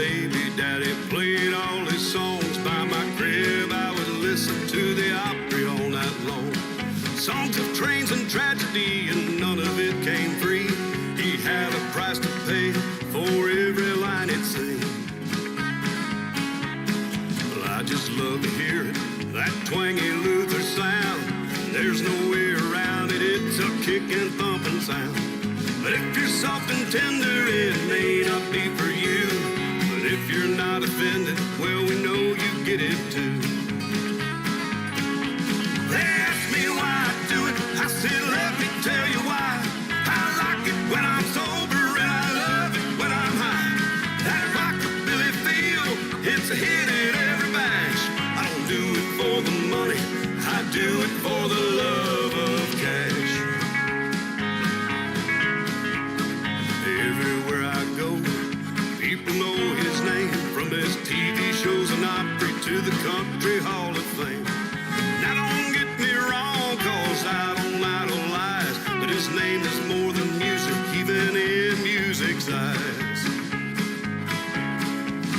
baby daddy played all his songs by my crib, I would listen to the Opry all night long. Songs of trains and tragedy, and none of it came free. He had a price to pay for every line he'd sing. Well, I just love to hear it, that twangy Luther sound. There's no way around it, it's a kicking, thumping sound. But if you're soft and tender, it may not be for you. But if you're not offended, well, we know you get it too. They ask me why I do it, I said, let me tell you why. I like it when I'm sober and I love it when I'm high. That rockabilly feel, it's a hit at every bash. I don't do it for the money, I do it for the love of cash. Everywhere I go, people know his name, from his TV shows and Opry to the Country Hall of Fame. Now don't get me wrong, cause I don't idolize, but his name is more than music, even in music's eyes.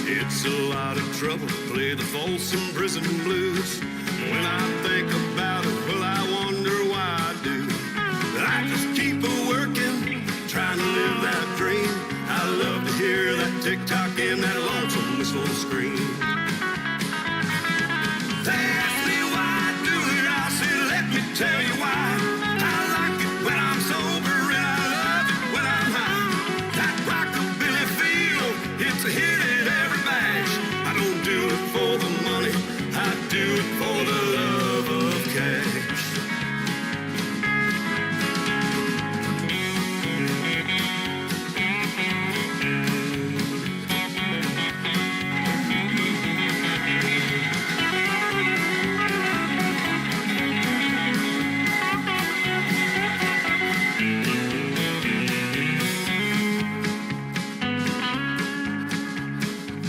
It's a lot of trouble to play the Folsom Prison Blues. When I think about it, well, I wonder why I do. But I just keep a-working, trying to live that dream. I love to hear that tick-tock and that lonesome whistle scream. They ask me why I do it, I say, let me tell you why. I like it when I'm sober and I love it when I'm high. That rockabilly feel, it's a hit at every bash. I don't do it for the money, I do it for the love of cash.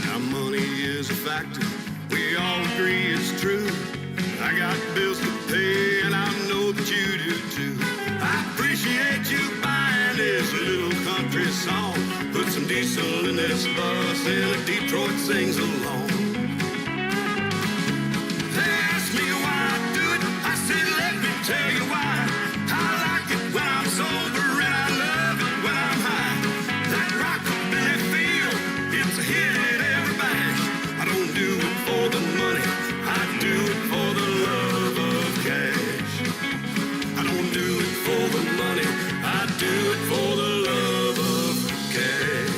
Now money is a factor, we all agree it's true. I got bills to pay and I know that you do too. I appreciate you buying this little country song. Put some diesel in this bus and Detroit sings along. They ask me why I do it, I said, let me tell you why. I like it when I'm sober and I love it when I'm high. That rockabilly feel, it's a hit at every bash. I don't do it for the money, I do it for the love of cash. I don't do it for the money, I do it for the love of cash.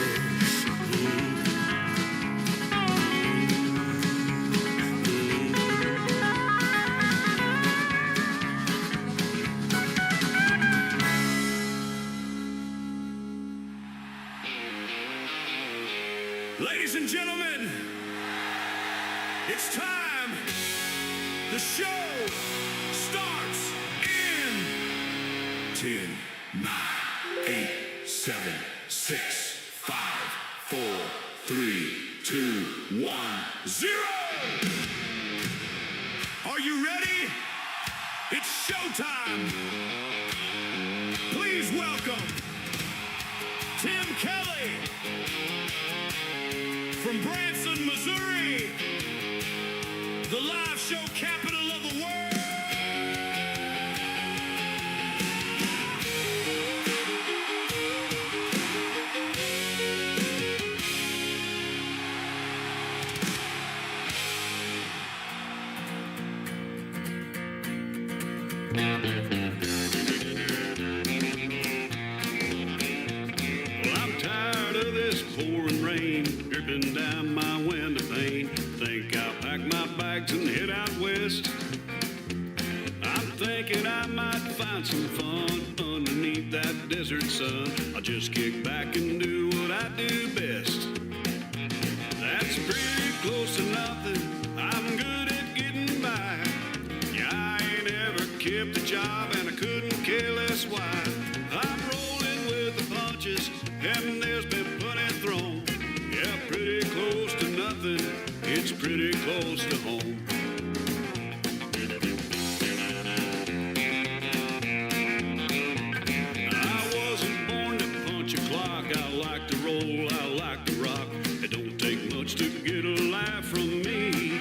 Ladies and gentlemen, it's time. The show starts in 10, 9, 8, 7, 6, 5, 4, 3, 2, 1, 0. Are you ready? It's showtime. Please welcome Tim Kelly from Branson, Missouri, the live show capital of the world. Well, I'm tired of this pouring rain dripping down my window pane. Think I'll pack my bags and head out west. I'm thinking I might find some fun underneath that desert sun. I'll just kick back and do what I do best. That's pretty close to nothing, I'm good at getting by. Yeah, I ain't ever kept a job and I couldn't care less why. I'm rolling with the punches and there's been plenty thrown. Yeah, pretty close to nothing, it's pretty close to home. I wasn't born to punch a clock, I like to roll, I like to rock. It don't take much get a laugh from me.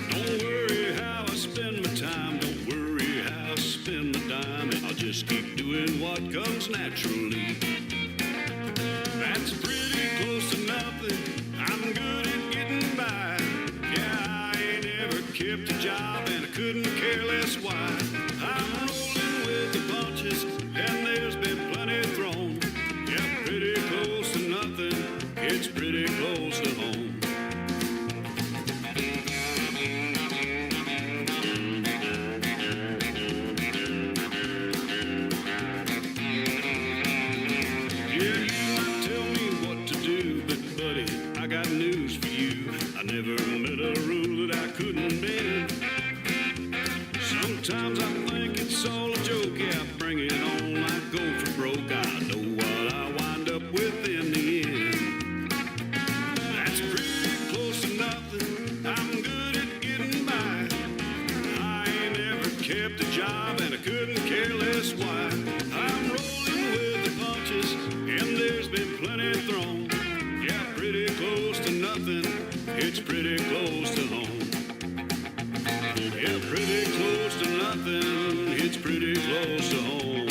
Don't worry how I spend my time, don't worry how I spend my dime. I'll just keep doing what comes naturally. That's pretty close to nothing, I'm good at getting by. Yeah, I ain't ever kept a job and I couldn't care less why. I'm rolling with the punches and there's been plenty thrown. Yeah, pretty close to nothing, it's pretty close to home. Sometimes I think it's all a joke, yeah, bring it on, I go for broke. I know what I wind up with in the end. That's pretty close to nothing, I'm good at getting by. I ain't ever kept a job and I couldn't care less why. I'm rolling with the punches and there's been plenty thrown. Yeah, pretty close to nothing, it's pretty close to home. Yeah, pretty close to nothing, it's pretty close to home.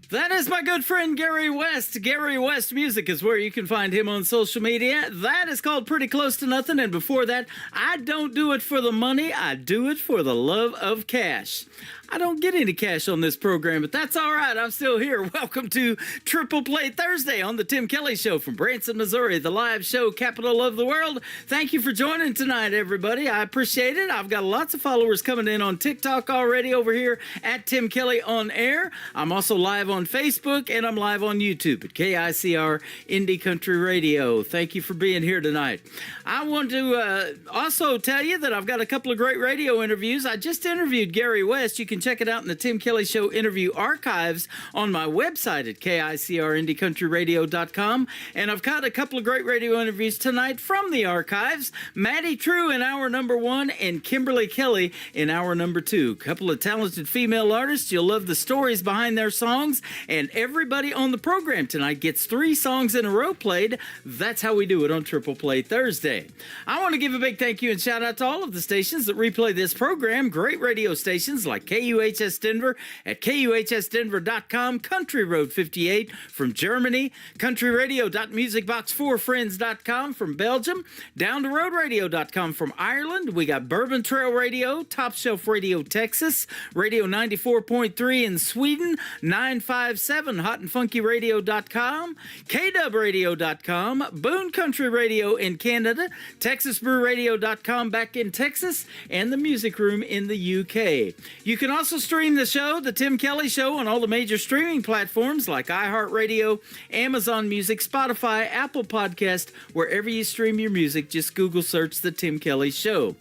That is my good friend Gary West. Gary West Music is where you can find him on social media. That is called Pretty Close to Nothing. And before that, I don't do it for the money, I do it for the love of cash. I don't get any cash on this program, but that's all right. I'm still here. Welcome to Triple Play Thursday on the Tim Kelly Show from Branson, Missouri, the live show capital of the world. Thank you for joining tonight, everybody. I appreciate it. I've got lots of followers coming in on TikTok already over here at Tim Kelly On Air. I'm also live on Facebook, and I'm live on YouTube at KICR Indie Country Radio. Thank you for being here tonight. I want to also tell you that I've got a couple of great radio interviews. I just interviewed Gary West. You can check it out in the Tim Kelly Show interview archives on my website at KICRIndieCountryRadio.com. And I've got a couple of great radio interviews tonight from the archives. Maddie True in hour number 1 and Kimberly Kelly in hour number 2. Couple of talented female artists. You'll love the stories behind their songs. And everybody on the program tonight gets 3 songs in a row played. That's how we do it on Triple Play Thursday. I want to give a big thank you and shout out to all of the stations that replay this program. Great radio stations like KUHS Denver at KUHSdenver.com, Country Road 58 from Germany, countryradio.musicbox4friends.com from Belgium, downtheroadradio.com from Ireland. We got Bourbon Trail Radio, Top Shelf Radio Texas, Radio 94.3 in Sweden, 957 hotandfunkyradio.com, KWradio.com, Boone Country Radio in Canada, TexasBrewRadio.com back in Texas, and the Music Room in the UK. You can also stream the show, The Tim Kelly Show, on all the major streaming platforms like iHeartRadio, Amazon Music, Spotify, Apple Podcast, wherever you stream your music. Just Google search The Tim Kelly Show.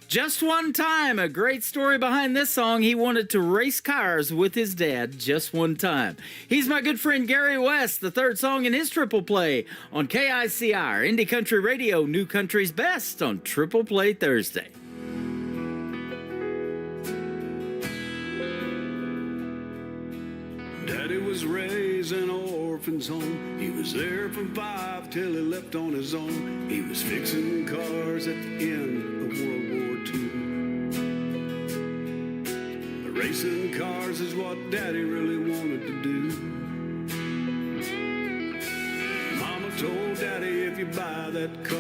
Just One Time, a great story behind this song. He wanted to race cars with his dad just one time. He's my good friend Gary West, the third song in his triple play on KICR, Indie Country Radio, New Country's Best on Triple Play Thursday. Daddy was raised in an orphan's home. He was there from 5 till he left on his own. He was fixing cars at the end of World War II. Racing cars is what Daddy really wanted to do. Mama told Daddy, if you buy that car,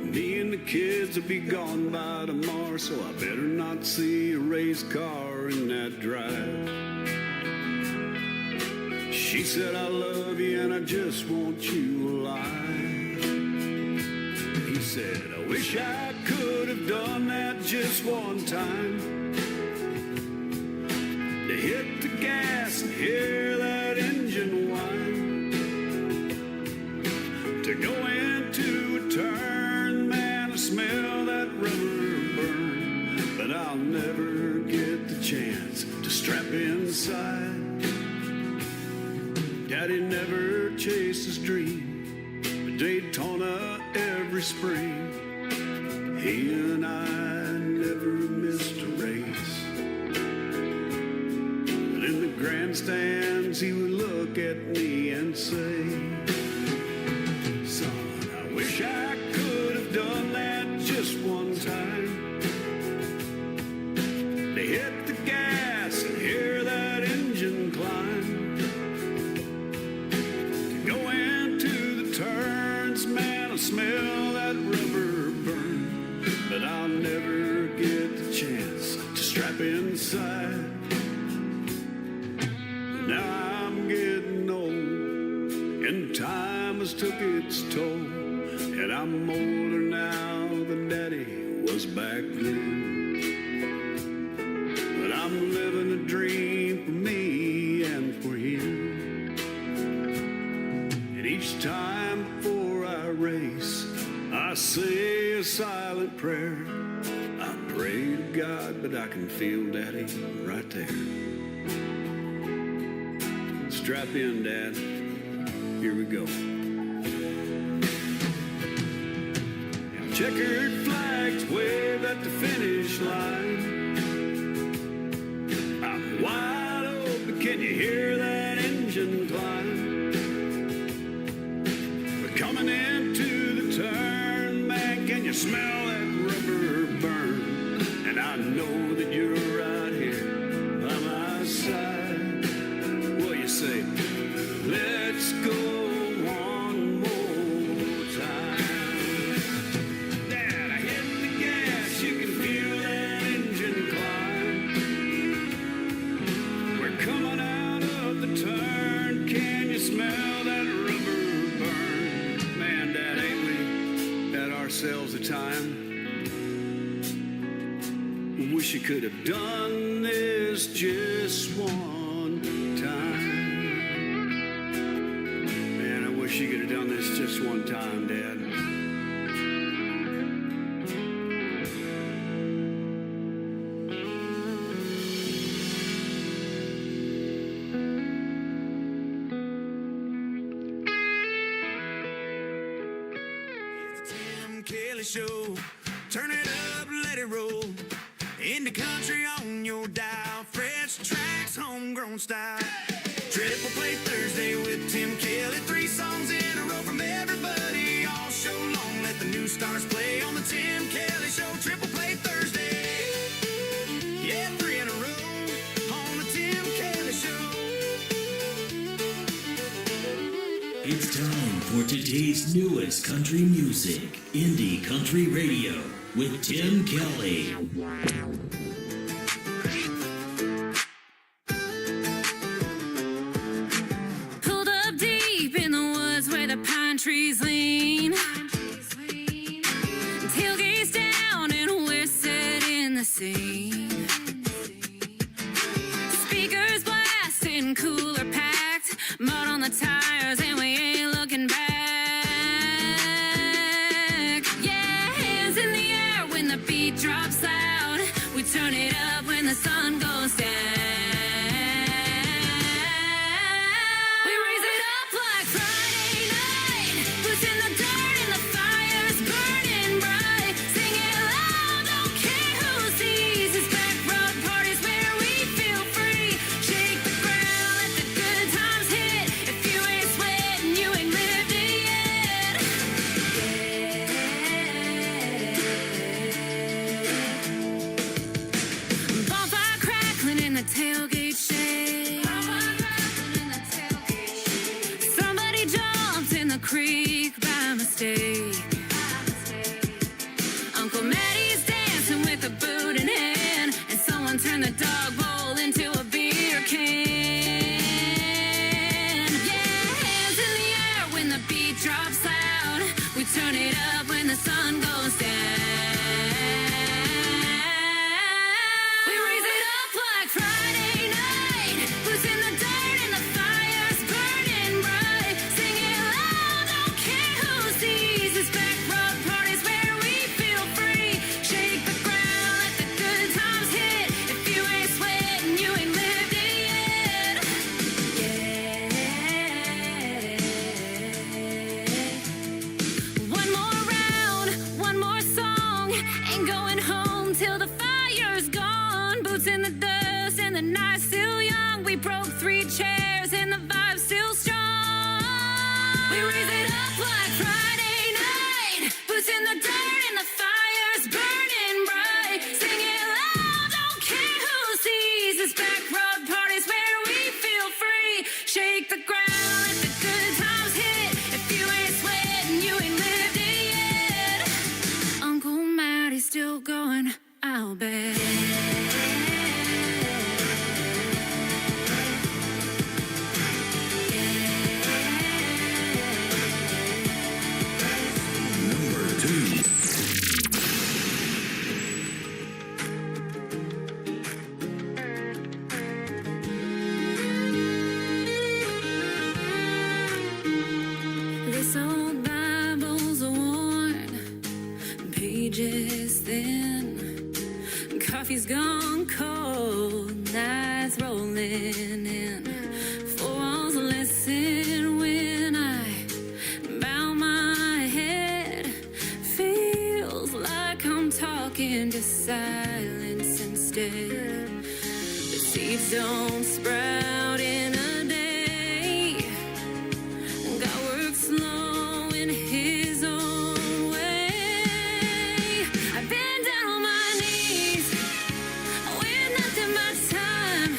me and the kids will be gone by tomorrow. So I better not see a race car in that drive. She said, I love you and I just want you alive. He said, I wish I could have done that just one time. To hit the gas and hear that engine whine. To go into a turn, man, I smell that rubber burn. But I'll never get the chance to strap inside. Daddy never chased his dream, but Daytona every spring. He and I never missed a race. But in the Grand grandstands, he would look at me and say, son, I wish I could have done that just one time. To hit the gas and hear that engine climb. To go into the turns, man, I smell that rubber burn. But I'll never get the chance to strap inside. Now I'm getting old, and time has took its toll, and I'm older now than Daddy was back then. But I'm living a dream for me and for him. And each time before I race, I say a silent prayer. I pray to God, but I can feel Daddy right there. Strap in, Dad. Here we go. Now, checkered flags wave at the finish line. I'm wide open. Can you hear that engine climb? We're coming into the turn, man. Can you smell that rubber burn? And I know that you're right here by my side. Say, let's go one more time. Dad, I hit the gas, you can feel that engine climb. We're coming out of the turn, can you smell that rubber burn? Man, Dad, ain't we had ourselves a time? Wish you could have done this just one time. Wish you could have done this just one time, Dad. It's the Tim Kelly Show. Turn it up, let it roll. In the country on your dial. Fresh tracks, homegrown style. Triple Play Thursday with Tim Kelly. 3 songs in a row from everybody all show long. Let the new stars play on the Tim Kelly Show. Triple Play Thursday. Yeah, 3 in a row on the Tim Kelly Show. It's time for today's newest country music, Indie Country Radio with Tim Kelly. Trees lean, tailgates down, and we're set in the scene. Speakers blasting, cooler packed, mud on the tires, and we ain't looking back. Yeah, hands in the air when the beat drops loud. We turn shake the ground, let the good times hit. If you ain't sweating, you ain't lived it yet. Uncle Matty's still going, I'll bet. Number 2. This old Bible's worn, pages thin. Coffee's gone cold, nights rolling in. Four walls listen when I bow my head. Feels like I'm talking to silence instead. The seeds don't sprout in a day. God works slow in His own way. I've been down on my knees with nothing but time,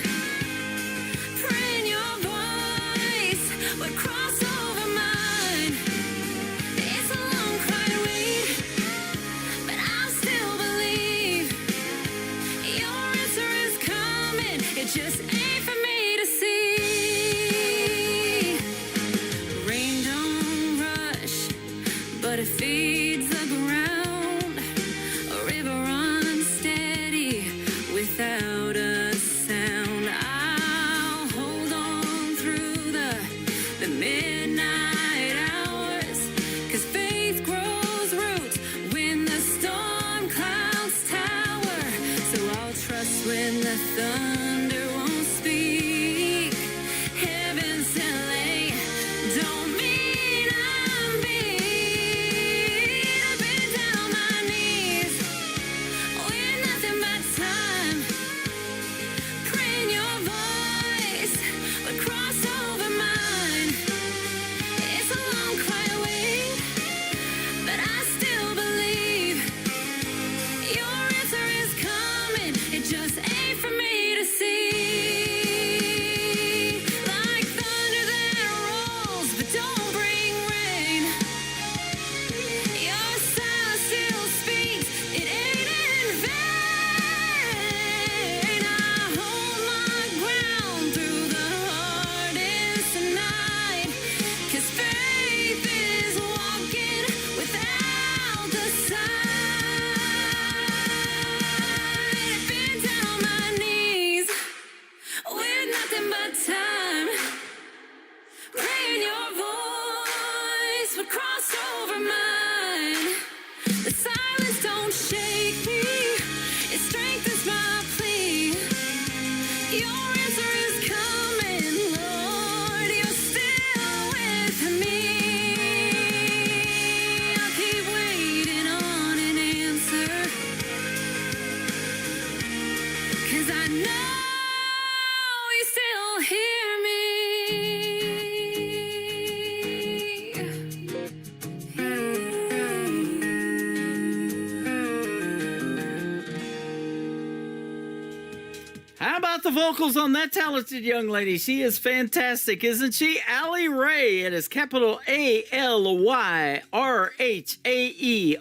praying Your voice would cross over mine. It's a long, quiet wait, but I still believe Your answer is coming. It just ain't for me to see. Rain don't rush, but it feeds the ground. A river runs steady without a sound. I'll hold on through the midnight hours, 'cause faith grows roots when the storm clouds tower. So I'll trust when the thunder won't speak. Heaven sent late don't mean I'm beat. I've been down on my knees with nothing but time, praying Your voice would cross over mine. It's a long, quiet wait, but I still believe Your answer is coming. It just ain't for me to see. Like thunder that rolls but don't bring rain. Your silence still speaks, it ain't in vain. I hold my ground through the hardest night, 'cause faith is walking without the sight. I've been down on my knees with nothing but time, praying Your voice would cross over mine. The silence don't shake me, it strengthens my plea. Your answer is coming, Lord, You're still with me. I'll keep waiting on an answer, 'cause I know You still hear me. How about the vocals on that talented young lady? She is fantastic, isn't she? Allie Ray. It is capital ALYRHAE.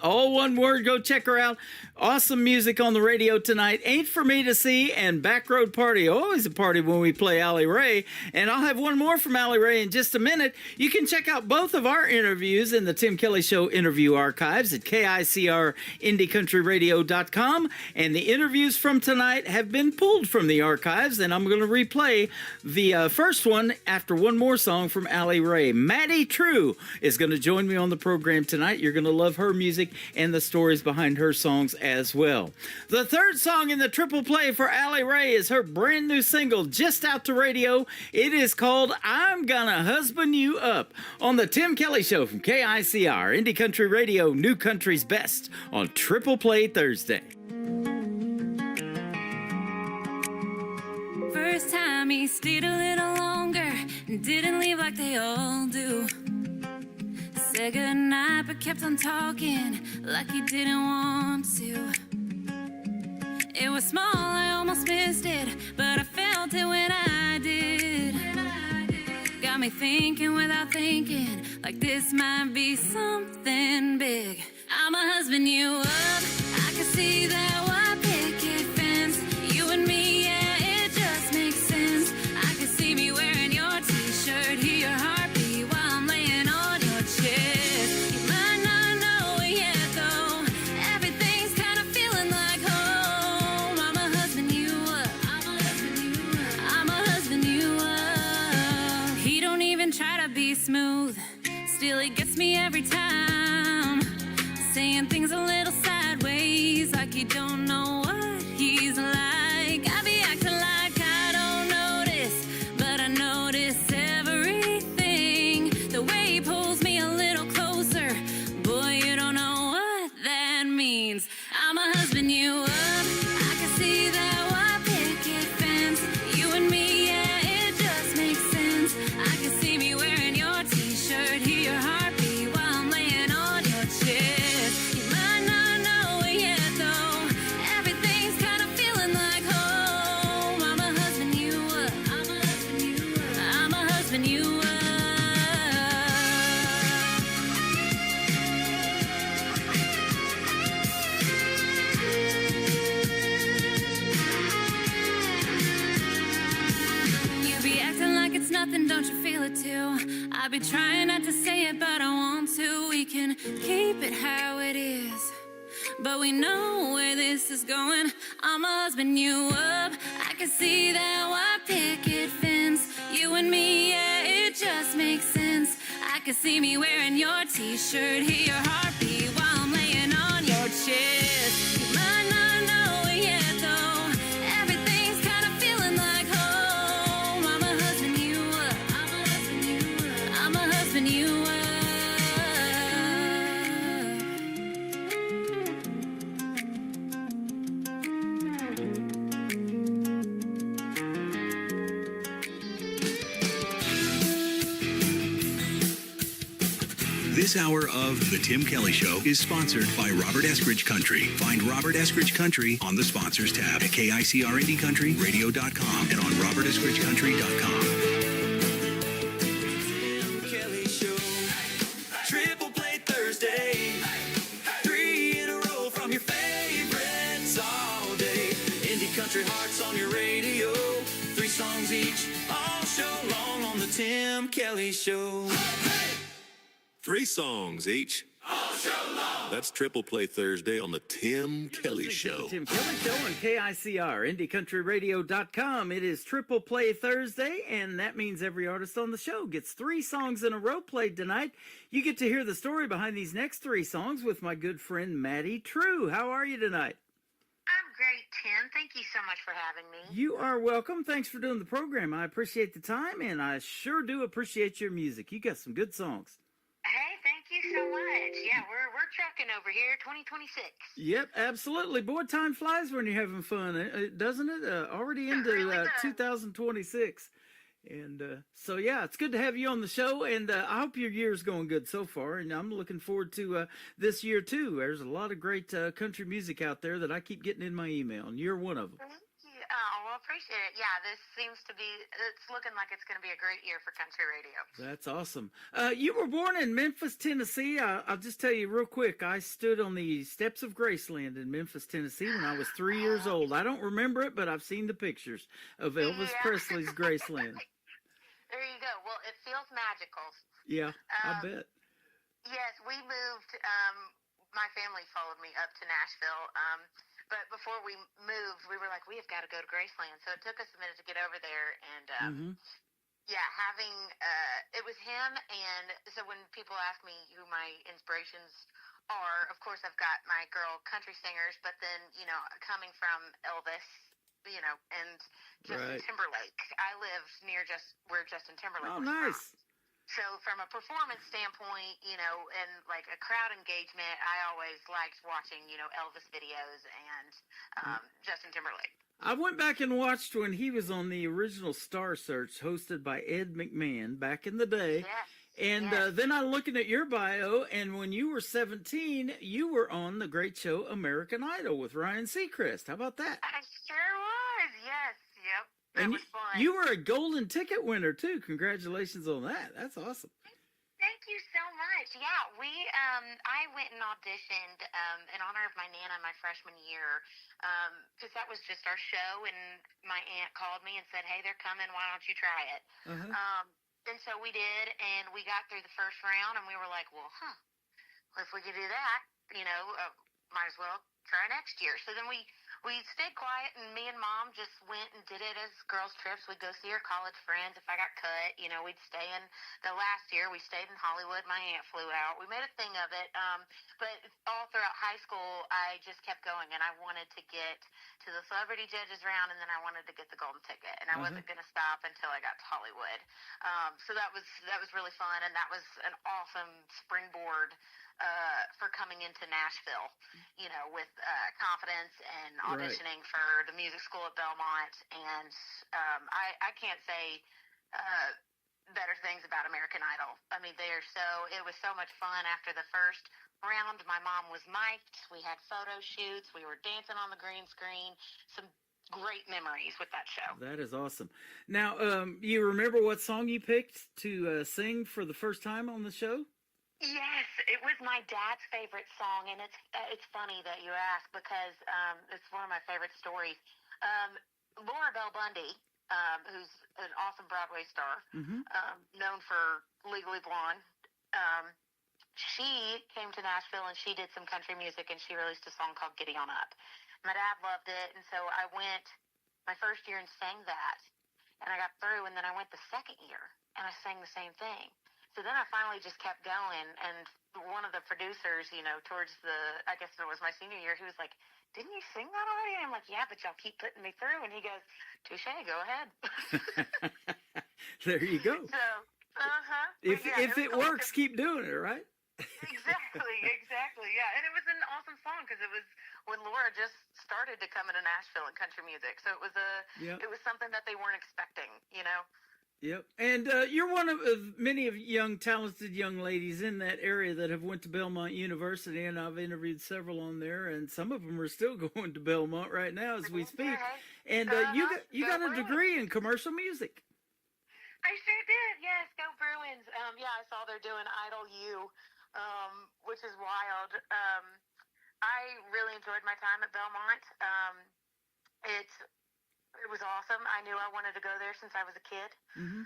All one word. Go check her out. Awesome music on the radio tonight. Ain't For Me to See and Back Road Party. Always a party when we play Allie Ray. And I'll have one more from Allie Ray in just a minute. You can check out both of our interviews in the Tim Kelly Show interview archives at KICRIndieCountryRadio.com. And the interviews from tonight have been pulled from the archives, and I'm going to replay the first one after one more song from Allie Ray. Maddie True is going to join me on the program tonight. You're going to love her music and the stories behind her songs as well. The third song in the triple play for Allie Ray is her brand new single, just out to radio. It is called I'm Gonna Husband You Up on the Tim Kelly Show from KICR, Indie Country Radio, New Country's Best on Triple Play Thursday. First time he stayed a little longer and didn't leave like they all do. Said goodnight but kept on talking like he didn't want to. It was small, I almost missed it, but I felt it when I did. got me thinking without thinking, like this might be something big. I'ma husband you up. I can see that white picket fence. You and me, yeah, it just makes sense. I can see me wearing your t-shirt, hear your heartbeat while I'm laying on your chest. You might not know it yet, though. Everything's kind of feeling like home. I'ma husband you up. I'ma husband you up. I'ma husband you up. He don't even try to be smooth. Still, he gets me every time. Saying things a little sideways, like you don't know what he's like. I be acting like I don't notice, but I notice everything. The way he pulls me a little closer, boy, you don't know what that means. I'ma husband you up. I can see that white picket fence. You and me, yeah, it just makes sense. I can see me wearing your t-shirt, hear your heartbeat while I'm laying on your chest. You might not know it yet, though. Everything's kind of feeling like home. I'ma husband you up. I'ma husband you up. I'ma husband you up. You be acting like it's nothing, don't you feel it too? I be trying not to say it, but I want to. We can keep it how it is, but we know where this is going. I'ma husband you up. I can see that white picket fence. You and me, yeah, it just makes sense. I can see me wearing your t-shirt, hear your heartbeat while I'm laying on your chest. You might not know it yet, though. Everything's kind of feeling like home. I'ma husband you up. I'ma husband you up. I'ma husband you up. This hour of The Tim Kelly Show is sponsored by Robert Eskridge Country. Find Robert Eskridge Country on the sponsors tab at KICRNDCountryRadio.com and on RobertEskridgeCountry.com. Tim Kelly Show. Triple Play Thursday. 3 in a row from your favorites all day. Indie country hearts on your radio. 3 songs each, all show long on the Tim Kelly Show. 3 songs each. All show long. That's Triple Play Thursday on the Tim Kelly Show. Tim Kelly Show on KICR, IndieCountryRadio.com. It is Triple Play Thursday, and that means every artist on the show gets 3 songs in a row played tonight. You get to hear the story behind these next 3 songs with my good friend Maddie True. How are you tonight? I'm great, Tim. Thank you so much for having me. You are welcome. Thanks for doing the program. I appreciate the time, and I sure do appreciate your music. You got some good songs. Hey, thank you so much. Yeah, we're trucking over here, 2026. Yep, absolutely. Boy, time flies when you're having fun, doesn't it? Already into really does. 2026. And so, yeah, it's good to have you on the show, and I hope your year's going good so far, and I'm looking forward to this year, too. There's a lot of great country music out there that I keep getting in my email, and you're one of them. Thank you. Oh, well, appreciate it. Yeah, this seems to be, it's looking like it's going to be a great year for country radio. That's awesome. You were born in Memphis, Tennessee. I'll just tell you real quick, I stood on the steps of Graceland in Memphis, Tennessee when I was 3 years old. I don't remember it, but I've seen the pictures of Elvis Yeah. Presley's Graceland. There you go. Well, it feels magical. Yeah, I bet. Yes, we moved, my family followed me up to Nashville, but before we moved, we were like, we have got to go to Graceland. So it took us a minute to get over there, and yeah, having, it was him, and so when people ask me who my inspirations are, of course I've got my girl country singers, but then, you know, coming from Elvis, you know, and Justin Right. Timberlake. I lived near where Justin Timberlake Oh, was from. nice. So from a performance standpoint, you know, and like a crowd engagement, I always liked watching, you know, Elvis videos and Justin Timberlake. I went back and watched when he was on the original Star Search hosted by Ed McMahon back in the day. Yes. And yes. then I'm looking at your bio, and when you were 17, you were on the great show American Idol with Ryan Seacrest. How about that? I sure was. Yes. Yep. And was fun. you were a golden ticket winner too. Congratulations on that. That's awesome. Thank you so much. Yeah, I went and auditioned in honor of my Nana my freshman year because that was just our show, and my aunt called me and said, "Hey, they're coming. Why don't you try it?" And so we did, and we got through the first round, and we were like, "Well, if we could do that, might as well try next year." So then we stayed quiet, and me and Mom just went and did it as girls' trips. We'd go see our college friends. If I got cut, we'd stay in. The last year, we stayed in Hollywood. My aunt flew out. We made a thing of it. But all throughout high school, I just kept going, and I wanted to get to the celebrity judges round, and then I wanted to get the golden ticket, and I wasn't going to stop until I got to Hollywood. So that was really fun, and that was an awesome springboard for coming into Nashville, with confidence and auditioning for the music school at Belmont. And I can't say better things about American Idol. I mean, it was so much fun after the first round. My mom was mic'd. We had photo shoots. We were dancing on the green screen. Some great memories with that show. That is awesome. Now, you remember what song you picked to sing for the first time on the show? Yes, it was my dad's favorite song, and it's funny that you ask because it's one of my favorite stories. Laura Bell Bundy, who's an awesome Broadway star, known for Legally Blonde, she came to Nashville and she did some country music, and she released a song called "Giddy On Up." My dad loved it, and so I went my first year and sang that, and I got through, and then I went the second year and I sang the same thing. So then I finally just kept going, and one of the producers, towards I guess it was my senior year, he was like, "Didn't you sing that already?" And I'm like, "Yeah, but y'all keep putting me through." And he goes, "Touche, go ahead." There you go. So, If it works, keep doing it, right? Exactly, yeah. And it was an awesome song because it was when Laura just started to come into Nashville and country music. So it was it was something that they weren't expecting, Yep. And you're one of many of talented young ladies in that area that have went to Belmont University, and I've interviewed several on there, and some of them are still going to Belmont right now as we speak. And you got a degree in commercial music. I sure did, yes. Go Bruins. I saw they're doing Idol U, which is wild. I really enjoyed my time at Belmont. It was awesome. I knew I wanted to go there since I was a kid, and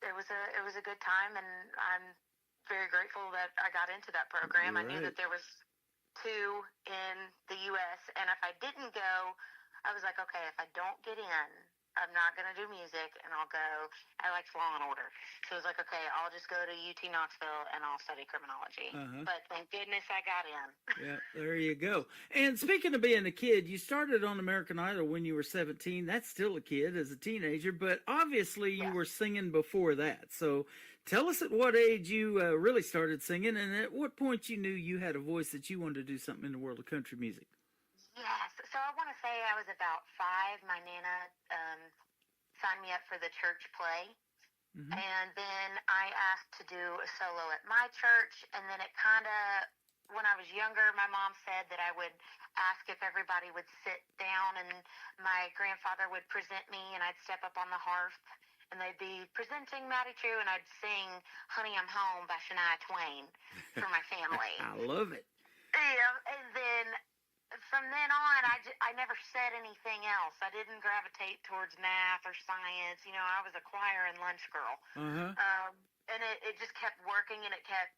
it was a good time, and I'm very grateful that I got into that program. I knew that there was 2 in the U.S., and if I didn't go, I was like, okay, if I don't get in, I'm not going to do music, and I'll go. I liked Law and Order. So I was like, okay, I'll just go to UT Knoxville, and I'll study criminology. But thank goodness I got in. Yeah, there you go. And speaking of being a kid, you started on American Idol when you were 17. That's still a kid as a teenager, but obviously you were singing before that. So tell us at what age you really started singing, and at what point you knew you had a voice that you wanted to do something in the world of country music. Yes. So I want to say I was about 5. My Nana signed me up for the church play. And then I asked to do a solo at my church. And then it kind of, when I was younger, my mom said that I would ask if everybody would sit down, and my grandfather would present me, and I'd step up on the hearth, and they'd be presenting Matty True, and I'd sing "Honey, I'm Home" by Shania Twain for my family. I love it. Yeah, and then from then on, I never said anything else. I didn't gravitate towards math or science. I was a choir and lunch girl. And it just kept working, and it kept,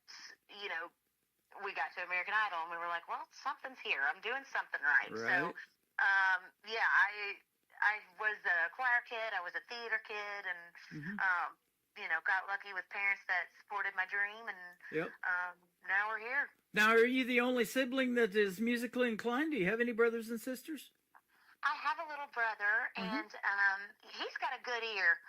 we got to American Idol, and we were like, well, something's here. I'm doing something right. So, I was a choir kid. I was a theater kid, and, got lucky with parents that supported my dream, and now we're here. Now, are you the only sibling that is musically inclined? Do you have any brothers and sisters? I have a little brother, and he's got a good ear,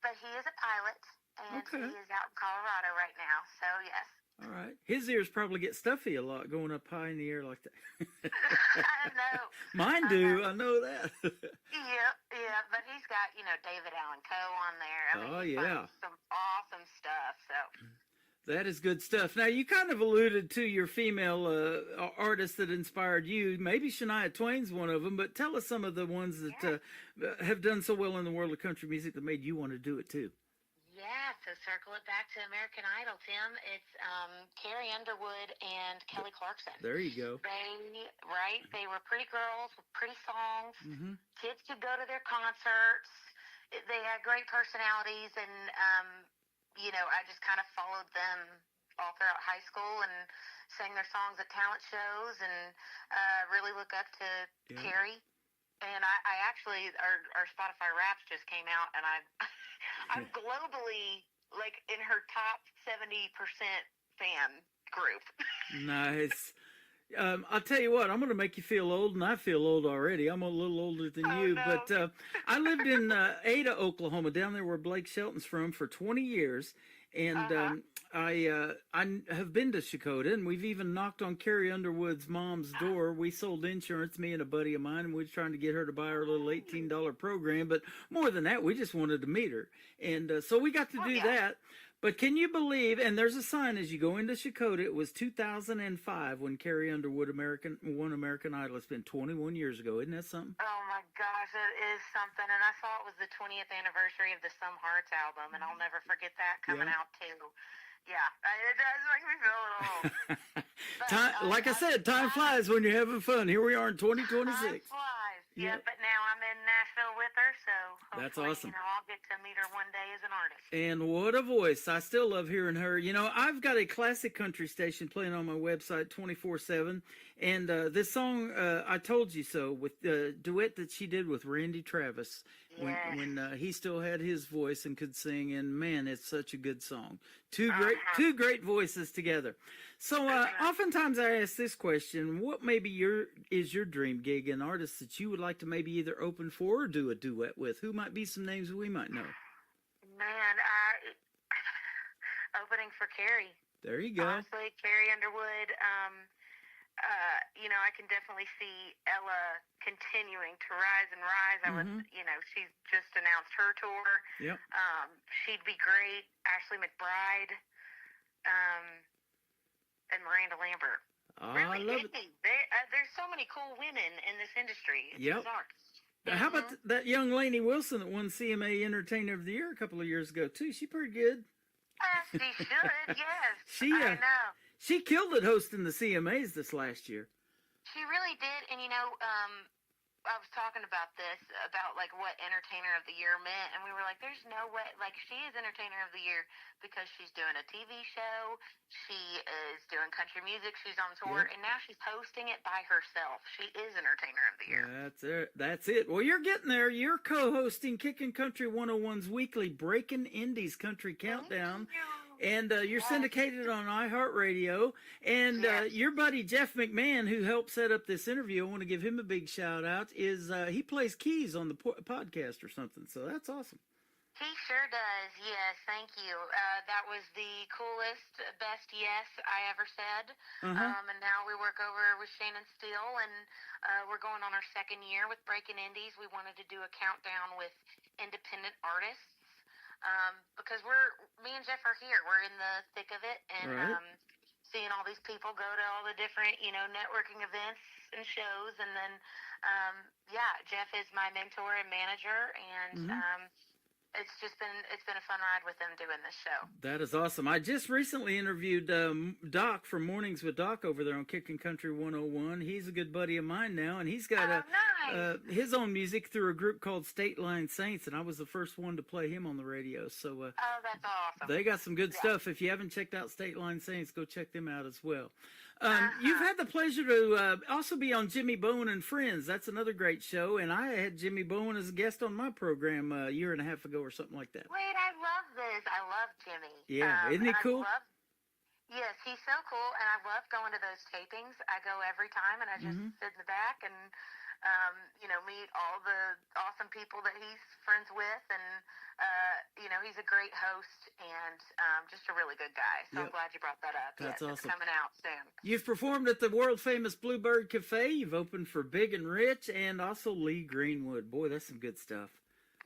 but he is a pilot, and he is out in Colorado right now, so yes. All right. His ears probably get stuffy a lot going up high in the air like that. I know. Mine do. I know that. Yeah, but he's got, David Allan Coe on there. I mean, he's some awesome stuff, so. That is good stuff. Now, you kind of alluded to your female artists that inspired you. Maybe Shania Twain's one of them, but tell us some of the ones that have done so well in the world of country music that made you want to do it too. Yeah, so circle it back to American Idol, Tim. It's Carrie Underwood and Kelly Clarkson. There you go. They were pretty girls with pretty songs. Mm-hmm. Kids could go to their concerts. They had great personalities, and I just kind of followed them all throughout high school and sang their songs at talent shows, and really look up to Carrie. And I actually, our Spotify Wraps just came out, and I'm globally, like, in her top 70% fan group. Nice. I'll tell you what, I'm going to make you feel old, and I feel old already. I'm a little older than you, no. but I lived in Ada, Oklahoma, down there where Blake Shelton's from, for 20 years, and I have been to Shakota, and we've even knocked on Carrie Underwood's mom's door. We sold insurance, me and a buddy of mine, and we were trying to get her to buy our little $18 program, but more than that, we just wanted to meet her, and so we got to do that. But can you believe, and there's a sign as you go into Shakota, it was 2005 when Carrie Underwood won American Idol. It's been 21 years ago. Isn't that something? Oh, my gosh, it is something. And I saw it was the 20th anniversary of the Some Hearts album, and I'll never forget that coming out, too. Yeah, it does make me feel a little old. Like I said, time flies when you're having fun. Here we are in 2026. Time flies. Yeah, but now I'm in Nashville with her, so that's hopefully, awesome. I'll get to meet her one day as an artist. And what a voice. I still love hearing her. I've got a classic country station playing on my website 24/7. And this song, I Told You So, with the duet that she did with Randy Travis when he still had his voice and could sing. And man, it's such a good song. Two great voices together. So oftentimes I ask this question: what maybe is your dream gig, an artist that you would like to maybe either open for or do a duet with? Who might be some names we might know? Man, opening for Carrie. There you go. Honestly, Carrie Underwood. I can definitely see Ella continuing to rise and rise. I would, she's just announced her tour. Yep. She'd be great. Ashley McBride, and Miranda Lambert. I love it. There's so many cool women in this industry. It's bizarre. How about that young Lainey Wilson that won CMA Entertainer of the Year a couple of years ago too? She pretty good. She should, yes. I know. She killed it hosting the CMAs this last year. She really did, and I was talking about this, about like what Entertainer of the Year meant, and we were like, there's no way, like she is Entertainer of the Year because she's doing a TV show, she is doing country music, she's on tour, and now she's hosting it by herself. She is Entertainer of the Year. That's it. Well, you're getting there. You're co-hosting Kickin' Country 101's weekly Breaking Indies Country Countdown. And you're syndicated on iHeartRadio. And your buddy Jeff McMahon, who helped set up this interview, I want to give him a big shout out, he plays keys on the podcast or something. So that's awesome. He sure does. Yes, thank you. That was the coolest, best yes I ever said. And now we work over with Shannon Steele, and we're going on our second year with Breaking Indies. We wanted to do a countdown with independent artists. Because me and Jeff are here. We're in the thick of it, and seeing all these people go to all the different, networking events and shows, and then, Jeff is my mentor and manager, and it's been a fun ride with them doing this show. That is awesome. I just recently interviewed Doc from Mornings with Doc over there on Kickin' Country 101. He's a good buddy of mine now, and he's got his own music through a group called State Line Saints, and I was the first one to play him on the radio. So that's awesome. They got some good stuff. If you haven't checked out State Line Saints, go check them out as well. You've had the pleasure to also be on Jimmy Bowen and Friends. That's another great show, and I had Jimmy Bowen as a guest on my program a year and a half ago or something like that. Wait, I love this. I love Jimmy. Yeah, isn't he cool? Yes, he's so cool, and I love going to those tapings. I go every time, and I just sit in the back and meet all the awesome people that he's friends with, and he's a great host and just a really good guy. So I'm glad you brought that up. That's awesome. It's coming out soon. You've performed at the world famous Bluebird Cafe. You've opened for Big and Rich, and also Lee Greenwood. Boy, that's some good stuff.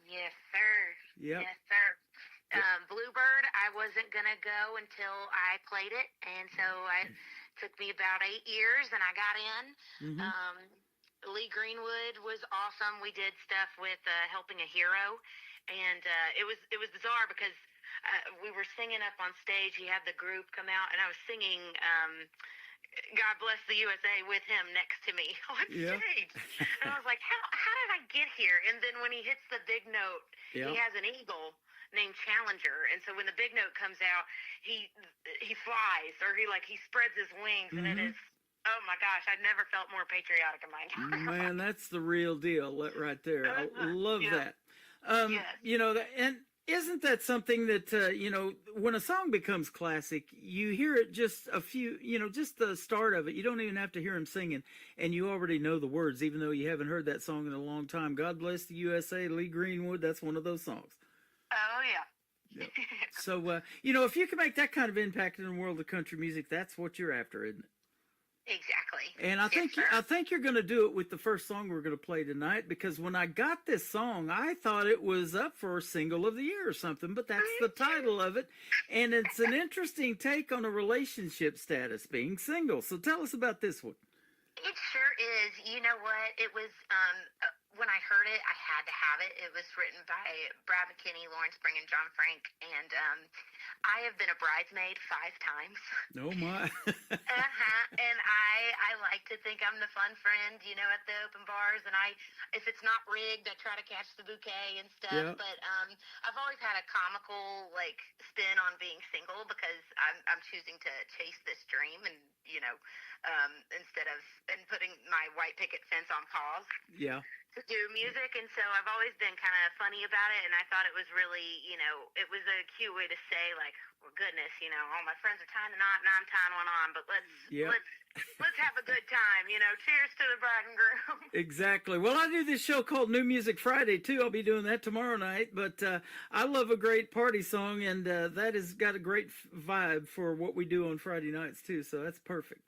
Yes, sir. Yep. Yes, sir. Bluebird, I wasn't going to go until I played it. And so it took me about 8 years and I got in. Lee Greenwood was awesome. We did stuff with Helping a Hero. And it was bizarre because we were singing up on stage. He had the group come out and I was singing God Bless the USA with him next to me on stage. And I was like, how did I get here? And then when he hits the big note, he has an eagle named Challenger. And so when the big note comes out, he flies, or he spreads his wings, and it is, oh my gosh, I've never felt more patriotic in my entire life. Man, that's the real deal right there. I love that. You know, and isn't that something that, you know, when a song becomes classic, you hear it just a few, you know, just the start of it. You don't even have to hear him singing, and you already know the words, even though you haven't heard that song in a long time. God Bless the USA, Lee Greenwood, that's one of those songs. Oh, yeah. Yep. So, you know, if you can make that kind of impact in the world of country music, that's what you're after, isn't it? Exactly. And I think you're going to do it with the first song we're going to play tonight, because when I got this song, I thought it was up for a single of the year or something, but that's the title of it, and it's an interesting take on a relationship status, being single. So tell us about this one. It sure is. You know what? It was, when I heard it, I had to have it. It was written by Brad McKinney, Lawrence Spring, and John Frank, and I have been a bridesmaid 5 times. Oh, my. And I like to think I'm the fun friend, you know, at the open bars, and if it's not rigged, I try to catch the bouquet and stuff, but I've always had a comical, like, spin on being single, because I'm choosing to chase this dream, and, you know, instead of putting my white picket fence on pause. Yeah. To do music, and so I've always been kind of funny about it, and I thought it was really, you know, it was a cute way to say, like, well, goodness, you know, all my friends are tying a knot and I'm tying one on, but let's have a good time, you know. Cheers to the bride and groom. Exactly. Well, I do this show called New Music Friday too. I'll be doing that tomorrow night, but I love a great party song, and that has got a great vibe for what we do on Friday nights too, so that's perfect.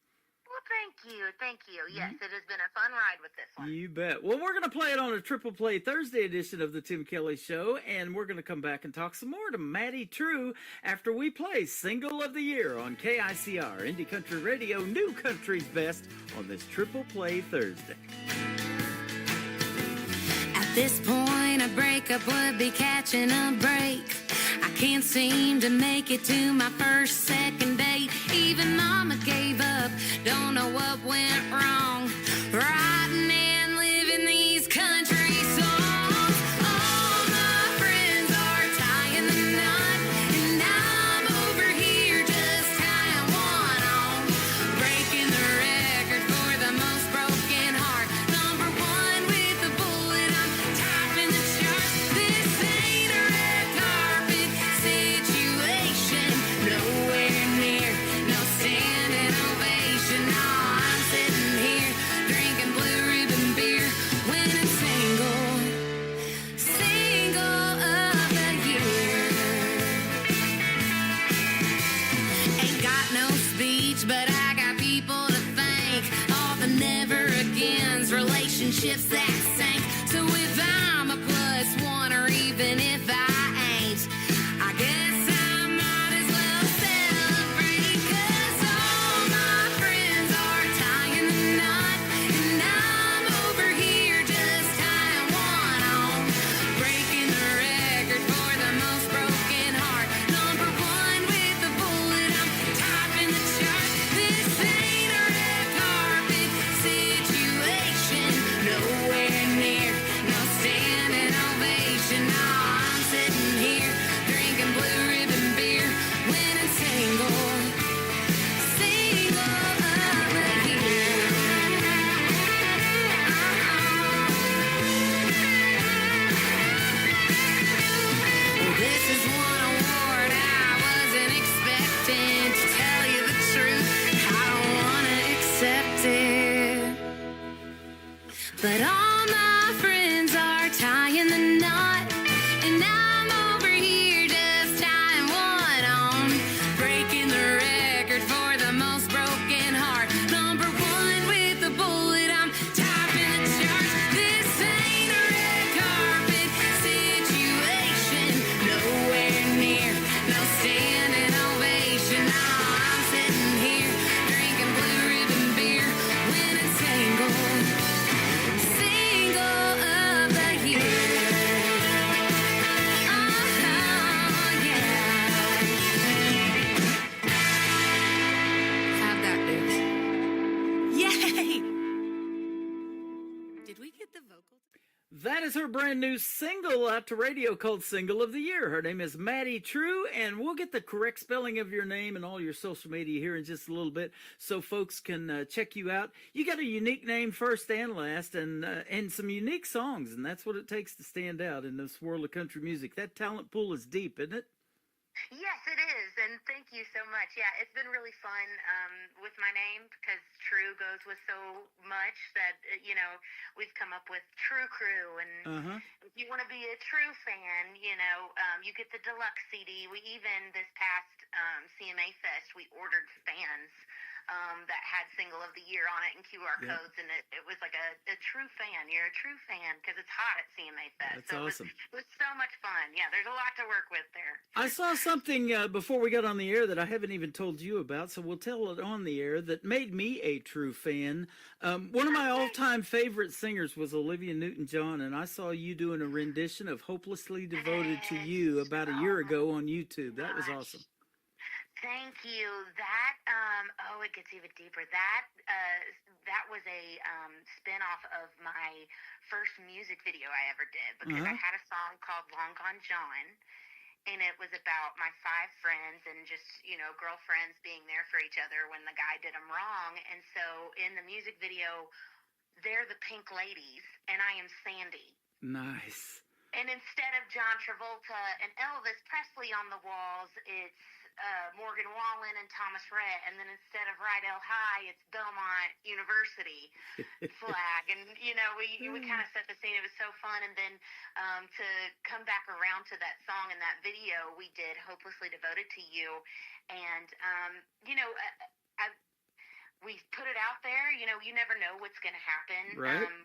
Thank you. Yes, it has been a fun ride with this one. You bet. Well, we're going to play it on a Triple Play Thursday edition of the Tim Kelly Show, and we're going to come back and talk some more to Maddie True after we play Single of the Year on KICR, Indie Country Radio, New Country's Best, on this Triple Play Thursday. At this point, a breakup would be catching a break. I can't seem to make it to my first, second date. Even mama gave up, don't know what went wrong. Writing and living these country songs. All my friends are tying the knot, and I'm over here just tying one on. Breaking the record for the most broken heart. Number 1 with a bullet, I'm topping the charts. This ain't a red carpet situation, nowhere near no standing ovation. No, I'm sitting here drinking Blue Ribbon beer, winning single of the year. Ain't got no speech, but I got people to thank. All the never agains, relationships that sank. So if I'm a +1, or even if I ain't, I guess I might as well celebrate, 'cause all my friends are tying the knot, and I'm over here just tying one on. Breaking the record for the most broken heart. Number 1 with a bullet, I'm topping the chart. This ain't a red carpet situation, nowhere That is her brand new single out to radio called Single of the Year. Her name is Maddie True, and we'll get the correct spelling of your name and all your social media here in just a little bit so folks can check you out. You got a unique name first and last, and some unique songs, and that's what it takes to stand out in this world of country music. That talent pool is deep, isn't it? Yes, it is, and thank you so much. Yeah, it's been really fun with my name because True goes with so much that we've come up with True Crew, and if you want to be a True fan, you get the deluxe CD. We even this past CMA Fest we ordered fans that had Single of the Year on it and QR codes, and it was like a true fan. You're a true fan because it's hot at CMA Fest. That's awesome. It was so much fun. Yeah, there's a lot to work with there. I saw something before we got on the air that I haven't even told you about, so we'll tell it on the air, that made me a true fan. One of my all-time favorite singers was Olivia Newton-John, and I saw you doing a rendition of Hopelessly Devoted to You about a year ago on YouTube. That was awesome. Thank you. That it gets even deeper. That was a spin-off of my first music video I ever did because I had a song called Long Gone John, and it was about my 5 friends and just girlfriends being there for each other when the guy did them wrong. And so in the music video, they're the Pink Ladies, and I am Sandy. Nice. And instead of John Travolta and Elvis Presley on the walls, it's Morgan Wallen and Thomas Rhett. And then instead of Rydell High, it's Belmont University flag. And, we kind of set the scene. It was so fun. And then to come back around to that song and that video, we did Hopelessly Devoted to You. And, we put it out there. You never know what's going to happen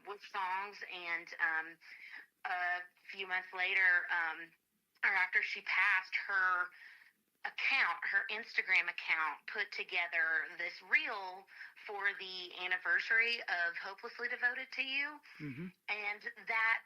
with songs. And a few months later, or after she passed, her Instagram account put together this reel for the anniversary of Hopelessly Devoted to You. And that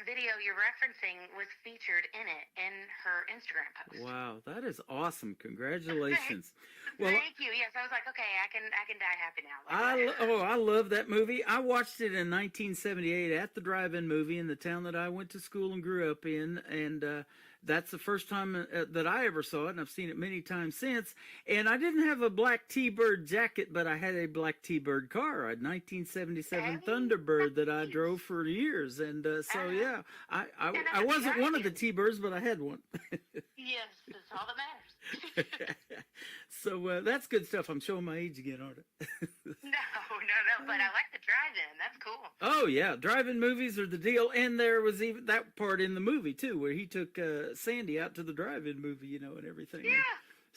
video you're referencing was featured in it in her Instagram post. Wow, that is awesome. Congratulations. Thank you. Yes, I was like, okay, I can die happy now. I love that movie. I watched it in 1978 at the drive-in movie in the town that I went to school and grew up in, and that's the first time that I ever saw it, and I've seen it many times since. And I didn't have a black T-Bird jacket, but I had a black T-Bird car, a 1977 Thunderbird that I drove for years. And I wasn't one of the T-Birds, but I had one. Yes, that's all that matters. So that's good stuff. I'm showing my age again, aren't I? No, but I like the drive-in. That's cool. Oh, yeah. Drive-in movies are the deal. And there was even that part in the movie, too, where he took Sandy out to the drive-in movie, and everything. Yeah.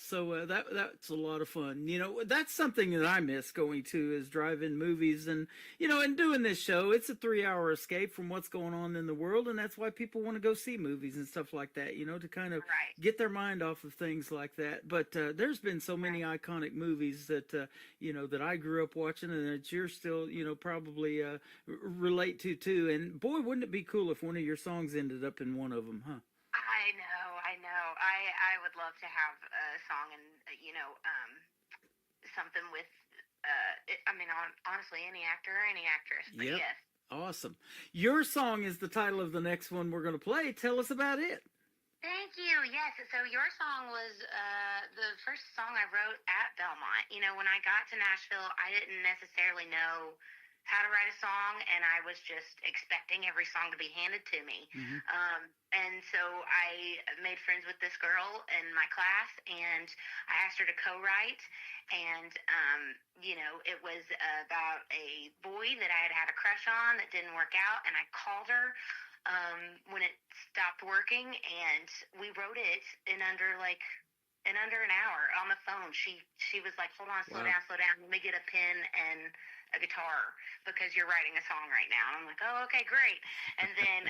So that's a lot of fun. That's something that I miss going to is drive-in movies. And, and doing this show, it's a 3-hour escape from what's going on in the world. And that's why people want to go see movies and stuff like that, to kind of get their mind off of things like that. But there's been so many iconic movies that, that I grew up watching and that you're still, probably relate to, too. And, boy, wouldn't it be cool if one of your songs ended up in one of them, huh? I know. I would love to have a song and, something with, honestly, any actor or any actress. But yep. Yes. Awesome. Your song is the title of the next one we're going to play. Tell us about it. Thank you. Yes. So your song was the first song I wrote at Belmont. When I got to Nashville, I didn't necessarily know how to write a song, and I was just expecting every song to be handed to me. And so I made friends with this girl in my class, and I asked her to co-write. And, it was about a boy that I had a crush on that didn't work out, and I called her when it stopped working, and we wrote it in under an hour on the phone. She was like, hold on, slow down, let me get a pen and a guitar because you're writing a song right now. And I'm like, oh, okay, great. And then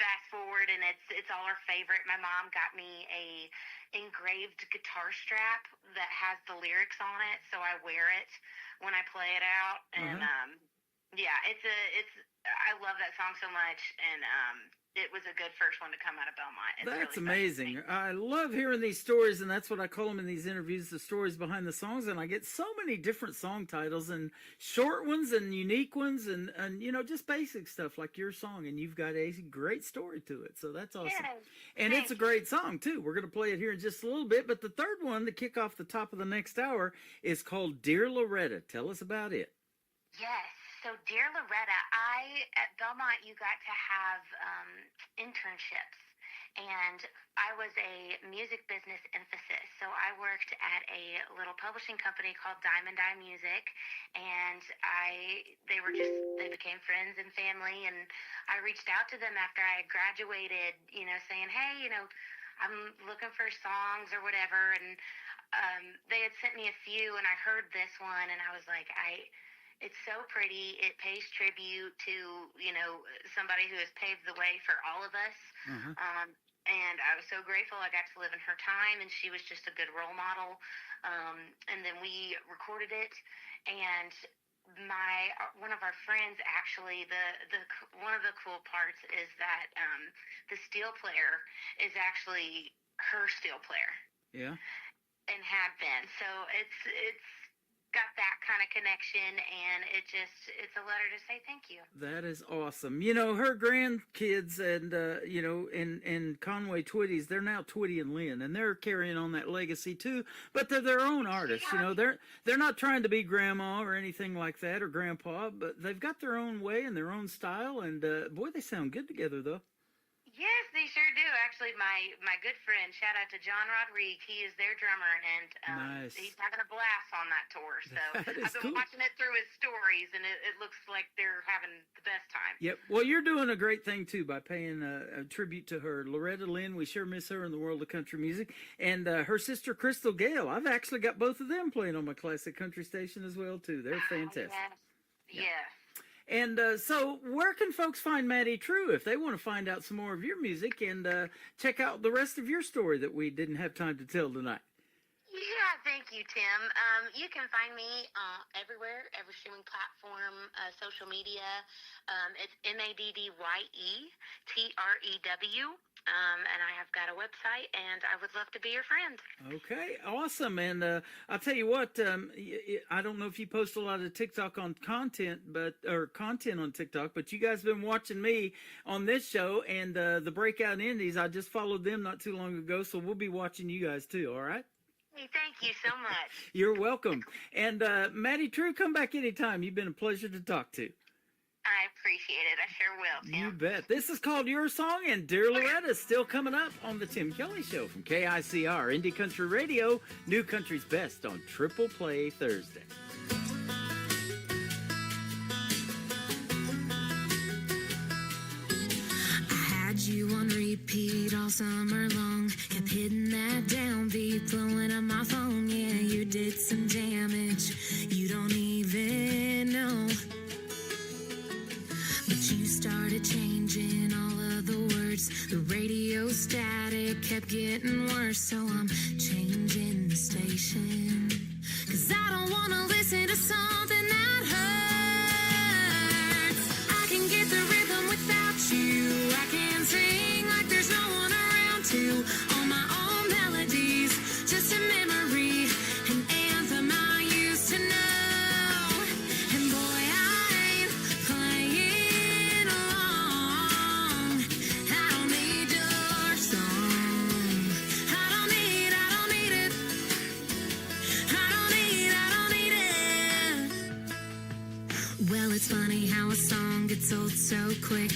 fast forward, and it's all our favorite. My mom got me a engraved guitar strap that has the lyrics on it, so I wear it when I play it out. And Yeah, I love that song so much, and it was a good first one to come out of Belmont. It's That's really special to amazing. me. I love hearing these stories, and that's what I call them in these interviews, the stories behind the songs. And I get so many different song titles, and short ones and unique ones, and just basic stuff like your song. And you've got a great story to it, so that's awesome. Yes, And it's a thank great song too. We're going to play it here in just a little bit. But the third one to kick off the top of the next hour is called "Dear Loretta." Tell us about it. Yes. So, Dear Loretta, at Belmont, you got to have internships. And I was a music business emphasis. So I worked at a little publishing company called Diamond Eye Music. And they became friends and family. And I reached out to them after I graduated, saying, hey, I'm looking for songs or whatever. And they had sent me a few, and I heard this one, and I was like, it's so pretty. It pays tribute to, somebody who has paved the way for all of us. And I was so grateful I got to live in her time, and she was just a good role model. And then we recorded it, and one of our friends, actually, one of the cool parts is that the steel player is actually her steel player. Yeah. And had been. So it's got that kind of connection, and it's a letter to say thank you. That is awesome. Her grandkids and and Conway Twitty's, they're now Twitty and Lynn, and they're carrying on that legacy too, but they're their own artists. They're not trying to be grandma or anything like that, or grandpa, but they've got their own way and their own style, and boy, they sound good together though. Yes, they sure do. Actually, my good friend, shout out to John Rodriguez, he is their drummer, and nice. He's having a blast on that tour. So I've been watching it through his stories, and it looks like they're having the best time. Yep. Well, you're doing a great thing too by paying a tribute to her, Loretta Lynn. We sure miss her in the world of country music, and her sister Crystal Gale. I've actually got both of them playing on my classic country station as well too. They're fantastic. Yes. Yeah. And so where can folks find Maddie True if they want to find out some more of your music and check out the rest of your story that we didn't have time to tell tonight? Yeah, thank you, Tim. You can find me everywhere, every streaming platform, social media. It's MaddieTrew. And I have got a website, and I would love to be your friend. Okay, awesome. And I'll tell you what, I don't know if you post a lot of TikTok on content on TikTok, but you guys have been watching me on this show, and the Breakout Indies, I just followed them not too long ago, so we'll be watching you guys too, all right? Hey, thank you so much. You're welcome. And Maddie True, come back anytime. You've been a pleasure to talk to. I appreciate it. I sure will, Tim. You bet. This is called Your Song, and Dear Loretta is still coming up on the Tim Kelly Show from KICR, Indie Country Radio, New Country's Best on Triple Play Thursday. I had you on repeat all summer long. Kept hitting that downbeat, blowing up my phone. Yeah, you did some damage you don't even know. But you started changing all of the words. The radio static kept getting worse, so I'm changing the station. 'Cause I don't wanna listen to something that hurts. I can get the rhythm without you. I can sing like there's no one around to. All my own melodies, just a memory, an anthem I used to know. And boy, I'm playing along. I don't need your song. I don't need it. I don't need it. Well, it's funny how a song gets old so quick.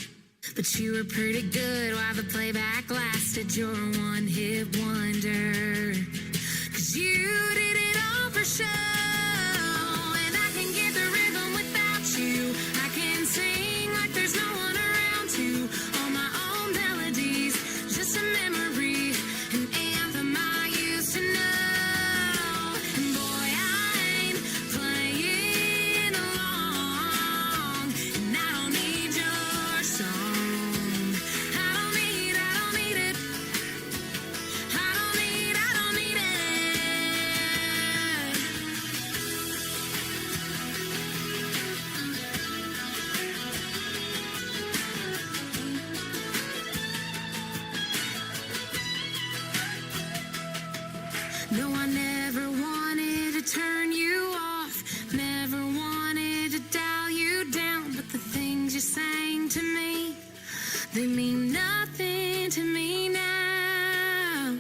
But you were pretty good while the playback lasted. You're a one-hit wonder. 'Cause you did it all for show. And I can get the rhythm without you. I can sing like there's no one around to. All my own melodies, just a memory, an anthem I used to know. And boy, I'm playing along. And I don't need your song. I don't need it. I don't need No, I never wanted to turn you off, never wanted to dial you down, but the things you sang to me, they mean nothing to me now.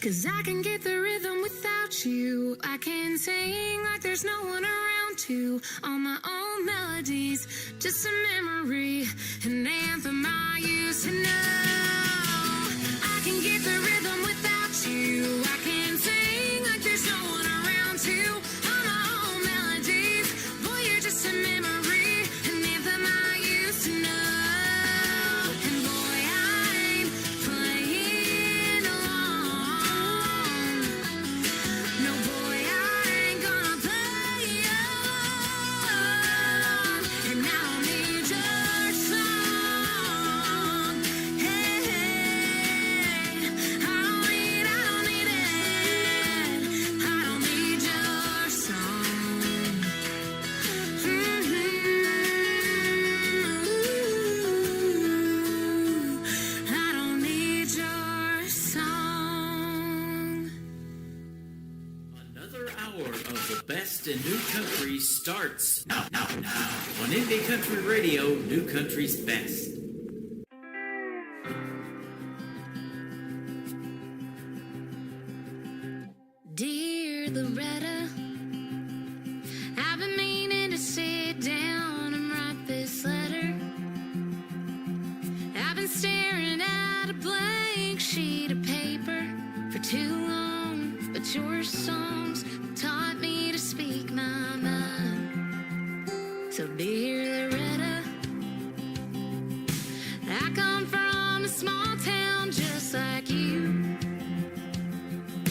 'Cause I can get the rhythm without you, I can sing like there's no one around to, all my own melodies, just a memory, an anthem I used to know. I can get the rhythm without you, I can sing like there's no one around to, all my own melodies, boy you're just a memory, an anthem I used to know. And boy I ain't playing along, no boy I ain't gonna play along, and I don't need your song, hey, hey. I don't need it, I don't need your song. I don't need your song. Another hour of the best in new country starts now on Indie Country Radio, New Country's Best. Dear Loretta, I've been meaning to sit down and write this letter. I've been staring at a blank sheet of paper for too long, but your songs taught me to speak my mind. So dear Loretta, I come from a small town just like you.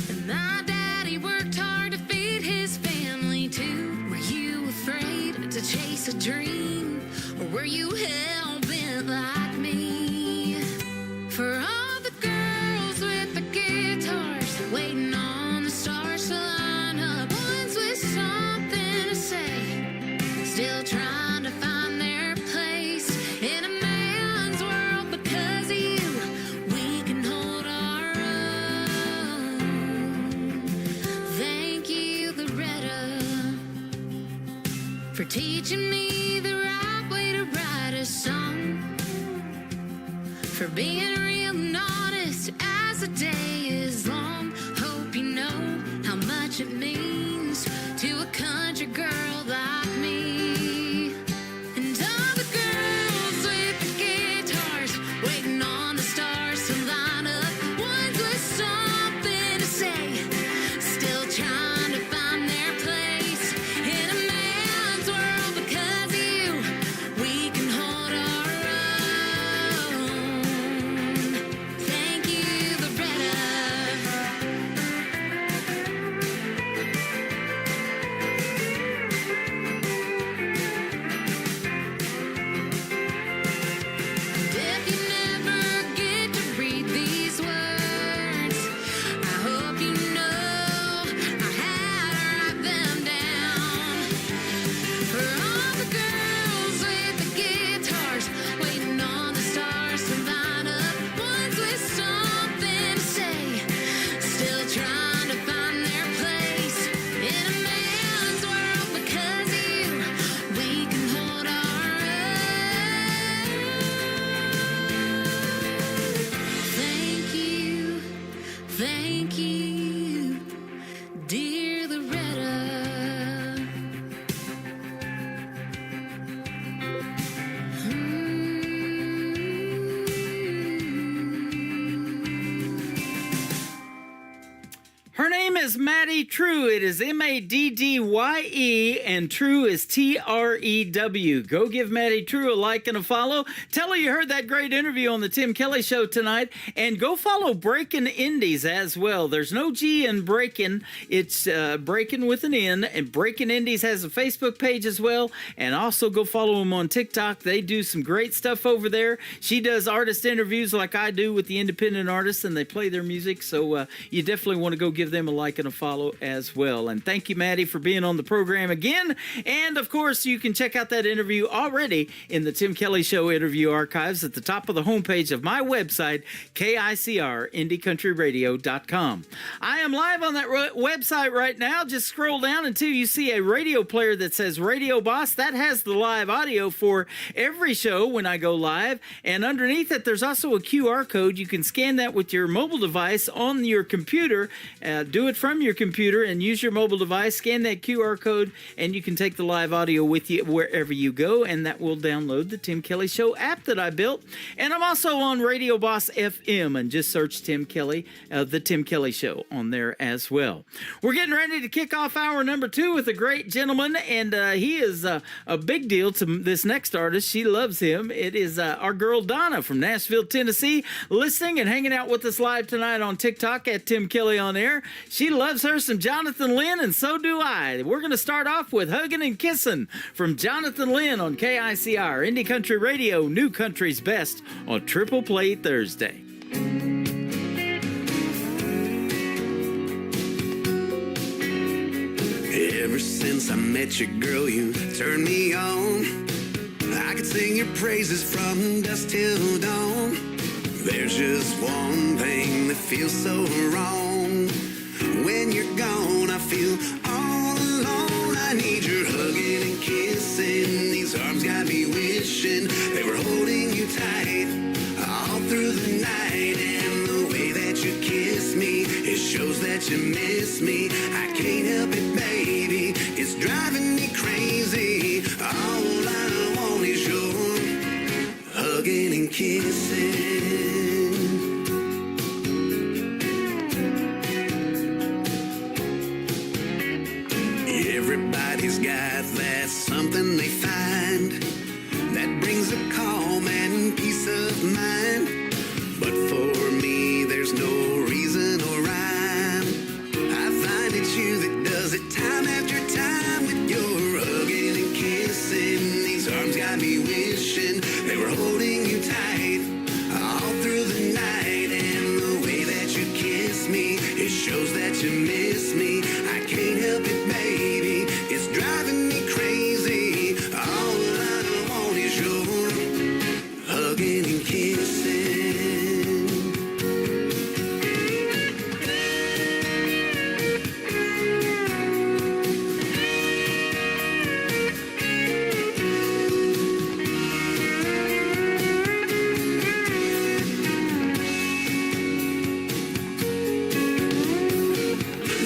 And my daddy worked hard to feed his family too. Were you afraid to chase a dream? Or were you hell-bent like me? For all the girls with the guitars waiting on the stars to line up, ones with something to say, still trying to find their place in a man's world. Because of you, we can hold our own. Thank you, Loretta, for teaching me the right way to write a song, for being real and honest as the day is long. Hope you know how much it means to a country girl like me. And all the girls with the guitars waiting on the stars to line up, ones with something to say, still trying to find their place in a man's world. Because of you, we can hold our own. Thank you, Loretta. And if you never get to read these words, I hope you know I had to write them down. For all the girls with the guitars waiting on the stars to line up, ones with something to say, still trying to find their place in a man's world. Because of you, we can hold our own. Thank you, dear Loretta. Her name is Maddie True. It is Maddye, and True is Trew. Go give Maddie True a like and a follow. Tell her you heard that great interview on the Tim Kelly Show tonight, and go follow Breaking Indies as well. There's no G in Breaking. It's Breaking with an N, and Breaking Indies has a Facebook page as well, and also go follow them on TikTok. They do some great stuff over there. She does artist interviews like I do with the independent artists, and they play their music, so you definitely want to go give give them a like and a follow as well. And thank you, Maddie, for being on the program again. And, of course, you can check out that interview already in the Tim Kelly Show interview archives at the top of the homepage of my website, KICR, I am live on that website right now. Just scroll down until you see a radio player that says Radio Boss. That has the live audio for every show when I go live. And underneath it, there's also a QR code. You can scan that with your mobile device on your computer. Do it from your computer and use your mobile device. Scan that QR code, and you can take the live audio with you wherever you go, and that will download the Tim Kelly Show app that I built. And I'm also on Radio Boss FM, and just search Tim Kelly, the Tim Kelly Show on there as well. We're getting ready to kick off hour number 2 with a great gentleman, and he is a big deal to this next artist. She loves him. It is our girl Donna from Nashville, Tennessee, listening and hanging out with us live tonight on TikTok at Tim Kelly on Air. She loves her some Jonathan Lynn, and so do I. We're going to start off with Huggin' and Kissin' from Jonathan Lynn on KICR, Indie Country Radio, New Country's Best on Triple Play Thursday. Ever since I met you, girl, you turned me on. I could sing your praises from dusk till dawn. There's just one thing that feels so wrong. When you're gone, I feel all alone. I need your hugging and kissing. These arms got me wishing they were holding you tight all through the night. And the way that you kiss me, it shows that you miss me. I can't help it, baby, it's driving me crazy. All I want is your hugging and kissing. Everybody's got that something they find that brings a calm and peace of mind. But for me, there's no reason or rhyme. I find it's you that does it time after time with your hugging and kissing. These arms got me wishing they were holding you tight all through the night. And the way that you kiss me, it shows that you miss me. I can't help it, baby, it's driving me crazy. All I want is your hugging and kissing.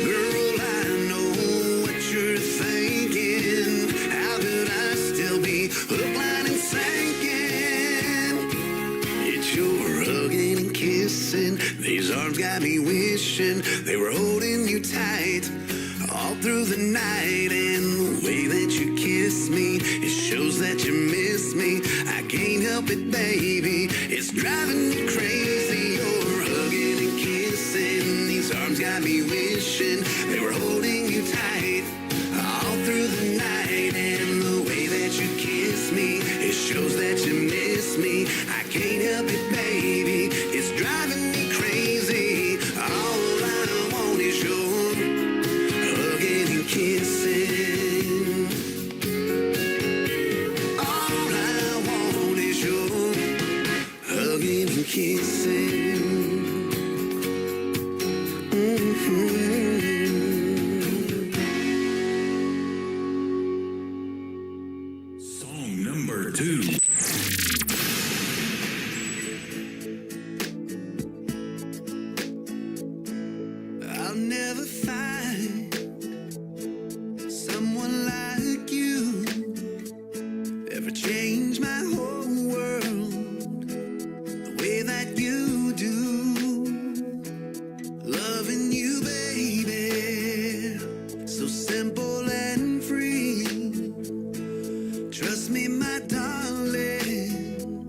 Girl, I know what you're thinking. How could I still be hook, line, and sinking? It's your hugging and kissing. These arms got me wishing they were holding you tight all through the night. And the way that you kiss me, it shows that you miss me. I can't help it, baby, it's driving me crazy. You're hugging and kissing. These arms got me wishing they were holding you tight all through the night. And the way that you kiss me, it shows that you miss me. I can't help it, baby, it's driving me crazy. All I want is your hugging and kissing. All I want is your hugging and kissing. Song number 2. I'll never find someone like you. Ever change my whole world the way that you do. Loving you, baby, so simple and free. Trust me, my darling,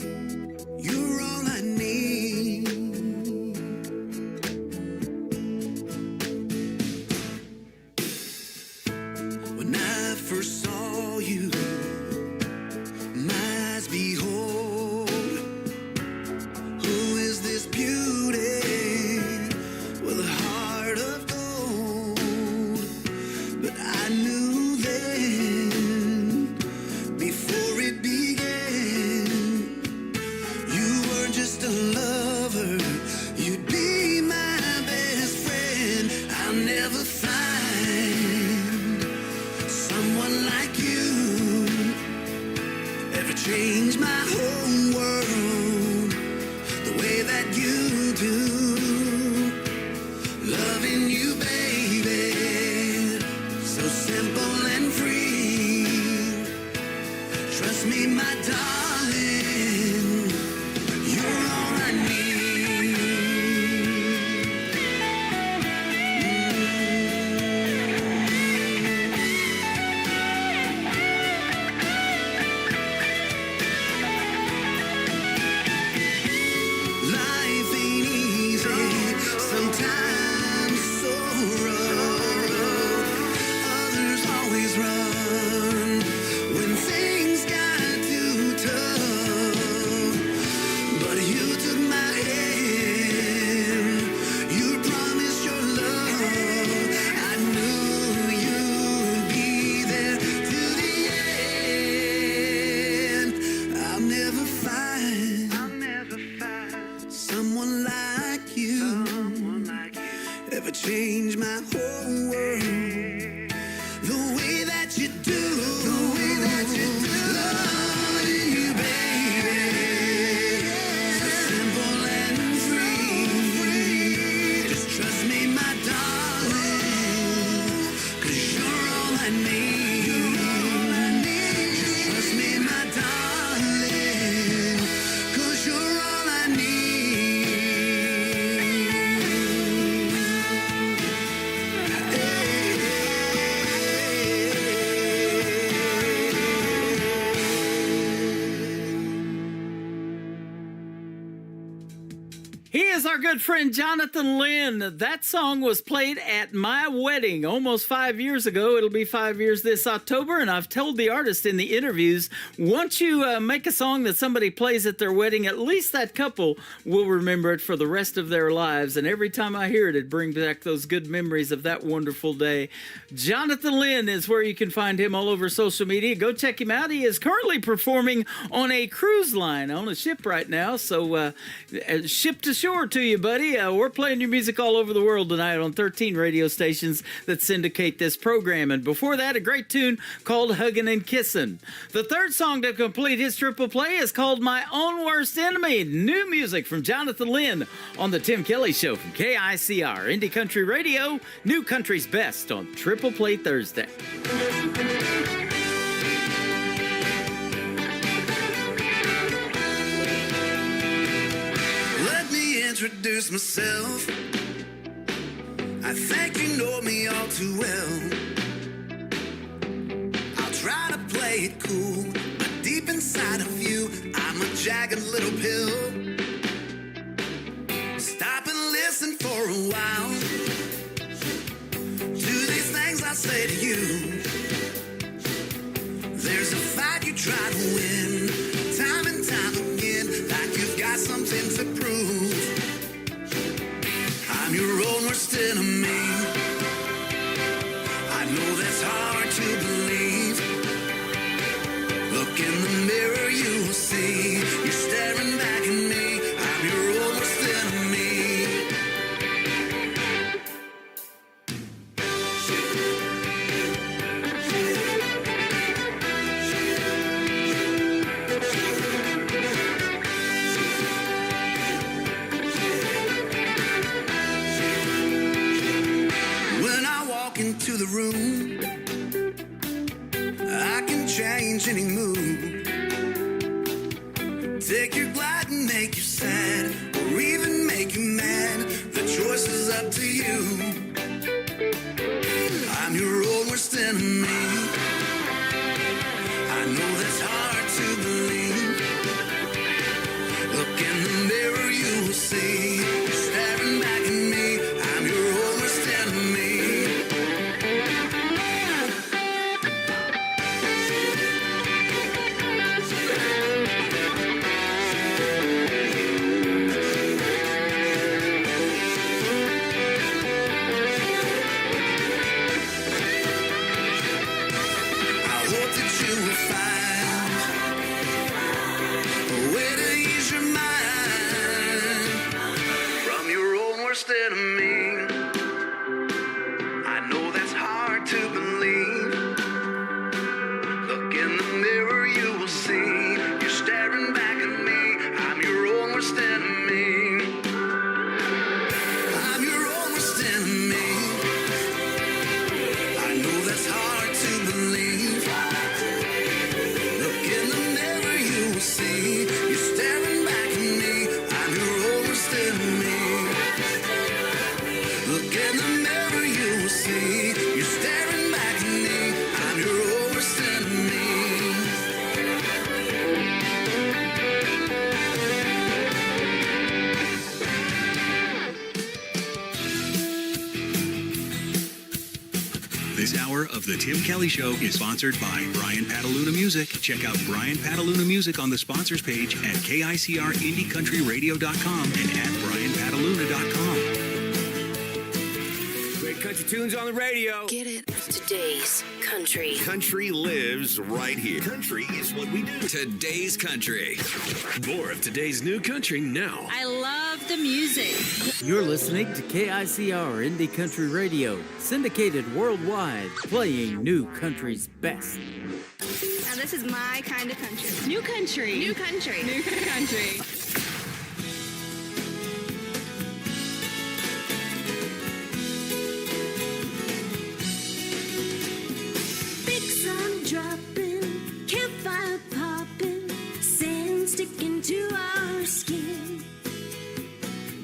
you're all I need. trust me, my darling, you're all I need. Life ain't easy, sometimes so rough. Others always run when things got too tough. But you took my hand, you promised your love. I knew you'd be there till the end. I'll never find someone like you. Ever change my whole world the way that you do. Loving you, baby, so simple and free. Just trust me, my darling, 'cause you're all I need. Just trust me, my darling, 'cause you're all I need. He is our good friend Jonathan Lynn. That song was played at my wedding almost 5 years ago. It'll be 5 years this October, and I've told the artist in the interviews, once you make a song that somebody plays at their wedding, at least that couple will remember it for the rest of their lives. And every time I hear it, it brings back those good memories of that wonderful day. Jonathan Lynn is where you can find him all over social media. Go check him out. He is currently performing on a cruise line on a ship right now. So ship to shore to you, buddy. We're playing your music all over the world tonight on 13 radio stations that syndicate this program. And before that, a great tune called Huggin' and Kissin'. The third song to complete his triple play is called My Own Worst Enemy. New music from Jonathan Lynn on The Tim Kelly Show from KICR, Indie Country Radio, New Country's Best on Triple Play Thursday. Let me introduce myself. I think you know me all too well. I'll try to play it cool, but deep inside of you, I'm a jagged little pill. Stop and listen for a while to these things I say to you. There's a fight you try to win, time and time again, like you've got something to prove. I'm your own worst enemy. I know that's hard to believe. Look in the mirror, you will see you're staring back at me. I'm your own worst enemy. When I walk into the room, I can change any mood. Take your glide and make you sad, or even make you mad. The choice is up to you. I'm your own worst enemy. I know that's hard to believe. Look in the mirror, you will see you're staring back at me. I'm your own worst enemy. I hope that you will find a way to ease your mind. This hour of The Tim Kelly Show is sponsored by Brian Pataluna Music. Check out Brian Pataluna Music on the sponsors page at KICRIndieCountryRadio.com and at BrianPataluna.com. Great country tunes on the radio. Get it? Today's country. Country lives right here. Country is what we do. Today's country. More of today's new country now. I love the music. You're listening to KICR Indie Country Radio, syndicated worldwide, playing new country's best. Now this is my kind of country. New country. New country. New country. Big sun dropping, campfire popping, sand sticking to our skin.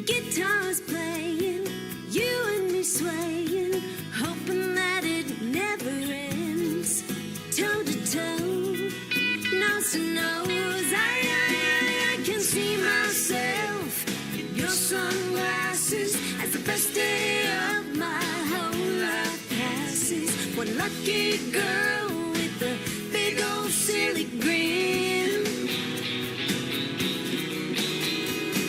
Guitars playing, you and me swaying, hoping that it never ends. Toe to toe, nose to nose, I can see myself in your sunglasses as the best day of my whole life passes. One lucky girl with a big old silly grin.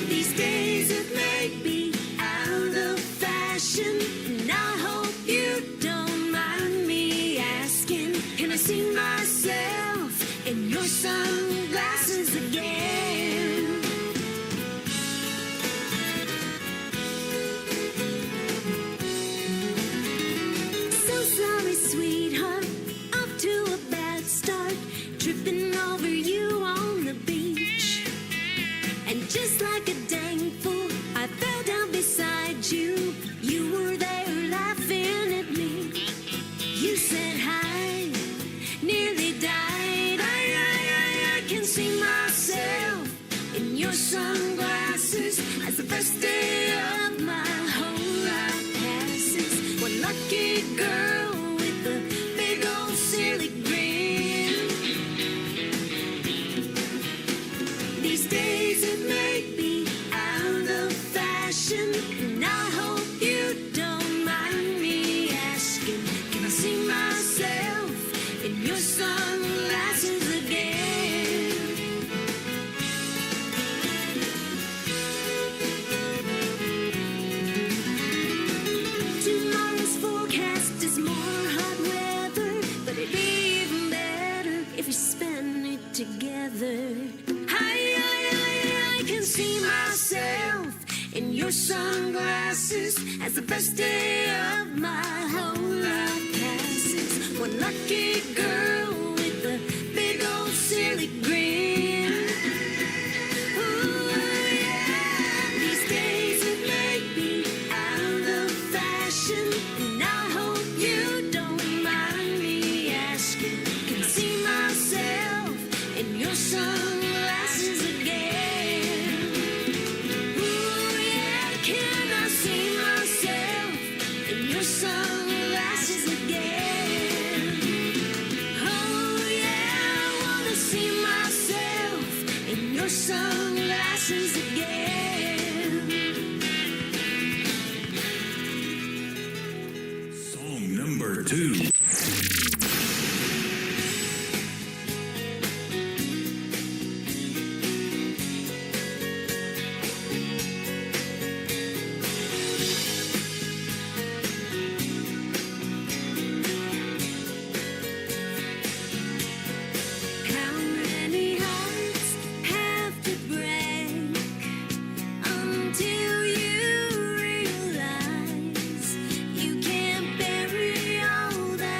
These days it may be out of fashion, and I hope you don't mind me asking, can I see myself in your sunglasses again? So sorry, sweetheart, off to a bad start, tripping over you on the beach. And just like a dang fool, I fell down beside you. You were there laughing at me. You said hi, nearly died. I can see myself in your sunglasses as the best day of my whole life passes. One lucky girl with a big old silly grin. These days it may be out of fashion, and I hope you don't mind me asking, can I see myself in your sunglasses again? Tomorrow's forecast is more hot weather, but it'd be even better if we spend it together. I can see myself in your sunglasses as the best day of my whole life passes. One lucky girl with a big old silly grin. Ooh, yeah. These days it may be out of fashion, and I hope you don't mind me asking, can I see myself in your sunglasses again? Ooh, yeah, can I see myself in your sunglasses again? Oh, yeah, I wanna see myself in your sunglasses again. Song number 2. How many hearts have to break until you realize you can't bury all that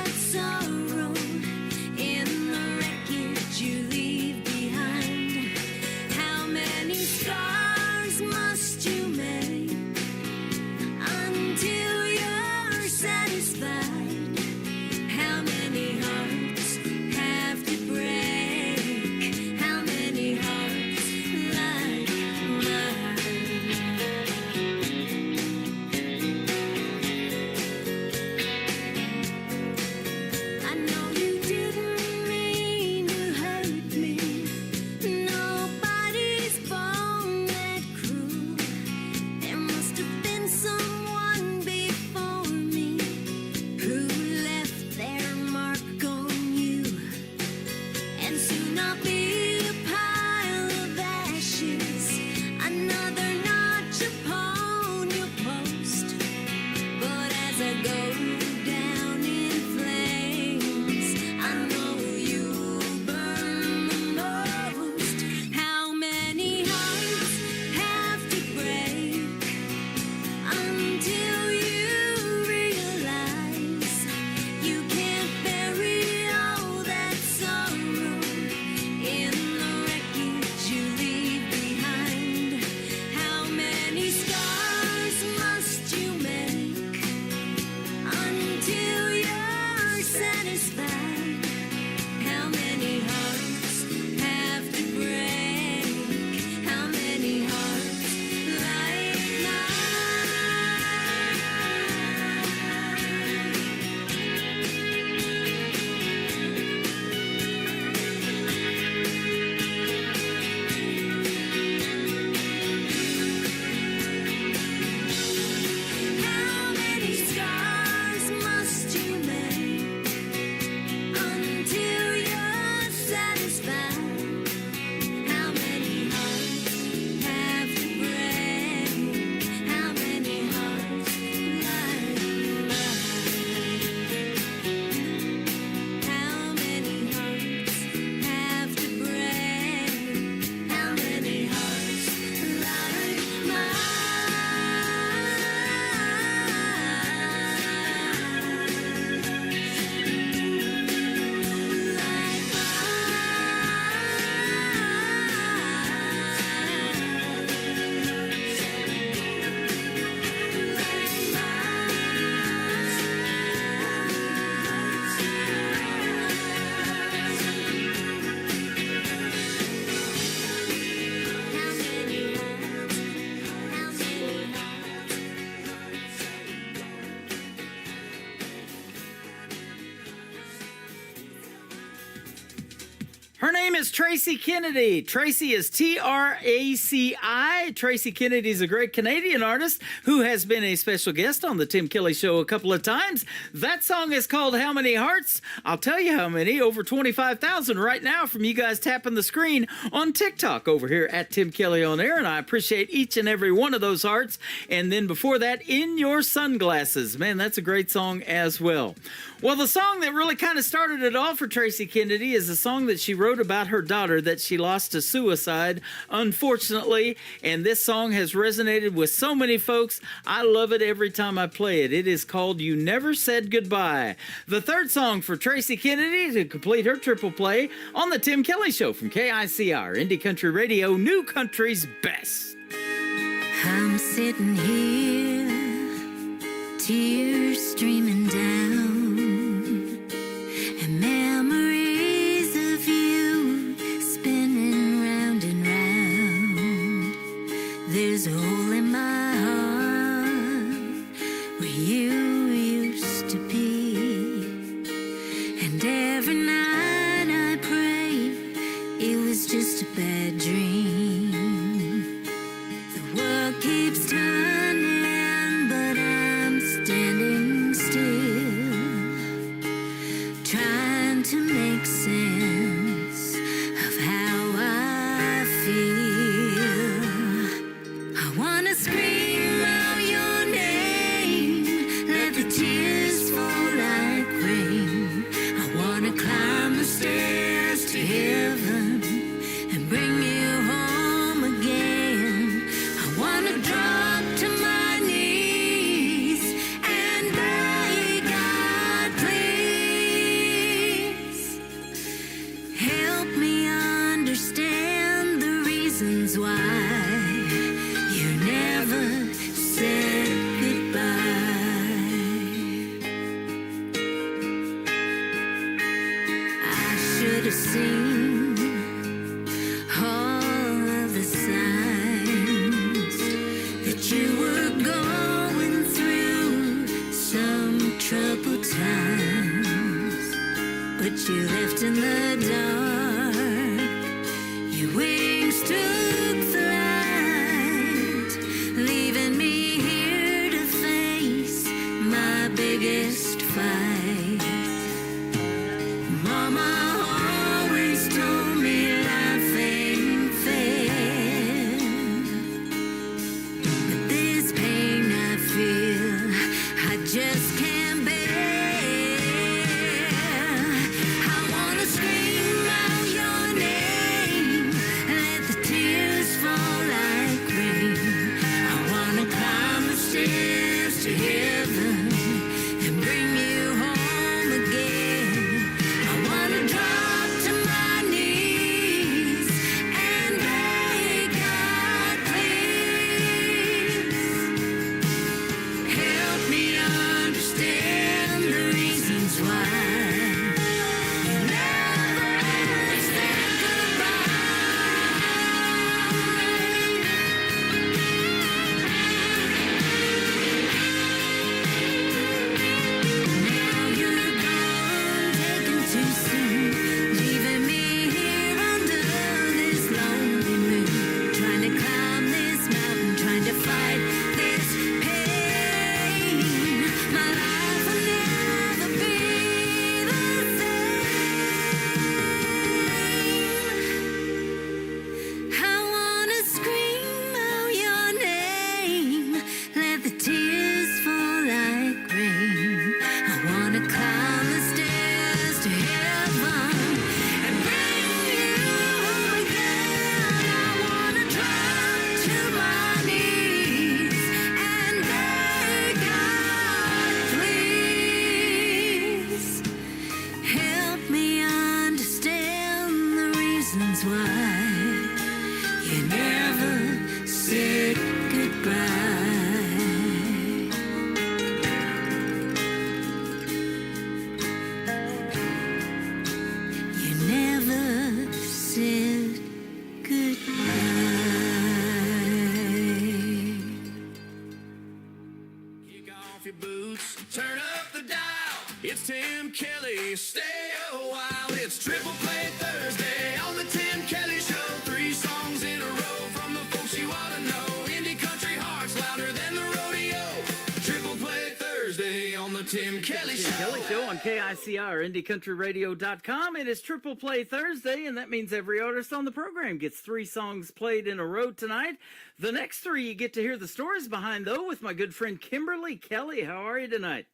Her name is Tracy Kennedy. Tracy is Traci. Tracy Kennedy is a great Canadian artist who has been a special guest on the Tim Kelly Show a couple of times. That song is called How Many Hearts? I'll tell you how many. Over 25,000 right now from you guys tapping the screen on TikTok over here at Tim Kelly On Air, and I appreciate each and every one of those hearts. And then before that, In Your Sunglasses. Man, that's a great song as well. Well, the song that really kind of started it all for Tracy Kennedy is a song that she wrote about her daughter that she lost to suicide, unfortunately. And this song has resonated with so many folks. I love it every time I play it. It is called You Never Said Goodbye. The third song for Tracy Kennedy to complete her triple play on the Tim Kelly Show from KICR, Indie Country Radio, New Country's Best. I'm sitting here, tears streaming down, and memories of you spinning round and round. There's a hole in my heart where you used to be, and every night I pray it was just a bad dream. The world keeps turning, but I'm standing still, trying to make sense of how I feel. I wanna scream out your name, let the tears fall like rain. I wanna climb the stairs to heaven and bring you home again. I wanna drop to my knees and beg God, please help me understand the reasons why you never said goodbye. I should have seen all of the signs that you were going through some troubled times, but you left in the dark. Your wings took flight, leaving me here to face my biggest fight. Mama always told me life ain't fair, but this pain I feel I just can't bear. I wanna scream out your name, let the tears fall like rain. I wanna climb the stairs to heaven and bring you home again. I wanna drop to my knees and beg God, please help me understand the reasons why you never said Now you're gone, taken too soon, leaving me here under this lonely moon, trying to climb this mountain, trying to fight this pain. My life will never be the same. I wanna scream out your name, let the tears fall like rain. I wanna climb the stairs to heaven and bring you home again. I wanna drop to my knees and beg God, please help me understand the reasons why you never said goodbye. You never said goodbye. Kick off your boots, turn up the dial. It's Tim Kelly, stay a while. It's Triple Play Thursday Tim Kelly Tim Kelly Show on KICR, IndieCountryRadio.com. It is Triple Play Thursday, and that means every artist on the program gets 3 songs played in a row tonight. The next 3 you get to hear the stories behind, though, with my good friend Kimberly Kelly. How are you tonight?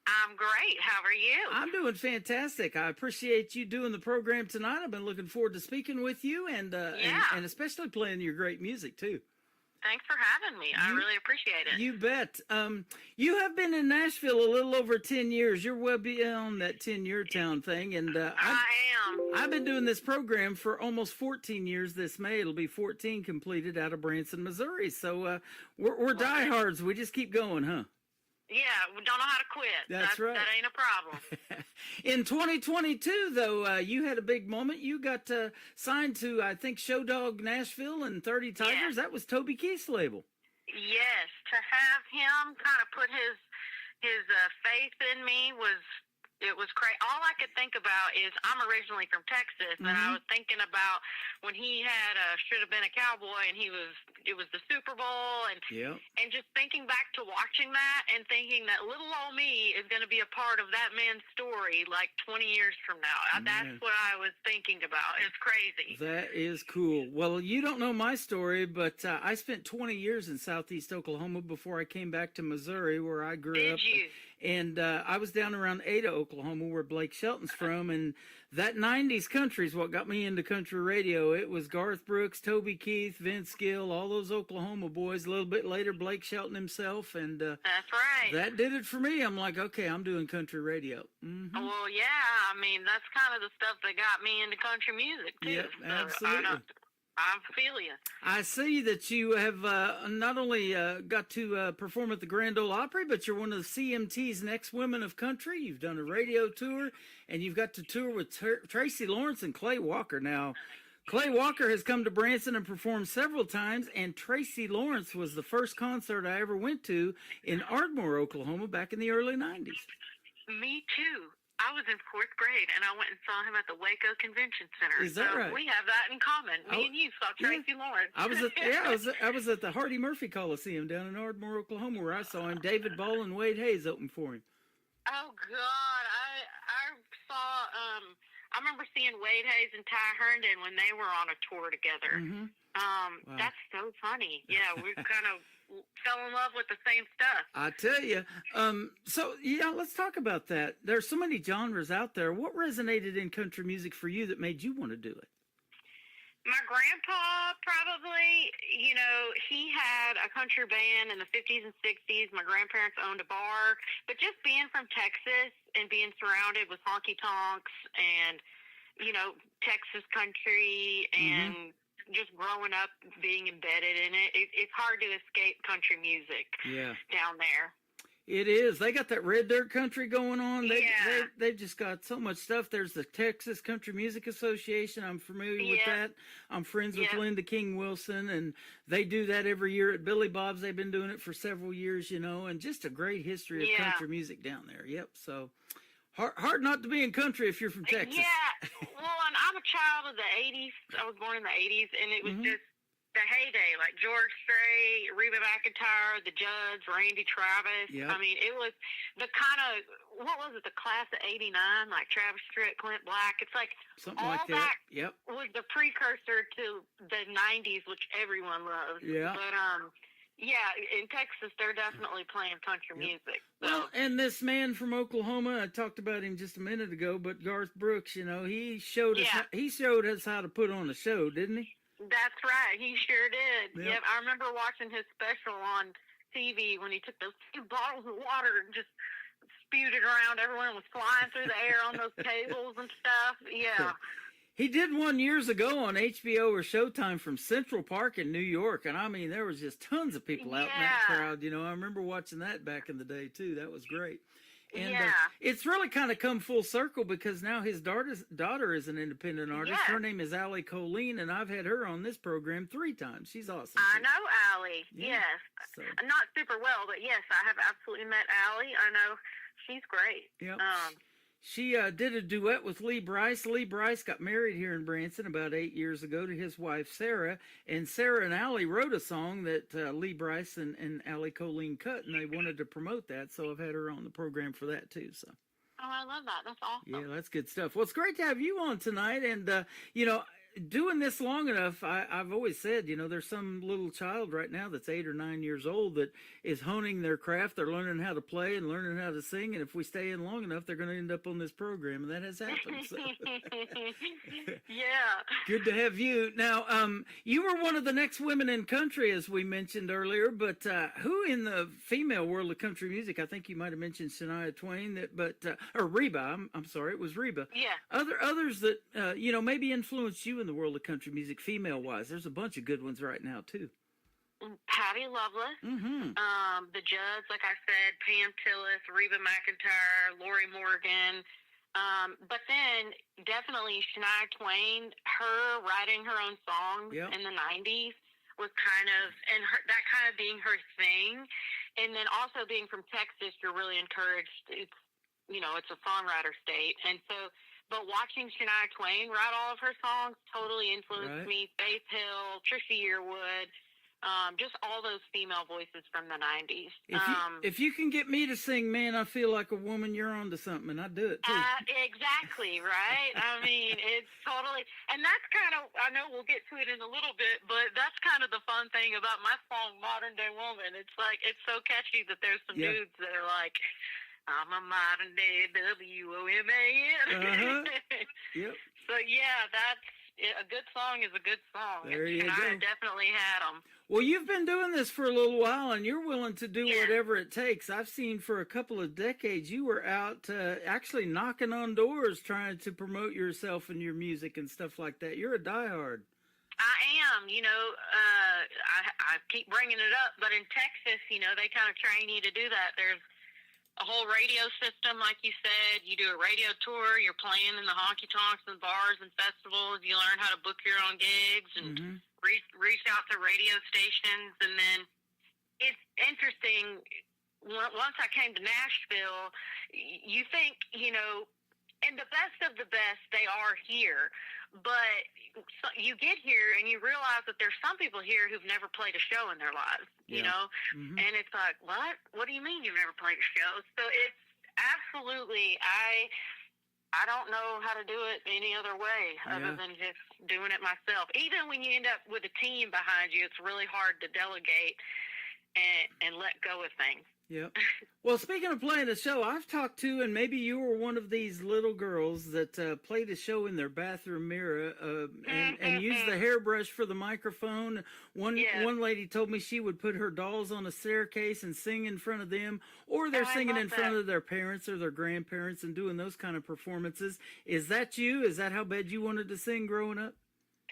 I'm great. How are you? I'm doing fantastic. I appreciate you doing the program tonight. I've been looking forward to speaking with you and especially playing your great music, too. Thanks for having me. I really appreciate it. You bet. You have been in Nashville a little over 10 years. You're well beyond that 10-year town thing. And I am. I've been doing this program for almost 14 years this May. It'll be 14 completed out of Branson, Missouri. So we're diehards. We just keep going, huh? Yeah, we don't know how to quit. That's right. That ain't a problem. In 2022, though, you had a big moment. You got signed to, I think, Show Dog Nashville and 30 Tigers. Yes. That was Toby Keith's label. Yes, to have him kind of put his faith in me it was crazy. All I could think about is I'm originally from Texas, and I was thinking about when he had Should Have Been a Cowboy, and it was the Super Bowl, and just thinking back to watching that and thinking that little old me is going to be a part of that man's story like 20 years from now. That's what I was thinking about. It's crazy. That is cool. Well, you don't know my story, but I spent 20 years in Southeast Oklahoma before I came back to Missouri, where I grew up. Did you? And I was down around Ada, Oklahoma, where Blake Shelton's from. And that 90s country is what got me into country radio. It was Garth Brooks, Toby Keith, Vince Gill, all those Oklahoma boys. A little bit later, Blake Shelton himself. And that's right. That did it for me. I'm like, okay, I'm doing country radio. Well, yeah, I mean, that's kind of the stuff that got me into country music, too. Yep, So absolutely. I feel you. I see that you have not only got to perform at the Grand Ole Opry, but you're one of the CMT's Next Women of Country. You've done a radio tour, and you've got to tour with Tracy Lawrence and Clay Walker. Now, Clay Walker has come to Branson and performed several times, and Tracy Lawrence was the first concert I ever went to in Ardmore, Oklahoma, back in the early 90s. Me too. I was in 4th grade, and I went and saw him at the Waco Convention Center. Is that right? We have that in common. Me and you saw Tracy Lawrence. I was at the Hardy Murphy Coliseum down in Ardmore, Oklahoma, where I saw him. David Ball and Wade Hayes opened for him. Oh God, I saw. I remember seeing Wade Hayes and Ty Herndon when they were on a tour together. Wow. That's so funny. Yeah, we kind of fell in love with the same stuff. I tell you. So, let's talk about that. There's so many genres out there. What resonated in country music for you that made you want to do it? My grandpa probably, he had a country band in the 50s and 60s. My grandparents owned a bar. But just being from Texas and being surrounded with honky tonks and, Texas country and just growing up being embedded in it, it's hard to escape country music down there. It is. They got that red dirt country going on. They've just got so much stuff. There's the Texas Country Music Association. I'm familiar with that. I'm friends with Linda King Wilson, and they do that every year at Billy Bob's. They've been doing it for several years, and just a great history of country music down there. Yep. So hard not to be in country if you're from Texas. Yeah. Well, and I'm a child of the 80s. I was born in the 80s, and it was just the heyday, like George Strait, Reba McEntire, the Judds, Randy Travis. Yep. I mean, it was the kind of, what was it, the class of 89, like Travis Tritt, Clint Black. It's like something all like that. Yep. Was the precursor to the 90s, which everyone loves. Yeah. But, in Texas, they're definitely playing country music. So. Well, and this man from Oklahoma, I talked about him just a minute ago, but Garth Brooks, he showed us how to put on a show, didn't he? That's right. He sure did. Yep. I remember watching his special on TV when he took those 2 bottles of water and just spewed it around. Everyone was flying through the air on those tables and stuff. Yeah. He did one years ago on HBO or Showtime from Central Park in New York, and I mean, there was just tons of people out in that crowd. I remember watching that back in the day, too. That was great. And it's really kind of come full circle because now his daughter is an independent artist. Yes. Her name is Allie Colleen, and I've had her on this program 3 times. She's awesome. I know Allie. Yeah. Yes. So. Not super well, but yes, I have absolutely met Allie. I know she's great. Yep. She did a duet with Lee Brice. Lee Brice got married here in Branson about 8 years ago to his wife, Sarah. And Sarah and Allie wrote a song that Lee Brice and Allie Colleen cut, and they wanted to promote that. So I've had her on the program for that, too. So. Oh, I love that. That's awesome. Yeah, that's good stuff. Well, it's great to have you on tonight. And, you know, doing this long enough, I've always said, you know, there's some little child right now that's 8 or 9 years old that is honing their craft. They're learning how to play and learning how to sing. And if we stay in long enough, they're going to end up on this program. And that has happened. So. Yeah. Good to have you. Now, you were one of the next women in country, as we mentioned earlier. But who in the female world of country music? I think you might have mentioned Shania Twain, or Reba. I'm sorry, it was Reba. Yeah. Others that you know, maybe influenced you in the world of country music, female-wise. There's a bunch of good ones right now too. Patty Loveless, Mm-hmm. the Judds, like I said, Pam Tillis, Reba McEntire, Lori Morgan. But then definitely Shania Twain, her writing her own songs in the 90s was kind of, and that kind of being her thing. And then also being from Texas, you're really encouraged. It's, you know, it's a songwriter state. And so, but watching Shania Twain write all of her songs totally influenced me. Faith Hill, Trisha Yearwood, just all those female voices from the 90s. If you can get me to sing, man, I feel like a woman, you're onto something, and I do it too. Exactly, right? I mean, it's totally, and that's kind of, I know we'll get to it in a little bit, but that's kind of the fun thing about my song, Modern Day Woman. It's like, it's so catchy that there's some dudes that are like, I'm a modern day WOMAN. Yep. So yeah, a good song is a good song. There you and go. I definitely had them. Well, you've been doing this for a little while, and you're willing to do whatever it takes. I've seen for a couple of decades you were out actually knocking on doors trying to promote yourself and your music and stuff like that. You're a diehard. I am, you know, I keep bringing it up, but in Texas, you know, they kind of train you to do that. There's a whole radio system, like you said. You do a radio tour, you're playing in the honky tonks and bars and festivals, you learn how to book your own gigs and reach out to radio stations. And then it's interesting, once I came to Nashville, you think, you know, and the best of the best, they are here. But you get here and you realize that there's some people here who've never played a show in their lives, you know? And it's like, what? What do you mean you've never played a show? So it's absolutely, I don't know how to do it any other way other than just doing it myself. Even when you end up with a team behind you, it's really hard to delegate and let go of things. Yep. Well, speaking of playing a show, I've talked to, and maybe you were one of these little girls that played a show in their bathroom mirror and used the hairbrush for the microphone. One lady told me she would put her dolls on a staircase and sing in front of them, or they're singing in front of their parents or their grandparents and doing those kind of performances. Is that you? Is that how bad you wanted to sing growing up?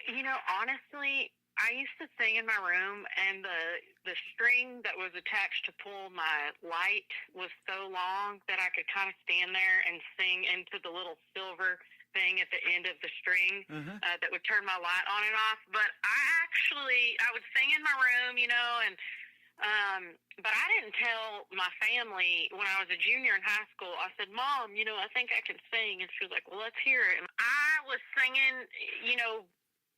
You know, honestly, I used to sing in my room, and the string that was attached to pull my light was so long that I could kind of stand there and sing into the little silver thing at the end of the string that would turn my light on and off. But I would sing in my room, you know, and but I didn't tell my family when I was a junior in high school. I said, Mom, you know, I think I can sing. And she was like, well, let's hear it. And I was singing, you know,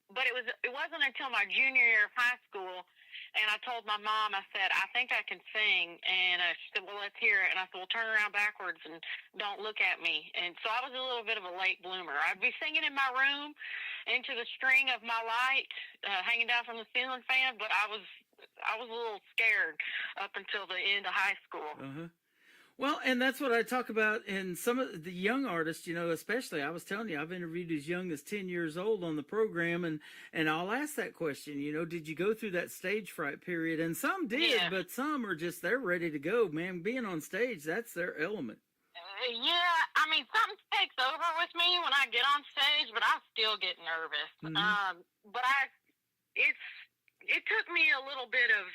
but it wasn't until my junior year of high school, and I told my mom, I said, I think I can sing. And she said, well, let's hear it. And I said, well, turn around backwards and don't look at me. And so I was a little bit of a late bloomer. I'd be singing in my room into the string of my light hanging down from the ceiling fan, but I was a little scared up until the end of high school. Well, and that's what I talk about in some of the young artists, you know, especially. I was telling you, I've interviewed as young as 10 years old on the program, and I'll ask that question, you know, did you go through that stage fright period? And some did, but some are just, they're ready to go, man. Being on stage, that's their element. Yeah, I mean, something takes over with me when I get on stage, but I still get nervous. But it took me a little bit of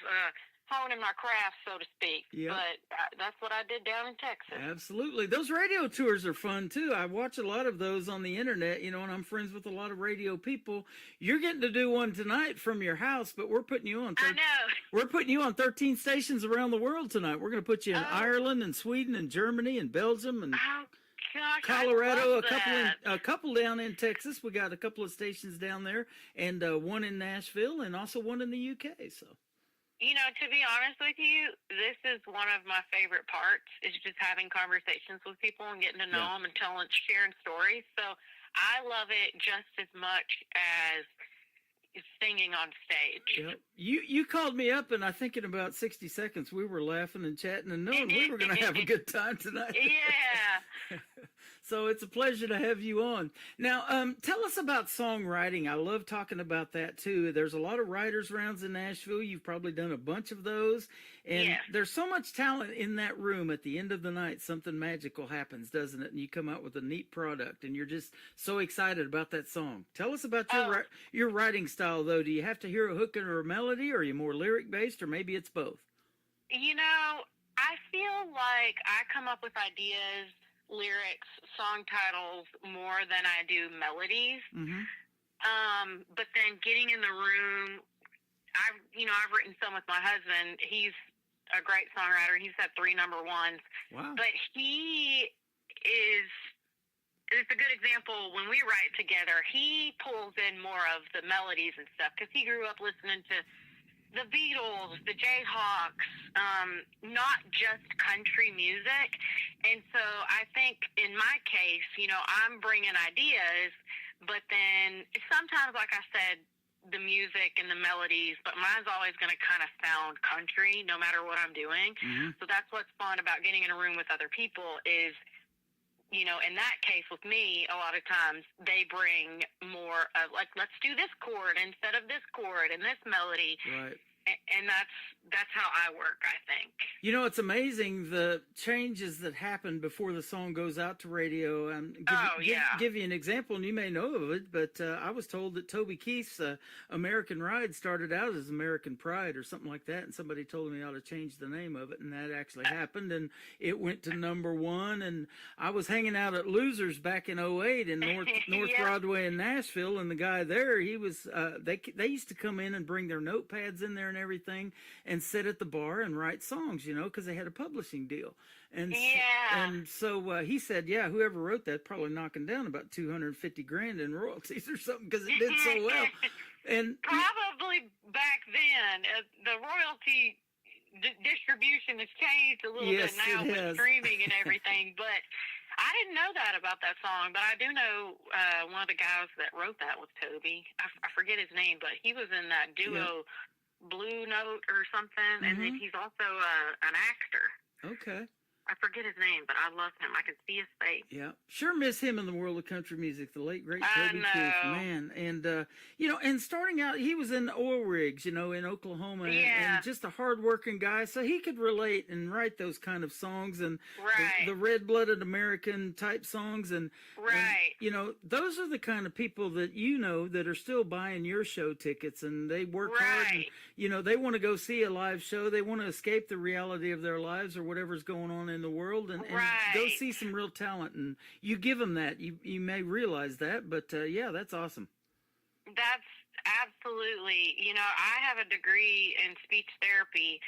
honing my craft, so to speak. But that's what I did down in Texas. Absolutely. Those radio tours are fun, too. I watch a lot of those on the internet, you know, and I'm friends with a lot of radio people. You're getting to do one tonight from your house, but we're putting you on. I know. We're putting you on 13 stations around the world tonight. We're going to put you in Ireland and Sweden and Germany and Belgium. And gosh, Colorado, I love a couple down in Texas. We got a couple of stations down there, and one in Nashville, and also one in the UK. So, You know, to be honest with you, this is one of my favorite parts, is just having conversations with people and getting to know them and sharing stories. So I love it just as much as singing on stage. yep. You called me up, and I think in about 60 seconds we were laughing and chatting and knowing we were going to have a good time tonight. Yeah. So it's a pleasure to have you on. Now, tell us about songwriting. I love talking about that too. There's a lot of writers' rounds in Nashville. You've probably done a bunch of those. And Yes. there's so much talent in that room. At the end of the night, something magical happens, doesn't it? And you come out with a neat product, and you're just so excited about that song. Tell us about your writing style, though. Do you have to hear a hook or a melody, or are you more lyric-based, or maybe it's both? You know, I feel like I come up with ideas, lyrics, song titles more than I do melodies. Mm-hmm. But then getting in the room, I've written some with my husband. He's a great songwriter. He's had 3 number ones. Wow. But it's a good example when we write together. He pulls in more of the melodies and stuff because he grew up listening to the Beatles, the Jayhawks, not just country music. And so I think in my case, I'm bringing ideas, but then sometimes, like I said, the music and the melodies, but mine's always going to kind of sound country no matter what I'm doing. Mm-hmm. So that's what's fun about getting in a room with other people is, in that case with me, a lot of times they bring more of like, let's do this chord instead of this chord and this melody. Right. And that's how I work, I think. It's amazing the changes that happen before the song goes out to radio. Give you an example, and you may know of it, but I was told that Toby Keith's American Ride started out as American Pride or something like that, and somebody told me I ought to change the name of it, and that actually happened, and it went to number 1, and I was hanging out at Losers back in 08 in North Yeah. Broadway in Nashville, and the guy there, he was, they used to come in and bring their notepads in there and everything and sit at the bar and write songs, because they had a publishing deal. And so he said, whoever wrote that probably knocking down about $250,000 in royalties or something because it did so well. And probably back then, the royalty distribution has changed a little Yes, bit now it with has. streaming and everything, but I didn't know that about that song, but I do know one of the guys that wrote that was Toby. I forget his name, but he was in that duo Blue Note or something, and then he's also an actor. Okay. I forget his name, but I love him. I can see his face. Yeah, sure miss him in the world of country music, the late, great I Toby know. Keith, man. And, and starting out, he was in oil rigs, in Oklahoma, and just a hard-working guy, so he could relate and write those kind of songs and Right. the red-blooded American-type songs. And, those are the kind of people that that are still buying your show tickets, and they work hard. And, they want to go see a live show. They want to escape the reality of their lives or whatever's going on in the world and go see some real talent, and you give them that. You may realize that, but that's awesome. That's absolutely, I have a degree in speech therapy,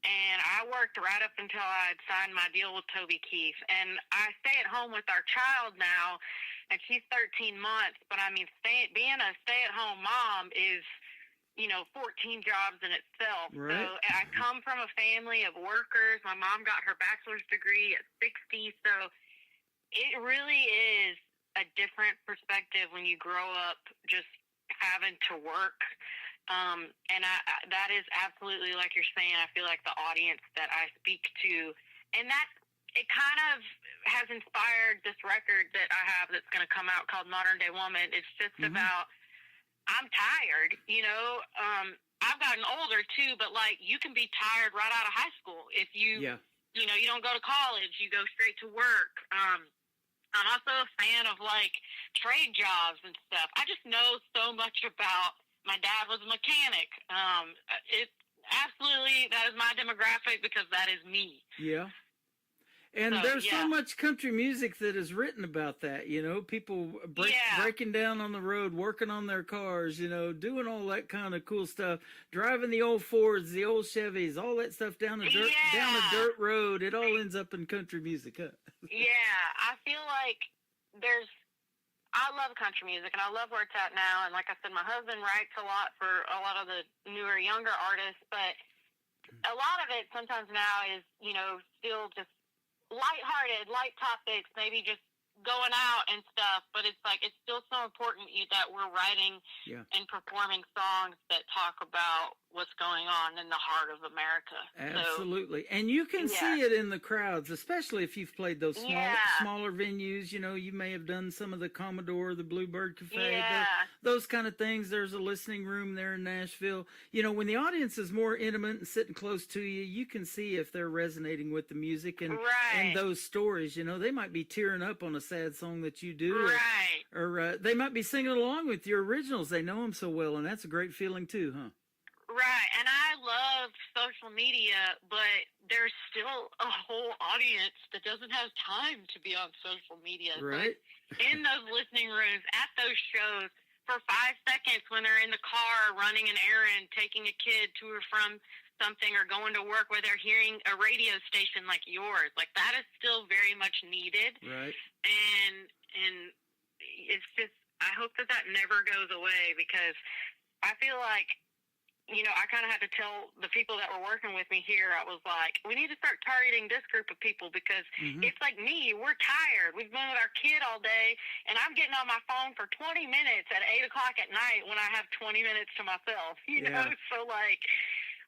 and I worked right up until I had signed my deal with Toby Keith, and I stay at home with our child now, and she's 13 months, but I mean, being a stay-at-home mom is 14 jobs in itself. Right. So I come from a family of workers. My mom got her bachelor's degree at 60. So it really is a different perspective when you grow up just having to work. And that is absolutely like you're saying. I feel like the audience that I speak to, and that it kind of has inspired this record that I have that's going to come out called Modern Day Woman. It's just about, I'm tired, I've gotten older too, but like you can be tired right out of high school if you, you don't go to college, you go straight to work. I'm also a fan of like trade jobs and stuff. I just know so much about, my dad was a mechanic. It absolutely, that is my demographic because that is me. Yeah. And So, there's yeah. so much country music that is written about that, you know, people breaking down on the road, working on their cars, you know, doing all that kind of cool stuff, driving the old Fords, the old Chevys, all that stuff down a dirt road. It all ends up in country music, huh? Yeah, I feel like I love country music, and I love where it's at now. And like I said, my husband writes a lot for a lot of the newer, younger artists, but a lot of it sometimes now is, you know, still just lighthearted, light topics, maybe just going out and stuff. But it's like, it's still so important that we're writing and performing songs that talk about what's going on in the heart of America. Absolutely. And you can see it in the crowds, especially if you've played those smaller venues. You know, you may have done some of the Commodore, the Bluebird Cafe, those kind of things. There's a listening room there in Nashville. You know, when the audience is more intimate and sitting close to you, you can see if they're resonating with the music and those stories. You know, they might be tearing up on a sad song that you do. Or they might be singing along with your originals. They know them so well, and that's a great feeling too, huh? Right, and I love social media, but there's still a whole audience that doesn't have time to be on social media. Right. So in those listening rooms, at those shows, for 5 seconds when they're in the car running an errand, taking a kid to or from something, or going to work, where they're hearing a radio station like yours, like that is still very much needed. Right. And it's just, I hope that never goes away, because I feel like, you know, I kind of had to tell the people that were working with me here, I was like, we need to start targeting this group of people, because it's like me, we're tired. We've been with our kid all day, and I'm getting on my phone for 20 minutes at 8 o'clock at night when I have 20 minutes to myself, you know? So, like,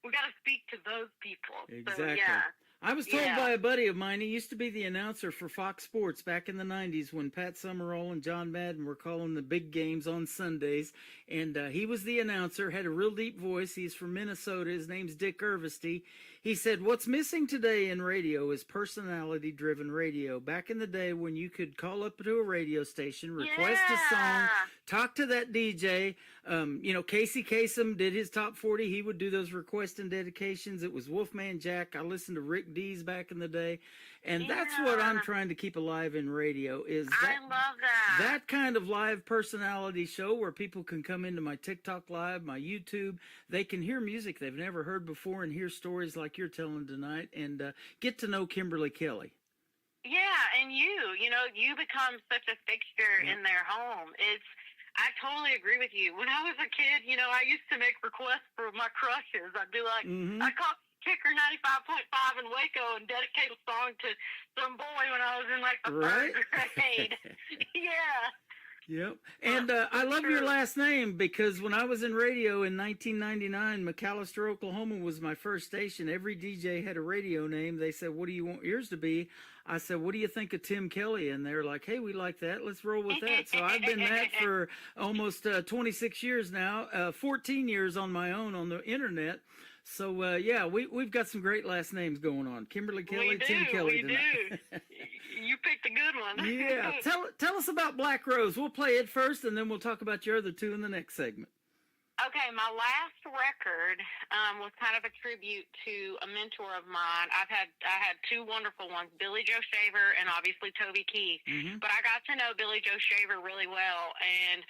we got to speak to those people. Exactly. So, I was told by a buddy of mine, he used to be the announcer for Fox Sports back in the 90s when Pat Summerall and John Madden were calling the big games on Sundays. And he was the announcer, had a real deep voice. He's from Minnesota. His name's Dick Irvesty. He said, what's missing today in radio is personality-driven radio. Back in the day when you could call up to a radio station, request a song, talk to that DJ. You know, Casey Kasem did his top 40. He would do those requests and dedications. It was Wolfman Jack. I listened to Rick Dees back in the day. And that's what I'm trying to keep alive in radio, is that, I love that. That kind of live personality show where people can come into my TikTok Live, my YouTube. They can hear music they've never heard before and hear stories like you're telling tonight, and get to know Kimberly Kelly. Yeah, and you know, you become such a fixture in their home. I totally agree with you. When I was a kid, you know, I used to make requests for my crushes. I'd be like, I called Kicker 95.5 in Waco and dedicate a song to some boy when I was in like the third grade. Yep. And I love your last name, because when I was in radio in 1999, McAllister, Oklahoma was my first station. Every DJ had a radio name. They said, what do you want yours to be? I said, what do you think of Tim Kelly? And they're like, hey, we like that. Let's roll with that. So I've been that for almost 26 years now, 14 years on my own on the internet. So, we've got some great last names going on. Kimberly Kelly, Tim Kelly tonight. You picked a good one. Yeah. Tell us about Black Rose. We'll play it first, and then we'll talk about your other two in the next segment. Okay, my last record was kind of a tribute to a mentor of mine. I had two wonderful ones, Billy Joe Shaver and obviously Toby Keith. But I got to know Billy Joe Shaver really well, and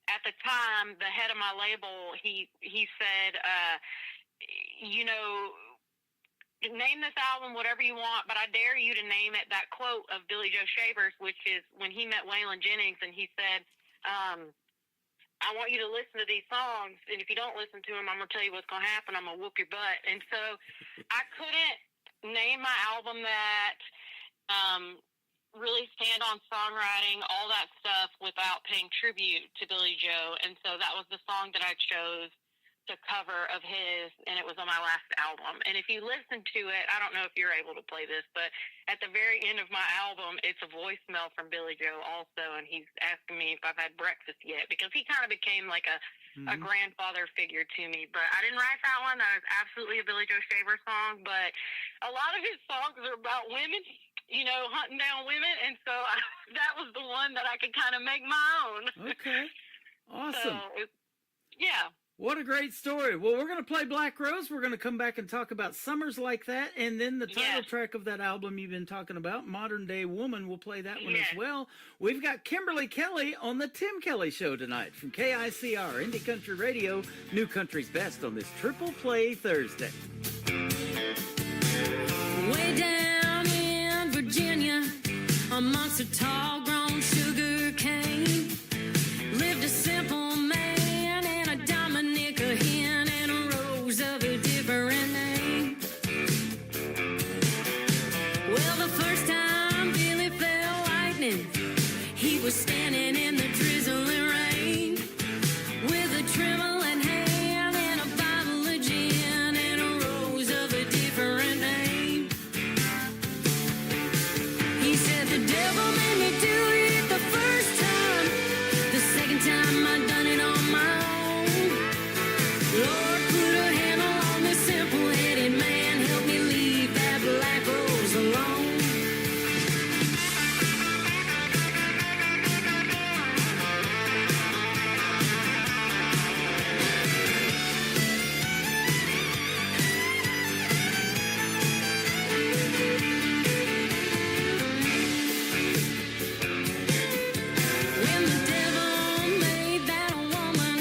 at the time, the head of my label, he said, you know, name this album whatever you want, but I dare you to name it that quote of Billy Joe Shaver's, which is when he met Waylon Jennings, and he said, I want you to listen to these songs, and if you don't listen to them, I'm going to tell you what's going to happen. I'm going to whoop your butt. And so I couldn't name my album that, really stand on songwriting, all that stuff, without paying tribute to Billy Joe. And so that was the song that I chose to cover of his, and it was on my last album. And if you listen to it, I don't know if you're able to play this, but at the very end of my album, it's a voicemail from Billy Joe also, and he's asking me if I've had breakfast yet, because he kind of became like a grandfather figure to me. But I didn't write that one. That was absolutely a Billy Joe Shaver song, but a lot of his songs are about women, you know, hunting down women, and so that was the one that I could kind of make my own. Okay. Awesome. So, yeah. What a great story. Well, we're going to play Black Rose. We're going to come back and talk about Summers Like That. And then the title track of that album you've been talking about, Modern Day Woman, we'll play that one as well. We've got Kimberly Kelly on the Tim Kelly Show tonight from KICR, Indie Country Radio, New Country's Best on this Triple Play Thursday. Way down in Virginia, amongst a tall grown sugar cane, lived a simple man and a Dominic, a hen, and a rose of a different name. Well, the first time Billy felt lightning, he was standing in the drizzling rain with a trembling hand and a bottle of gin and a rose of a different name. He said, the devil made me do it the first time. The second time I done it on my own. Lord, put a handle on this simple-headed man. Help me leave that black rose alone. When the devil made that woman,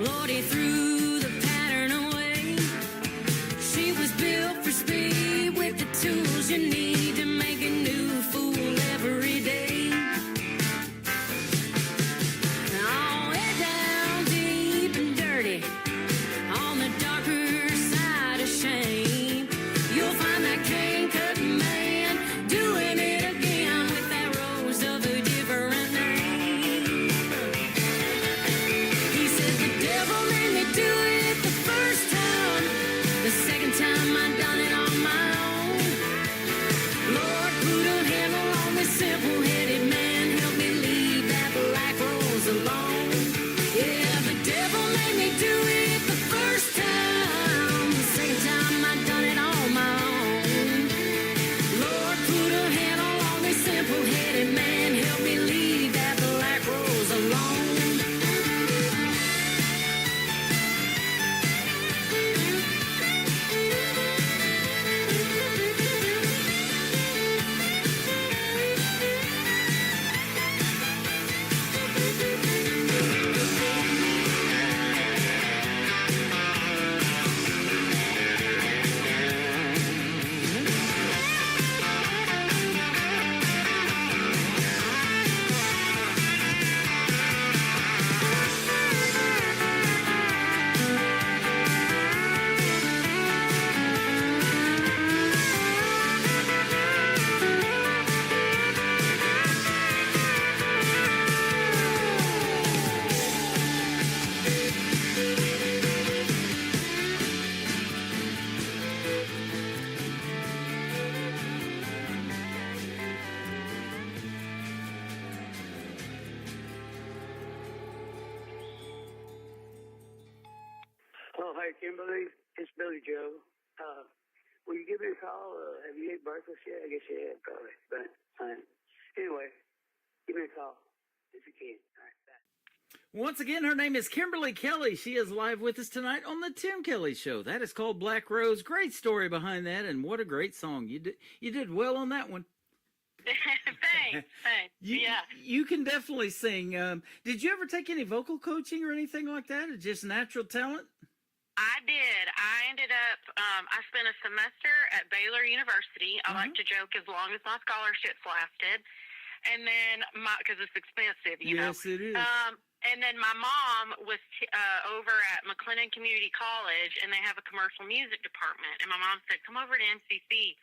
Lord, he threw the pattern away. She was built for speed with the tools you need to make a new fool every day. Oh, way down deep and dirty, on the darker side of shame, you'll find that cane-cutting man doing it again with that rose of a different name. He said, the devil made me do it the first time. The second time I done it on my own. Lord, put a handle on this simple-headed man. Help me leave that black rose alone. Yeah, the devil made me do it the first time. The second time I done it on my own. Lord, put a handle on this simple-headed man. Help me leave that black rose alone. Oh, hi, Kimberly. It's Billy Joe. Will you give me a call? Have you ate breakfast yet? I guess you had, probably. But anyway, give me a call if you can. All right, bye. Once again, her name is Kimberly Kelly. She is live with us tonight on the Tim Kelly Show. That is called Black Rose. Great story behind that, and what a great song. You did well on that one. Thanks. You can definitely sing. Did you ever take any vocal coaching or anything like that? Or just natural talent? I did. I ended up, I spent a semester at Baylor University. I like to joke as long as my scholarships lasted. And then, because it's expensive, you know. Yes, it is. And then my mom was over at McLennan Community College, and they have a commercial music department. And my mom said, come over to MCC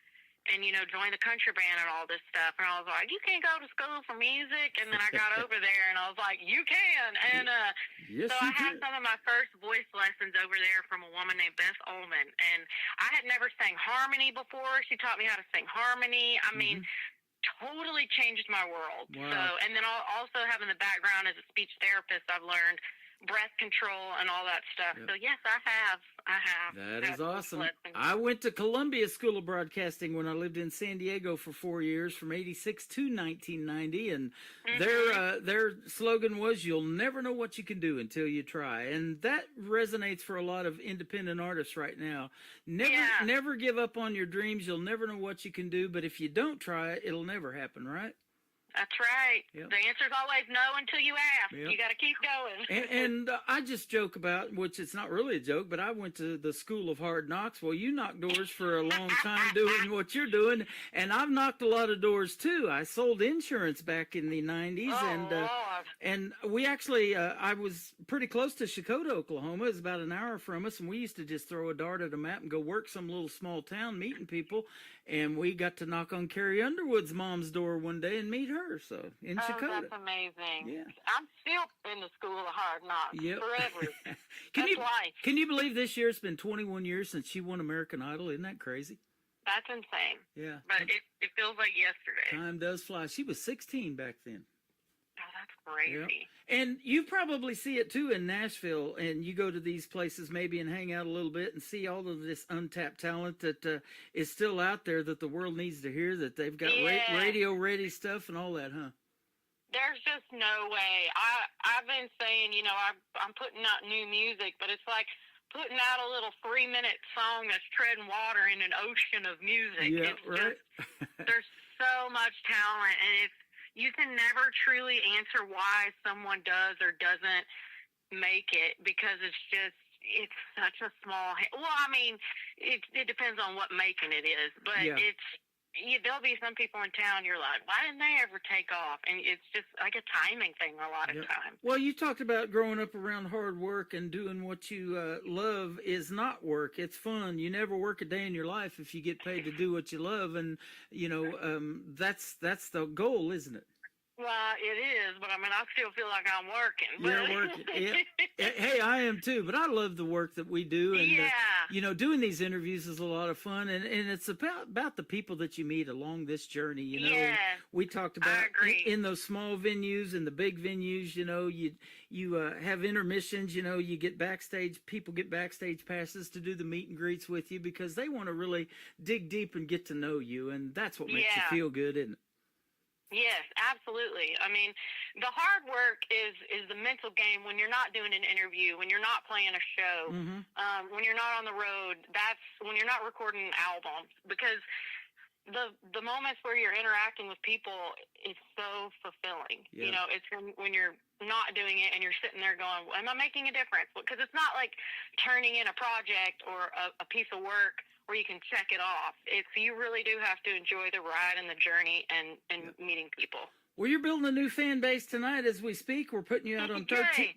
and, you know, join the country band and all this stuff. And I was like, you can't go to school for music? And then I got over there, and I was like, you can. And yes, so I had some of my first voice lessons over there from a woman named Beth Ullman. And I had never sang harmony before. She taught me how to sing harmony. I mean, totally changed my world. Wow. So, and then also having the background as a speech therapist, I've learned breath control and all that stuff. Yep. So yes, I have. That had is those awesome. lessons. I went to Columbia School of Broadcasting when I lived in San Diego for 4 years, from '86 to 1990, and their slogan was, "You'll never know what you can do until you try," and that resonates for a lot of independent artists right now. Never give up on your dreams. You'll never know what you can do, but if you don't try it, it'll never happen, right? That's right. Yep. The answer's always no until you ask. Yep. You got to keep going. And I just joke about, which it's not really a joke, but I went to the School of Hard Knocks. Well, you knocked doors for a long time doing what you're doing, and I've knocked a lot of doors too. I sold insurance back in the 90s, and we actually, I was pretty close to Chakotah, Oklahoma. It's about an hour from us, and we used to just throw a dart at a map and go work some little small town meeting people, and we got to knock on Carrie Underwood's mom's door one day and meet her. So in Chakotah. That's amazing. Yeah. I'm still in the School of Hard Knocks forever. Life. Can you believe this year it's been 21 years since she won American Idol? Isn't that crazy? That's insane. Yeah. But it feels like yesterday. Time does fly. She was 16 back then. Oh, that's crazy. Yep. And you probably see it too in Nashville, and you go to these places maybe and hang out a little bit and see all of this untapped talent that is still out there that the world needs to hear, that they've got radio ready stuff and all that, huh? There's just no way. I've been saying, I'm putting out new music, but it's like putting out a little 3-minute song that's treading water in an ocean of music. Yeah, it's right. There's so much talent, and you can never truly answer why someone does or doesn't make it, because it's such a small. Well, I mean, it depends on what making it is, but there'll be some people in town you're like, why didn't they ever take off? And it's just like a timing thing a lot of times. Well, you talked about growing up around hard work and doing what you love is not work. It's fun. You never work a day in your life if you get paid to do what you love. And, that's the goal, isn't it? Well, it is, but I mean, I still feel like I'm working. You're working. Yeah. Hey, I am too, but I love the work that we do. And, doing these interviews is a lot of fun, and it's about the people that you meet along this journey, Yeah, we talked about in those small venues and the big venues, you have intermissions, you get backstage, people get backstage passes to do the meet and greets with you because they want to really dig deep and get to know you, and that's what makes you feel good, isn't it? Yes, absolutely. I mean, the hard work is the mental game when you're not doing an interview, when you're not playing a show, when you're not on the road. That's when you're not recording albums, because the moments where you're interacting with people is so fulfilling. Yeah. It's when you're not doing it and you're sitting there going, am I making a difference? Because it's not like turning in a project or a piece of work where you can check it off. You really do have to enjoy the ride and the journey and meeting people. Well, you're building a new fan base tonight as we speak. We're putting you out on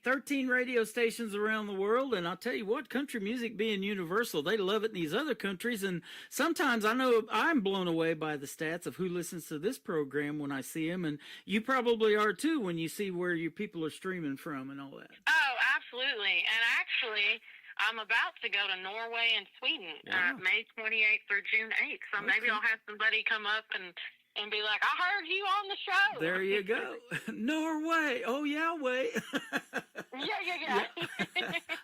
13 radio stations around the world. And I'll tell you what, country music being universal, they love it in these other countries. And sometimes I know I'm blown away by the stats of who listens to this program when I see them. And you probably are too when you see where your people are streaming from and all that. Oh, absolutely. And actually, I'm about to go to Norway and Sweden May 28th through June 8th. So maybe I'll have somebody come up and be like, I heard you on the show. There you go. Norway. Oh, Yahweh. Yeah.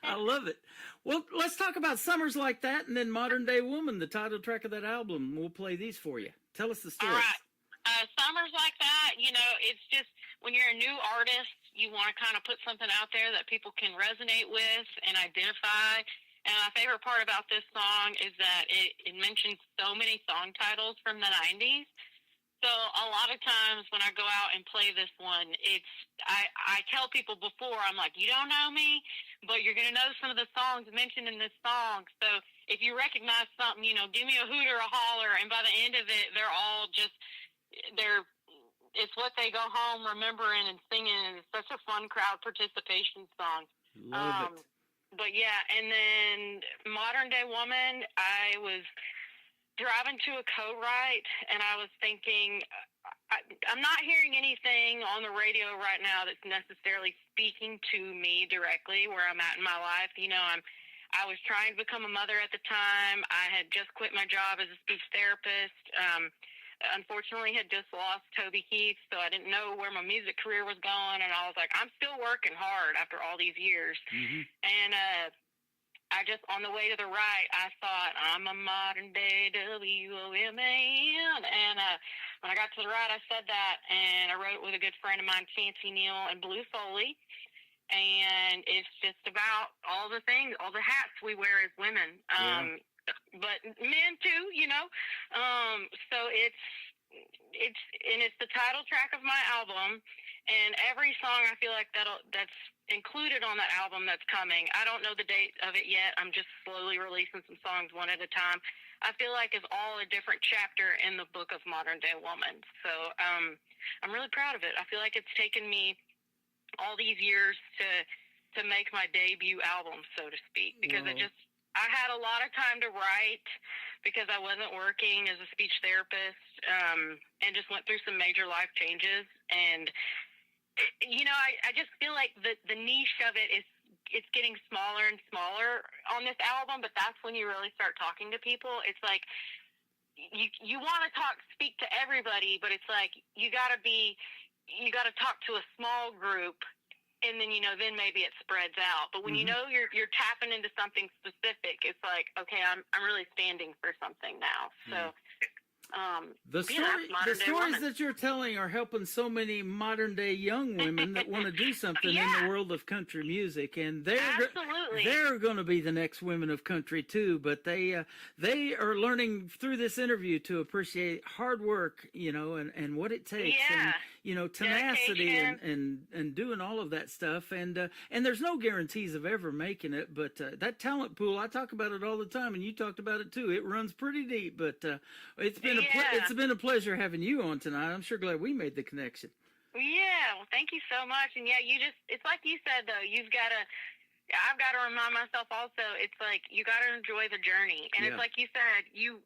I love it. Well, let's talk about Summers Like That and then Modern Day Woman, the title track of that album. We'll play these for you. Tell us the story. All right. Summers Like That, it's just when you're a new artist, you want to kind of put something out there that people can resonate with and identify. And my favorite part about this song is that it mentions so many song titles from the 90s. So a lot of times when I go out and play this one, I tell people before, I'm like, you don't know me, but you're going to know some of the songs mentioned in this song. So if you recognize something, give me a hoot or a holler. And by the end of it, they're all just, it's what they go home remembering and singing. And it's such a fun crowd participation song. Love it. But yeah, and then Modern Day Woman, I was driving to a co-write, and I was thinking, I'm not hearing anything on the radio right now that's necessarily speaking to me directly where I'm at in my life. I was trying to become a mother at the time. I had just quit my job as a speech therapist. unfortunately had just lost Toby Keith, so I didn't know where my music career was going, and I was like, I'm still working hard after all these years. And I just, on the way to the right, I thought, I'm a modern day WOMAN. And when I got to the right, I said that, and I wrote it with a good friend of mine, Chancey Neal and Blue Foley. And it's just about all the things, all the hats we wear as women. But men too, you know. So it's the title track of my album, and every song I feel like that's included on that album that's coming. I don't know the date of it yet. I'm just slowly releasing some songs one at a time. I feel like it's all a different chapter in the book of Modern Day Woman. So I'm really proud of it. I feel like it's taken me all these years to make my debut album, so to speak, because I had a lot of time to write because I wasn't working as a speech therapist, and just went through some major life changes. And, you know, I just feel like the niche of it it's getting smaller and smaller on this album, but that's when you really start talking to people. It's like you want to speak to everybody, but it's like you got to talk to a small group. And then, you know, then maybe it spreads out. But when you know you're tapping into something specific, it's like, okay, I'm really standing for something now. So the stories that you're telling are helping so many modern day young women that want to do something in the world of country music, and they're going to be the next women of country too. But they are learning through this interview to appreciate hard work, you know, and what it takes, and you know, tenacity and doing all of that stuff. And there's no guarantees of ever making it, but that talent pool, I talk about it all the time, and you talked about it too. It runs pretty deep, but it's been a pleasure having you on tonight. I'm sure glad we made the connection. Yeah, well, thank you so much. And yeah, it's like you said though, I've got to remind myself also, it's like you got to enjoy the journey. And it's like you said, you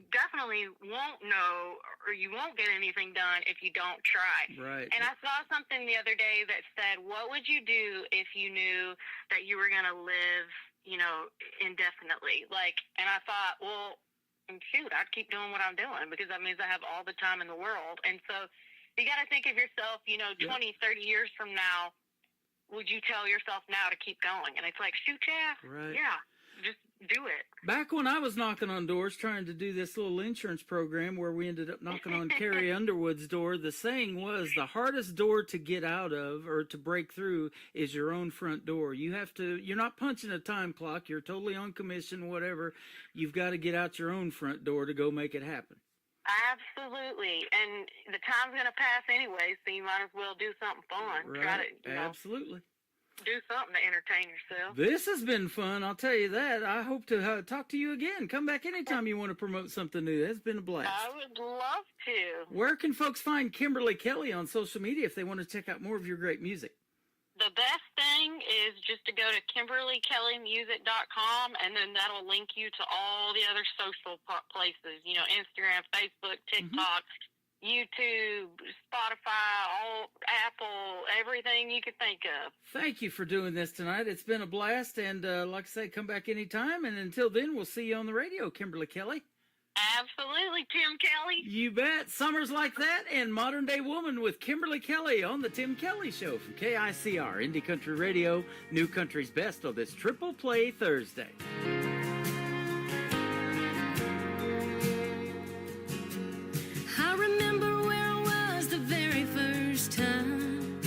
definitely won't know, or you won't get anything done if you don't try. Right. And I saw something the other day that said, what would you do if you knew that you were going to live, you know, indefinitely? And I thought, well, shoot, I'd keep doing what I'm doing, because that means I have all the time in the world. And so you got to think of yourself, you know, 20, 30 years from now, would you tell yourself now to keep going? And it's like, shoot, just do it. Back when I was knocking on doors trying to do this little insurance program where we ended up knocking on Carrie Underwood's door, the saying was the hardest door to get out of or to break through is your own front door. You're not punching a time clock. You're totally on commission, whatever. You've got to get out your own front door to go make it happen. Absolutely. And the time's going to pass anyway, so you might as well do something fun. Right. Try to, Absolutely. Do something to entertain yourself. This has been fun, I'll tell you that. I hope to talk to you again. Come back anytime you want to promote something new. It's been a blast. I would love to. Where can folks find Kimberly Kelly on social media if they want to check out more of your great music? The best thing is just to go to KimberlyKellyMusic.com, and then that'll link you to all the other social places, you know, Instagram, Facebook, TikTok, YouTube, Spotify, Apple, everything you could think of. Thank you for doing this tonight. It's been a blast, and like I say, come back anytime, and until then, we'll see you on the radio, Kimberly Kelly. Absolutely, Tim Kelly. You bet. Summers Like That and Modern Day Woman with Kimberly Kelly on the Tim Kelly Show from KICR, Indie Country Radio, New Country's Best on this Triple Play Thursday. I remember where I was the very first time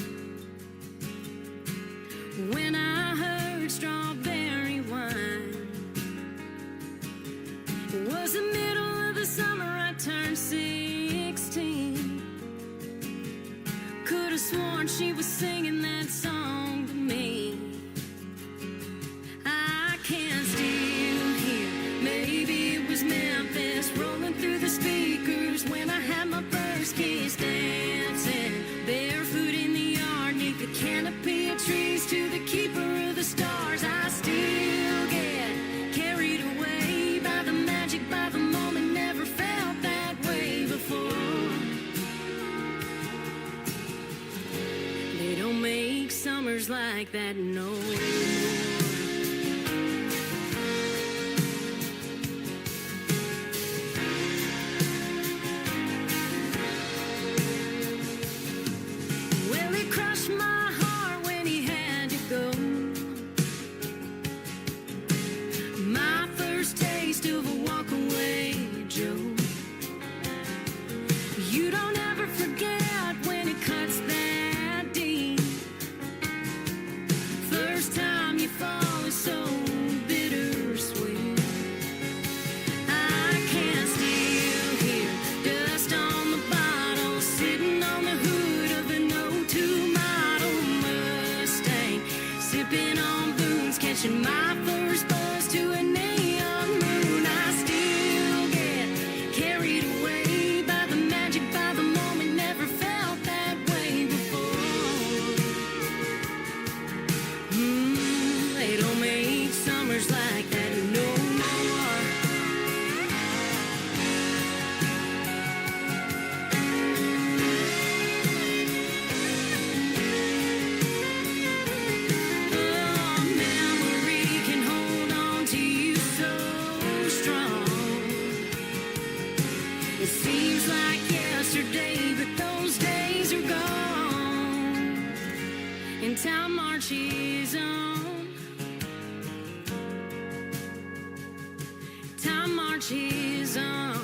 when I heard Strawberry Wine. It was the middle of the summer, I turned 16. Could have sworn she was singing that song to me. I can still hear, maybe it was Memphis rolling through the speakers when I had my first kiss, dancing barefoot in the yard neath the canopy of trees to the keeper of the stars. I still get carried away by the magic, by the moment, never felt that way before. They don't make summers like that no more. time marches on. Time marches on.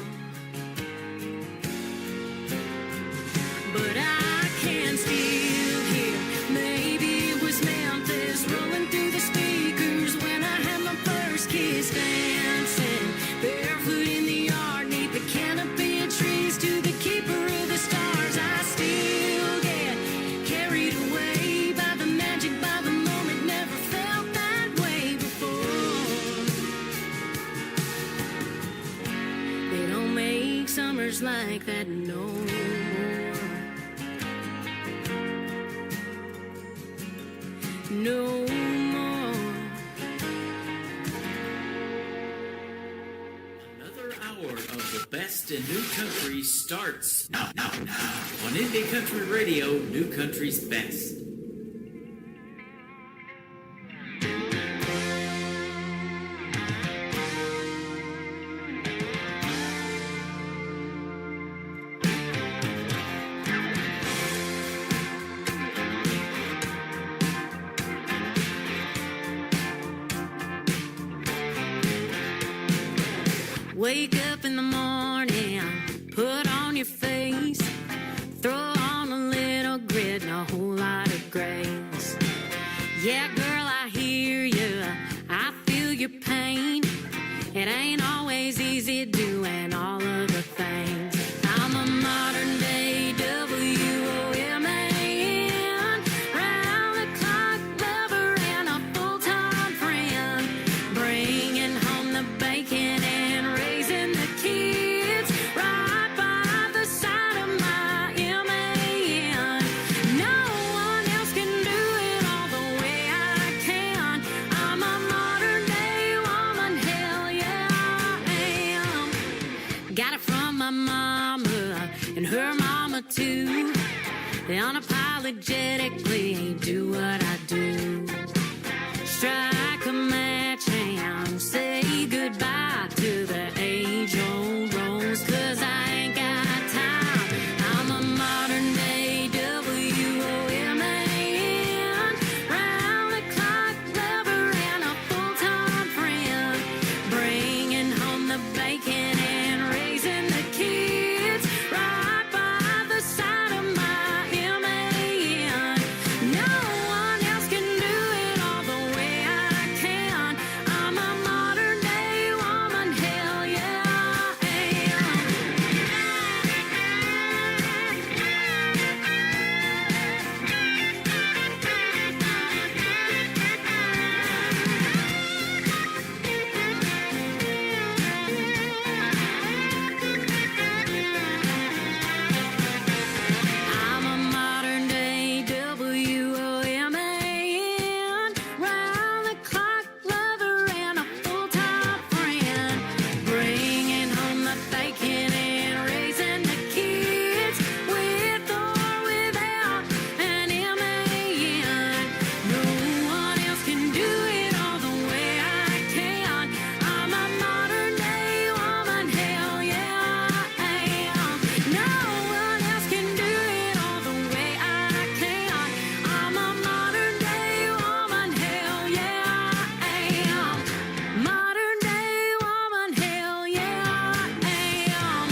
But I can still hear, maybe it was Memphis rolling through the speakers when I had my first kiss, dancing barefoot in the yard, neath the canopy of trees to the keeper of the stars. I still get carried away by the magic, by the moment. Never felt that way before. They don't make summers like that no more. No more. Another hour of the best in new country starts now on Indie Country Radio, New Country's Best. Wake up in the morning, put on your face, throw on a little grit and a whole lot of grace. Yeah, girl, I hear you, I feel your pain. It ain't always easy doing all of the things. I'm a modern day WOMAN, round the clock lover and a full-time friend, bringing home the bacon and raising the kids right by the side of my MAN. No one else can do it all the way I can. I'm a modern day woman, hell yeah I am. Got it from my mama and her mama too. They unapologetically do what I do. Strike a match and say goodbye to the age-old roles, 'cause I ain't got time. I'm a modern day WOMAN, round the clock lover and a full-time friend, bringing home the bacon and raising the kids right by the side of my MAN. No one else can do it all the way I can. I'm a modern day woman, hell yeah I am. I'm a modern day WOMAN, round the clock lover and a full-time friend, bringing home the bacon and raising the kids with or without an MAN. No one else can do it all the way I can. I'm a modern day woman, hell yeah I am. No one else can do it all the way I can. I'm a modern day woman, hell yeah I am. Modern day woman, hell yeah I am.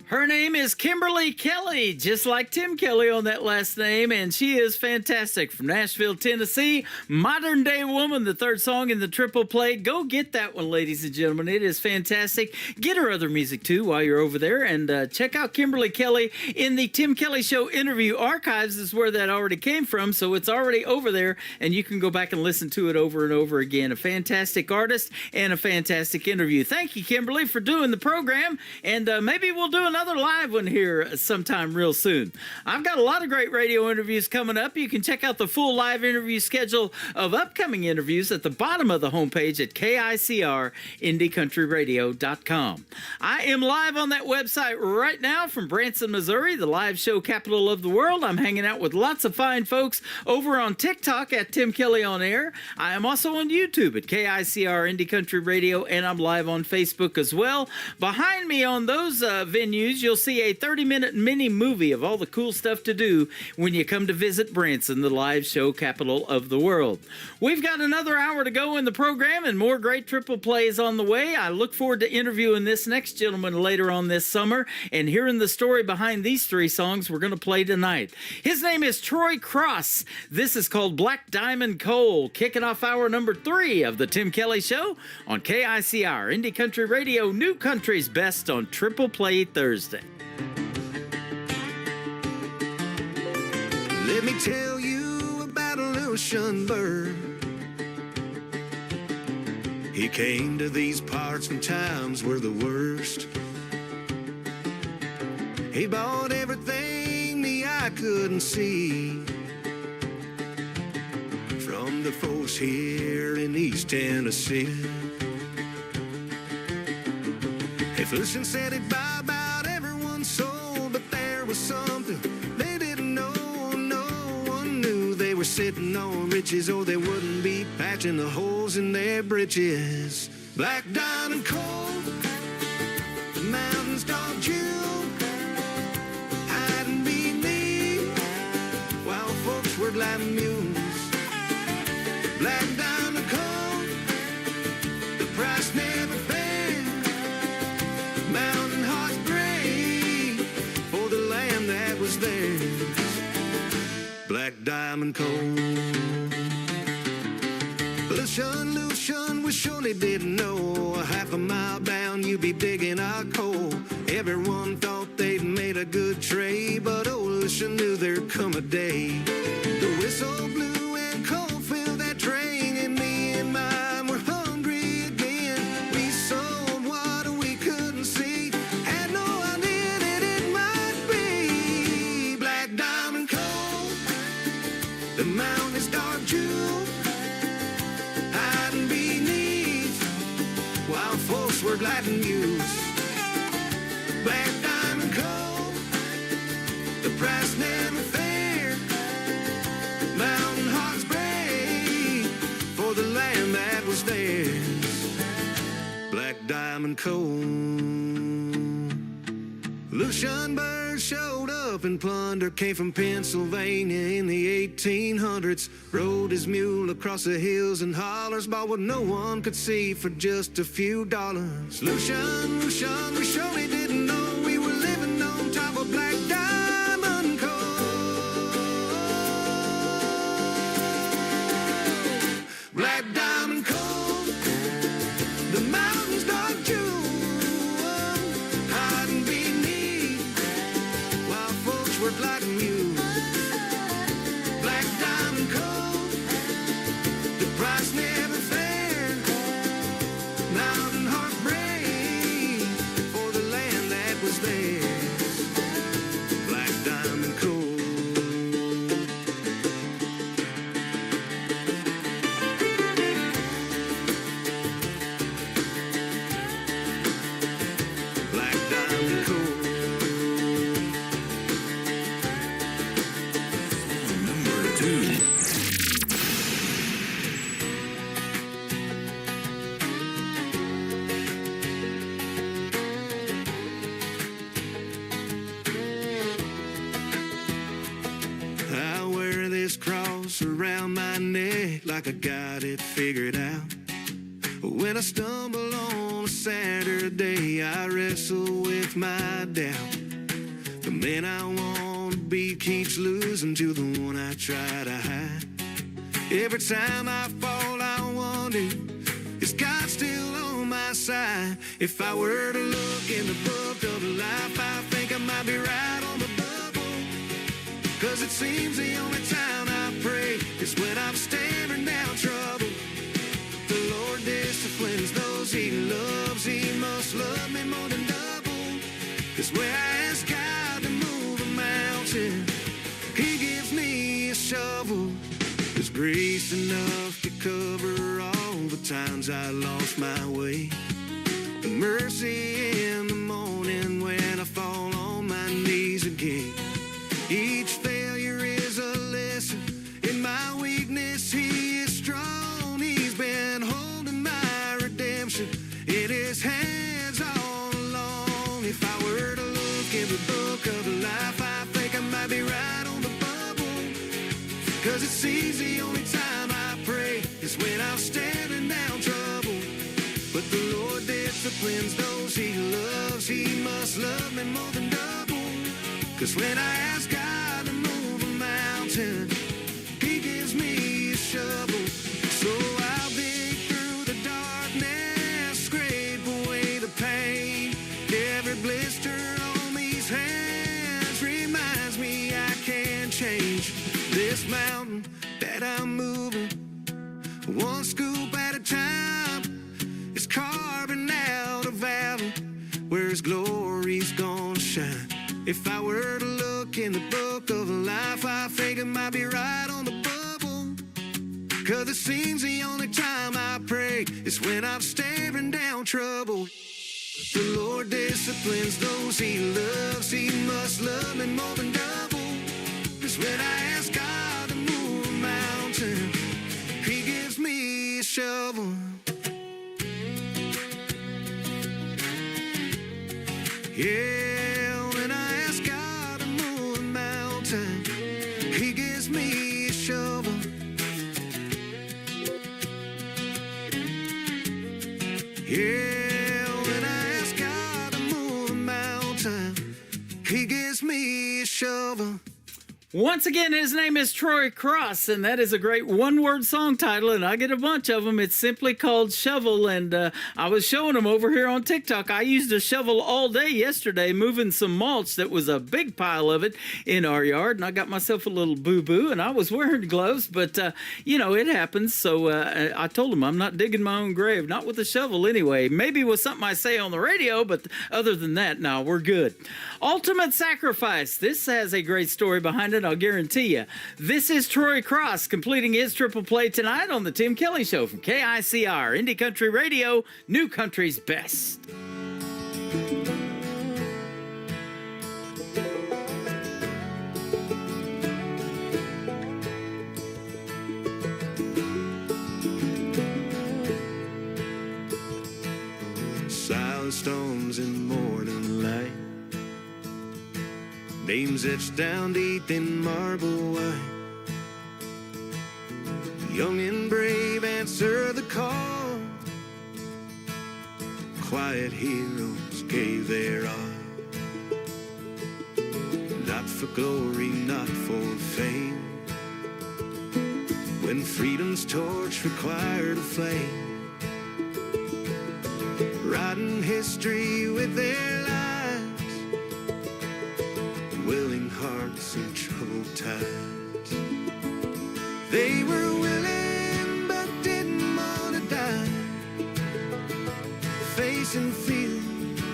Her name is Kimberly Kelly, just like Tim Kelly on that last name, and she is fantastic from Nashville, Tennessee. Modern Day Woman, the third song in the triple play. Go get that one, ladies and gentlemen. It is fantastic. Get her other music, too, while you're over there, and check out Kimberly Kelly in the Tim Kelly Show interview archives is where that already came from, so it's already over there, and you can go back and listen to it over and over again. A fantastic artist and a fantastic interview. Thank you, Kimberly, for doing the program, and maybe we'll do another another live one here sometime real soon. I've got a lot of great radio interviews coming up. You can check out the full live interview schedule of upcoming interviews at the bottom of the homepage at KICRIndieCountryRadio.com. I am live on that website right now from Branson, Missouri, the live show capital of the world. I'm hanging out with lots of fine folks over on TikTok at Tim Kelly On Air. I am also on YouTube at KICR Indie Country Radio, and I'm live on Facebook as well. Behind me on those venues, you'll see a 30-minute mini movie of all the cool stuff to do when you come to visit Branson, the live show capital of the world. We've got another hour to go in the program and more great triple plays on the way. I look forward to interviewing this next gentleman later on this summer and hearing the story behind these three songs we're going to play tonight. His name is Troy Cross. This is called Black Diamond Coal, kicking off hour number 3 of the Tim Kelly Show on KICR Indie Country Radio, New Country's Best on Triple Play Thursday. Let me tell you about a little shunbird. He came to these parts when times were the worst. He bought everything the eye couldn't see from the folks here in East Tennessee. If Lucian said he'd buy about everyone's soul, but there was something they didn't know. No one knew they were sitting on riches, or they wouldn't be patching the holes in their britches. Black diamond coal, the mountains dark jewel, hiding beneath, while folks were like mules. Black diamond coal, the price never fair. Mountain hearts brave for the land that was theirs. Black diamond coal. Lucian, we surely didn't know. A half a mile down, you'd be digging our coal. Everyone thought they'd made a good trade, but old Lucian knew there'd come a day. The whistle blew and coal filled that train, and me and mine were hungry again. We sold what we couldn't see, had no idea that it might be black diamond coal. The mountain is dark jewel, hiding beneath, while folks were lighting mules. Black diamond coal, the price never fair. Mountain hearts brave for the land that was theirs. Black diamond coal. Lucian Bird showed up and plunder, came from Pennsylvania in the 1800s. Rode his mule across the hills and hollers, bought what no one could see for just a few dollars. Lucian, we surely didn't know we were living on top of black diamond coal. Black diamond coal, the mountains dark jewel, hiding beneath, while folks were lighting mules. Black diamond coal, the price never fair. Mountain heart brave for the land that was theirs. Black diamond coal. Black diamond coal. Number 2. I wear this cross around my neck like I got it figured out. When I stumble on a Saturday, I wrestle with my doubt. The man I want to be keeps losing to the one I try to hide. Every time I fall, I wonder, is God still on my side? If I were to look in the book of life, I think I might be right on the bubble. 'Cause it seems the only time I pray is when I'm staring down trouble. The Lord disciplines those he loves. He must love me more than double. It's where I ask God to move a mountain. He gives me a shovel. There's grace enough to cover all the times I lost my way. And mercy in the morning when I fall on my knees again. Each failure is a lesson. In my weakness, He is strong. He's been holding my redemption in His hands all along. If I were to look in the book of life, I think I might be right on the bubble. 'Cause it seems the only time I pray is when I'm staring down trouble. But the Lord disciplines those He loves. He must love me more than double. 'Cause when I ask God to move a mountain, He gives me a shovel. So I'll dig through the darkness, scrape away the pain. Every blister on these hands reminds me I can change this mountain that I'm moving, one scoop at a time. It's carving out a valley where His glory's gonna shine. If I were to look in the book of life, I think it might be right on the bubble. 'Cause it seems the only time I pray is when I'm staring down trouble. The Lord disciplines those He loves. He must love me more than double. 'Cause when I ask God to move a mountain, He gives me a shovel. Yeah, when I ask God to move a mountain, He gives me a shovel. Yeah, when I ask God to move a mountain, He gives me a shovel. Once again, his name is Troy Cross, and that is a great one-word song title, and I get a bunch of them. It's simply called Shovel, and I was showing them over here on TikTok. I used a shovel all day yesterday moving some mulch. That was a big pile of it in our yard, and I got myself a little boo-boo, and I was wearing gloves, but, it happens. So I told him I'm not digging my own grave, not with a shovel anyway. Maybe with something I say on the radio, but other than that, no, we're good. Ultimate Sacrifice. This has a great story behind it, I'll guarantee you. This is Troy Cross completing his triple play tonight on the Tim Kelly Show from KICR, Indie Country Radio, New Country's Best. Silent storms in morning light, names etched down deep in marble white. Young and brave answer the call. Quiet heroes gave their all. Not for glory, not for fame. When freedom's torch required a flame, writing history with their lives, willing hearts in troubled times. They were willing but didn't want to die, facing fear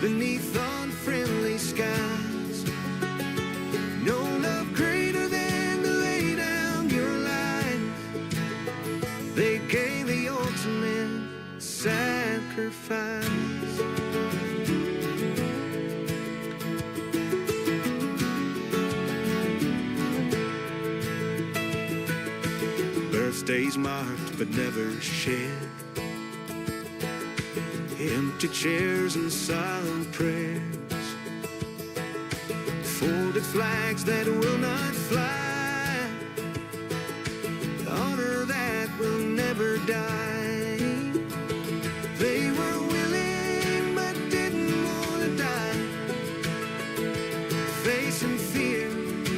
beneath unfriendly skies. No love greater than to lay down your life. They gave the ultimate sacrifice. Birthdays marked but never shared, empty chairs and silent prayers, folded flags that will not fly, honor that will never die. They were willing but didn't want to die, facing fear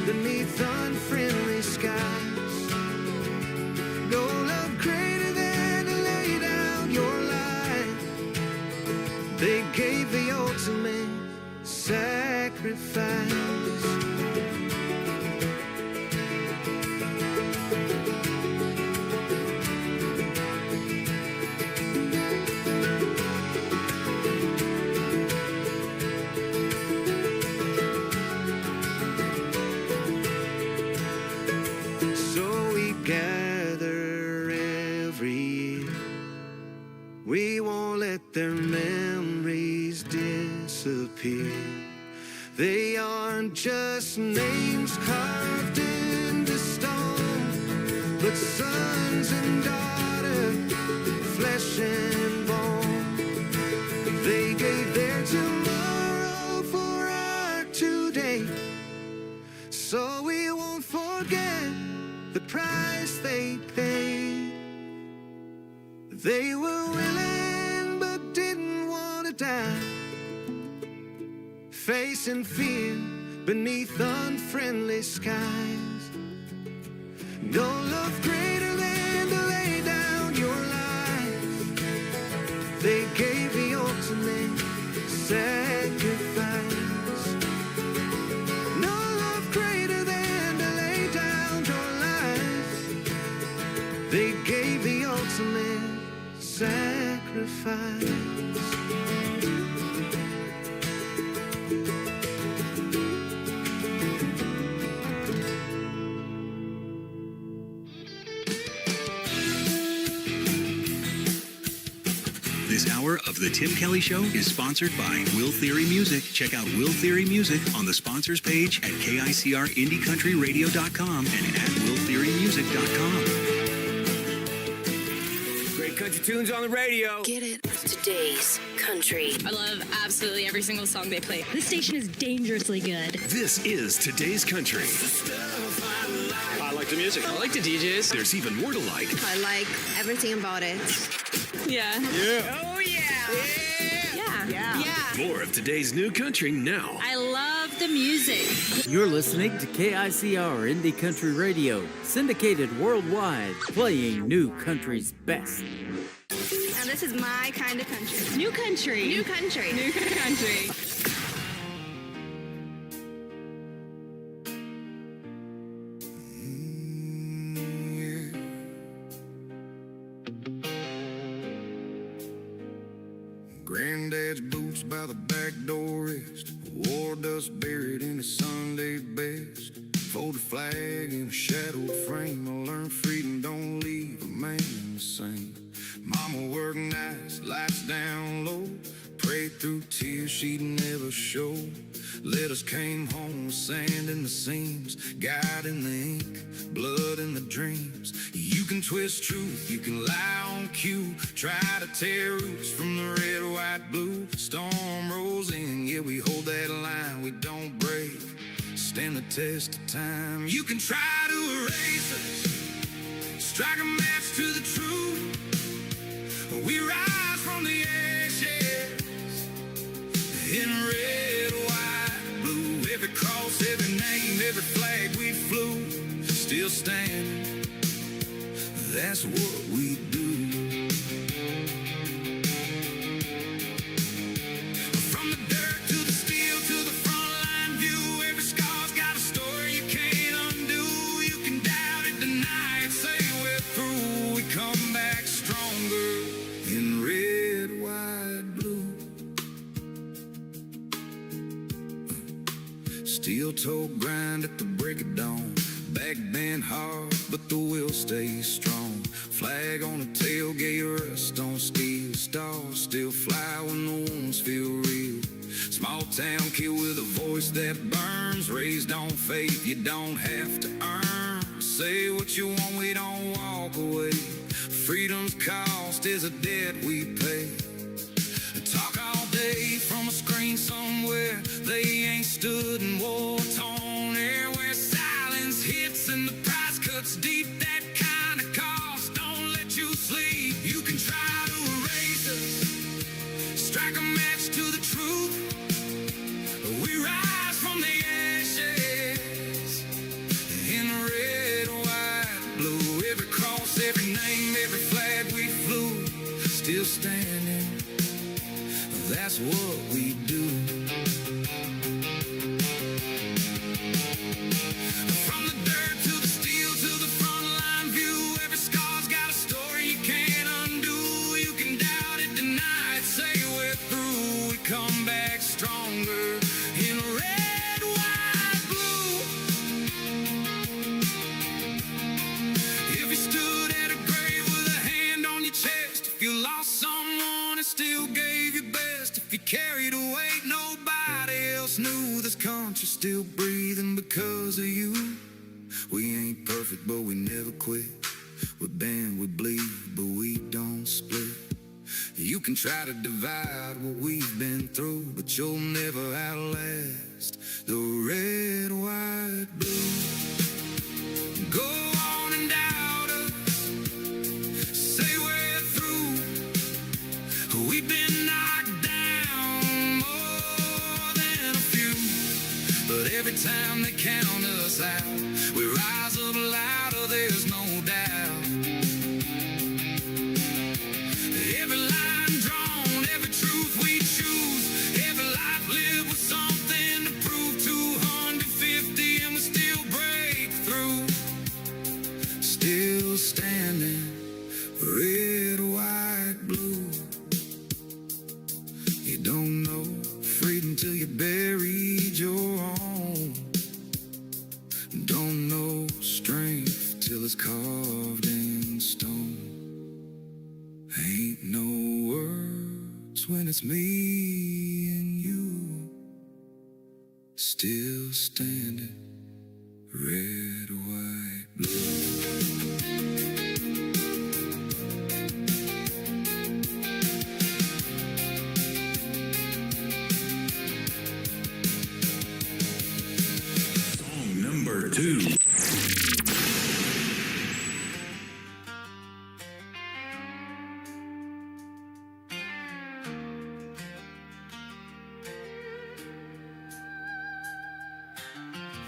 beneath unfriendly skies. No love greater than to lay down your life. They gave the ultimate sacrifice. They aren't just names carved into stone, but sons and daughters, flesh and bone. They gave their tomorrow for our today, so we won't forget the price they paid. They were willing but didn't want to die, facing fear beneath unfriendly skies. No love greater than to lay down your life. They gave the ultimate sacrifice. No love greater than to lay down your life. They gave the ultimate sacrifice. This hour of The Tim Kelly Show is sponsored by Will Theory Music. Check out Will Theory Music on the sponsors page at KICRIndieCountryRadio.com and at WillTheoryMusic.com. Great country tunes on the radio. Get it? Today's country. I love absolutely every single song they play. This station is dangerously good. This is Today's Country. I like the music. I like the DJs. There's even more to like. I like everything about it. Yeah. Yeah. Oh, yeah. Yeah. More of today's new country now. I love the music. You're listening to KICR Indie Country Radio, syndicated worldwide, playing new country's best. Now this is my kind of country. New country. New country. New country. Granddad's boots by the back door rest, war dust buried in his Sunday best. Folded flag in a shadowed frame. I learned freedom don't leave a man the same. Mama worked nights, lights down low. Prayed through tears she'd never show. Letters came home with sand in the seams, God in the ink, blood in the dreams. You can twist truth, you can lie on cue. Try to tear roots from the red, white, blue. Storm rolls in, yeah, we hold that line, we don't break. Stand the test of time. You can try to erase us, strike a match to the truth. We rise from the ashes in red, white, blue. Every cross, every name, every flag we flew, still standing. That's what we do. From the dirt to the steel to the front line view, every scar's got a story you can't undo. You can doubt it, deny it, say we're through. We come back stronger in red, white, blue. Steel toe grind at the break of dawn. Back bend hard, but the will stays strong. Flag on the tailgate, rust on steel. Stars still fly when the wounds feel real. Small town kid with a voice that burns. Raised on faith, you don't have to earn. Say what you want, we don't walk away. Freedom's cost is a debt we pay. Talk all day from a screen somewhere. They ain't stood in war-torn air where silence hits and the price cuts deep. That kind of cost don't let you sleep. You can try to erase us, strike a match to the truth. We rise from the ashes in red, white, blue. Every cross, every name, every flag we flew, still standing. That's what we do. From the dirt to the steel to the front line view, every scar's got a story you can't undo. You can doubt it, deny it, say we're through. We come back stronger in red, white, blue. If you stood at a grave with a hand on your chest, if you lost someone and still gave your best, if you carried away through this country, still breathing because of you. We ain't perfect, but we never quit. We bend, we bleed, but we don't split. You can try to divide what we've been through, but you'll never outlast the red, white, blue. Go on and doubt us, say we're through. We've been knocked down more than a few, but every time they count us out, we rise up louder, there's no doubt. Every line drawn, every truth we choose, every life lived with something to prove. 250 and we still break through. Still standing, red, white, blue. You don't know freedom till you buried your own. Don't know strength till it's carved in stone. Ain't no words when it's me and you. Still standing, red, white, blue. Song number 2.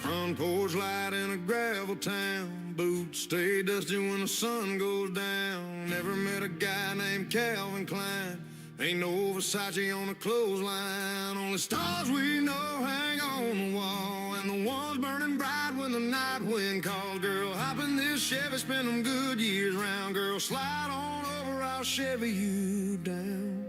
Front porch light in a gravel town. Boots stay dusty when the sun goes down. Never met a guy named Calvin Klein. Ain't no Versace on the clothesline. Only stars we know hang on the wall, and the ones burning bright when the night wind calls. Girl, hop in this Chevy, spend them good years round. Girl, slide on over, I'll Chevy you down.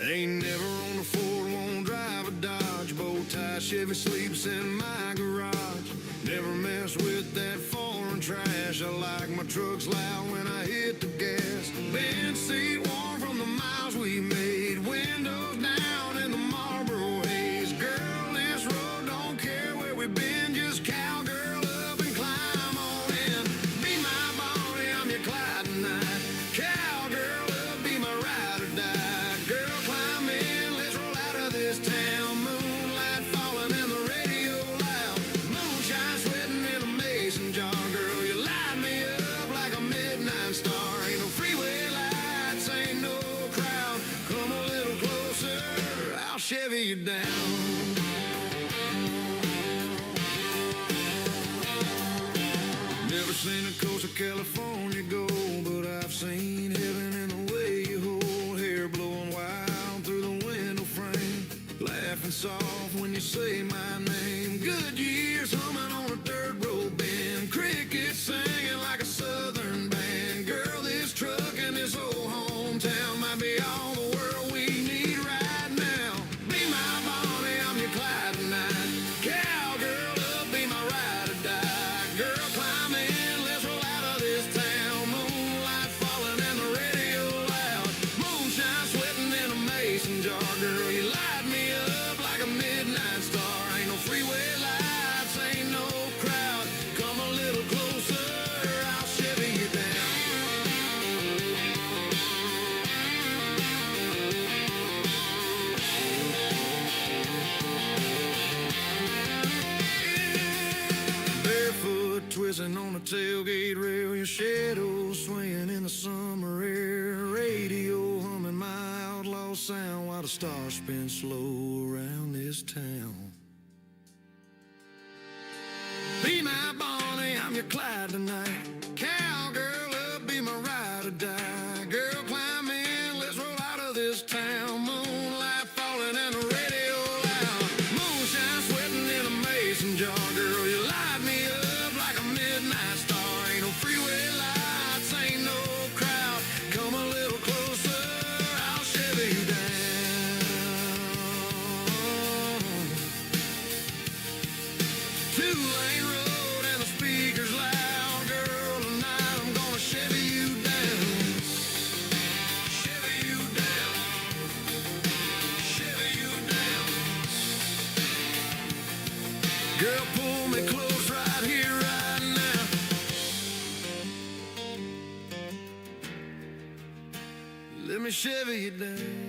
Ain't never on the Ford, won't drive a Dodge. Bow tie Chevy sleeps in my garage. Never mess with that foreign trash. I like my trucks loud when I hit the gas. Bench seat warm from the miles we made. Windows down in the Marlboro haze. Girl, this road don't care where we've been. Just cowgirl up and climb on in. Be my Bonnie, I'm your Clyde tonight. Cowgirl up, be my ride or die. Girl, climb in, let's roll out of this town. Moonlight falling and the radio loud. Moonshine sweating in a mason jar. Girl, you light me up like a midnight star. Ain't no freeway lights, ain't no crowd. Come a little closer, I'll Chevy you down. Never seen the coast of California go, but I've seen heaven in the way you hold. Hair blowing wild through the window frame. Laughing soft when you say my name. Good years humming on a dirt road bend. Crickets singing like a southern band. Girl, this truck and this old hometown might be all the world we need right now. Be my Bonnie, I'm your Clyde tonight. Cowgirl up, be my ride or die. Girl, climb in, let's roll out of this town. Moonlight falling and the radio loud. Moonshine sweating in a mason jar. Girl, you light me up like a midnight star. Ain't no freeway lights, ain't no crowd. Come a little closer, I'll Chevy you down. Barefoot twisting on the tailgate rail. Your shadow swaying in the summer air. Radio humming my outlaw sound while the stars spin slow around this town. Be my Bonnie, I'm your Clyde tonight. Cowgirl up, be my ride or die. Girl, climb in, let's roll out of this town. Moonlight falling and the radio loud. Moonshine sweating in a mason jar. Girl, you light me up like a midnight star. Ain't no freeway lights, ain't no crowd. Come a little closer, I'll Chevy you down. Two-lane road and the speakers loud. Girl, Girl, pull me close right here, right now. Let me Chevy you down.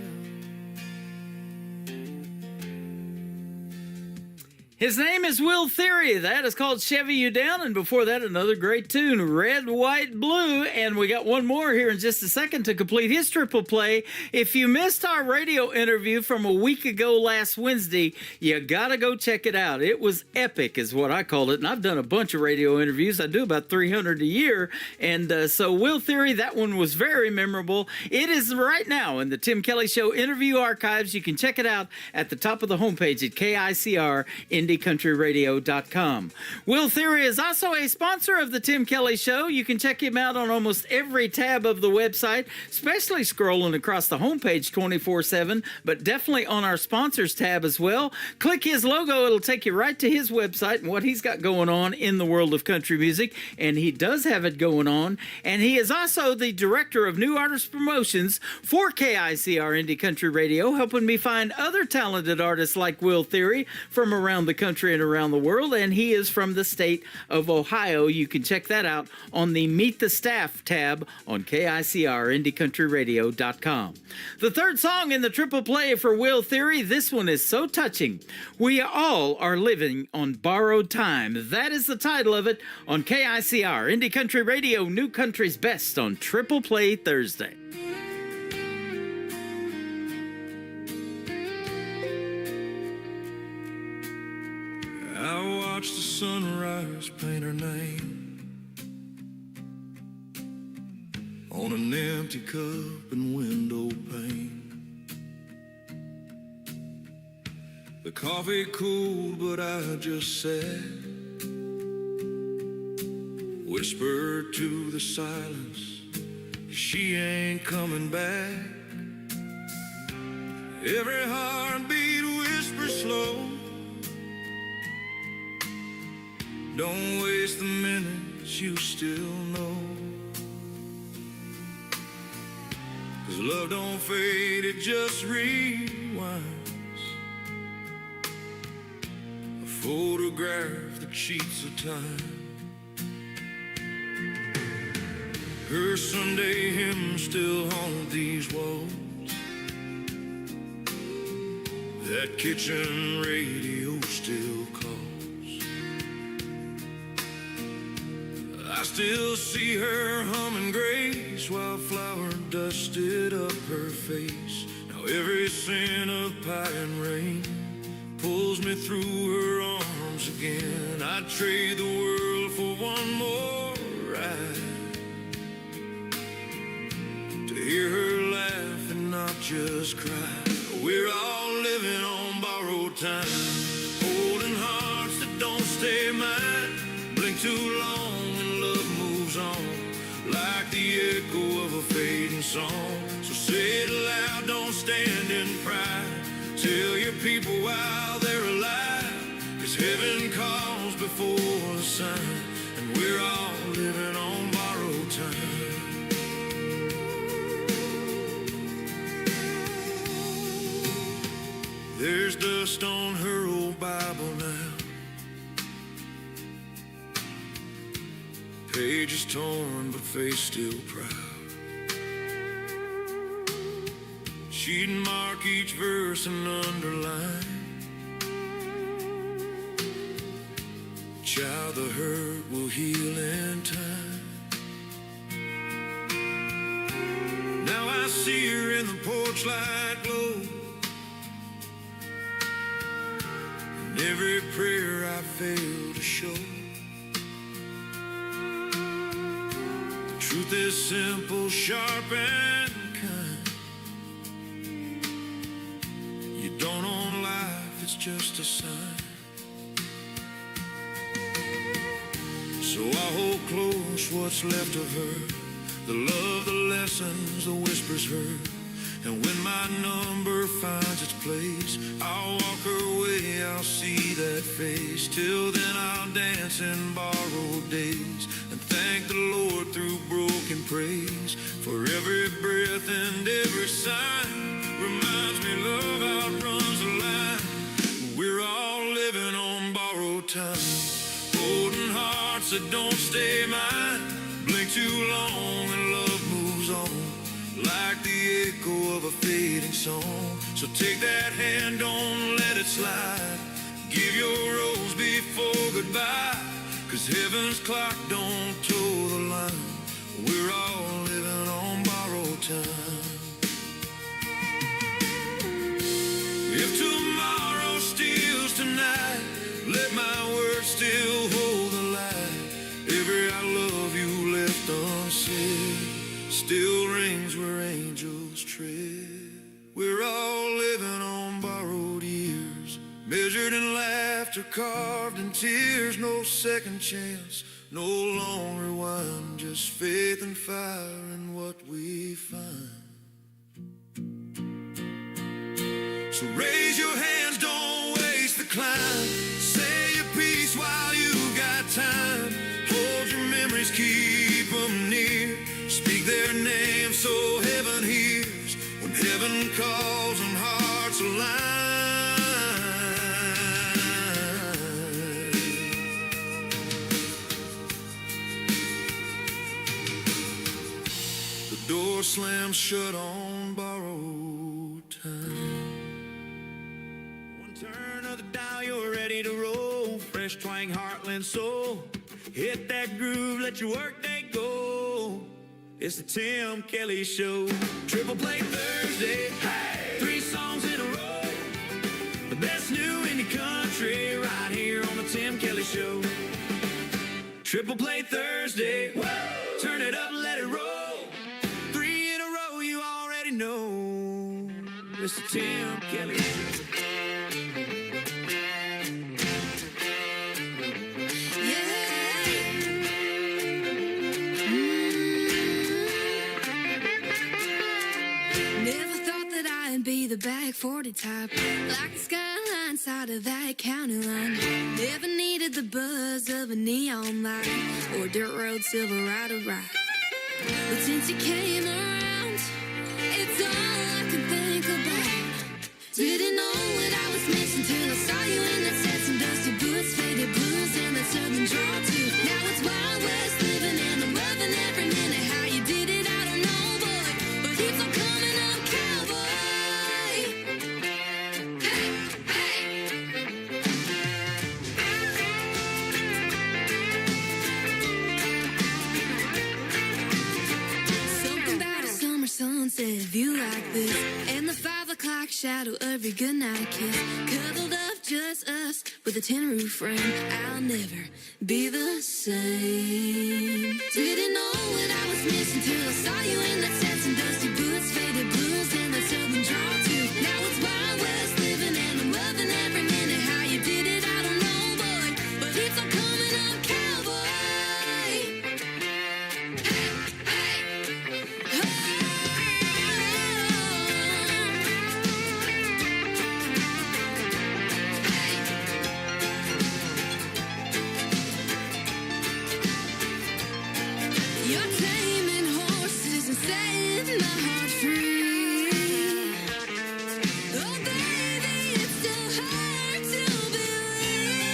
His name is Will Theory. That is called Chevy You Down. And before that, another great tune, Red, White, Blue. And we got one more here in just a second to complete his triple play. If you missed our radio interview from a week ago last Wednesday, you got to go check it out. It was epic is what I called it. And I've done a bunch of radio interviews. I do about 300 a year. And so Will Theory, that one was very memorable. It is right now in the Tim Kelly Show interview archives. You can check it out at the top of the homepage at KICR IndieCountryRadio.com. Will Theory is also a sponsor of the Tim Kelly Show. You can check him out on almost every tab of the website, especially scrolling across the homepage 24/7, but definitely on our sponsors tab as well. Click his logo. It'll take you right to his website and what he's got going on in the world of country music, and he does have it going on. And he is also the director of new artist promotions for KICR Indie Country Radio, helping me find other talented artists like Will Theory from around the country and around the world, and he is from the state of Ohio. You can check that out on the Meet the Staff tab on KICR IndieCountryRadio.com. The third song in the triple play for Will Theory, this one is so touching. We all are living on borrowed time. That is the title of it on KICR Indie Country Radio, New Country's Best on Triple Play Thursday. I watch the sunrise paint her name on an empty cup and window pane. The coffee cooled, but I just sat, whispered to the silence, she ain't coming back. Every heartbeat whispers slow, don't waste the minutes you still know. 'Cause love don't fade, it just rewinds. A photograph that cheats the time. Her Sunday hymn still haunt these walls. That kitchen radio still calls. I still see her humming grace while flour dusted up her face. Now every scent of pie and rain pulls me through her arms again. I'd trade the world for one more ride, to hear her laugh and not just cry. We're all living on borrowed time, holding hearts that don't stay mine. Blink too long and love moves on, like the echo of a fading song. So say it loud, don't stand in pride. Tell your people while they're alive, 'cause heaven calls before the sun, and we're all living on borrowed time. There's dust on her old Bible now, pages torn but face still proud. She'd mark each verse and underline, child, the hurt will heal in time. Now I see her in the porch light glow, and every prayer I fail to show. The truth is simple, sharp, and kind. You don't own life, it's just a sign. So I hold close what's left of her, the love, the lessons, the whispers heard. And when my number finds its place, I'll walk her way, I'll see that face. Till then I'll dance in borrowed days and thank the Lord through broken praise. For every breath and every sign reminds me love outruns the line. We're all living on borrowed time. Holding hearts that don't stay mine. Blink too long and love moves on. Like the echo of a fading song. So take that hand, don't let it slide. Give your rose before goodbye. 'Cause heaven's clock don't toe the line. We're all living on borrowed time. If tomorrow steals tonight, let my words still hold the light. Every I love you left unsaid still rings where angels tread. We're all living on borrowed years, measured in laughter, carved in tears. No second chance, no long rewind, just faith and fire in what we find. So raise your hands, don't waste the climb. Say your piece while you got time. Hold your memories, keep them near. Speak their name so heaven hears. When heaven calls and hearts align. The door slams shut on borrowed time. One turn of the dial, you're ready to roll. Fresh twang, heartland soul. Hit that groove, let your workday go. It's the Tim Kelly Show. Triple Play Thursday. Hey! 3 songs in a row. The best new indie country right here on the Tim Kelly Show. Triple Play Thursday. Whoa! Turn it up, let it roll. 3 in a row, you already know. It's the Tim Kelly Show. Be the back 40 type, like the skyline side of that county line. Never needed the buzz of a neon light or dirt road Silverado ride. But since you came around, it's all I can think about. Didn't know what I was missing till I saw you in that set, some dusty boots, faded blues, and that southern drawl too. Now it's Wild West living and I'm loving every minute. How you did it, I don't know, boy, but keeps on coming up, cowboy. Sunset view like this, and the 5 o'clock shadow of your goodnight kiss, cuddled up just us with a tin roof frame. I'll never be the same. Didn't know what I was missing till I saw you in that set, some dusty boots, faded blues, and that southern drawl too. Now it's Wild West living and I'm loving every minute. How you did it, I don't know, boy, but it's all coming up, cowboy. You're taming horses and setting my heart free. Oh, baby, it's so hard to believe.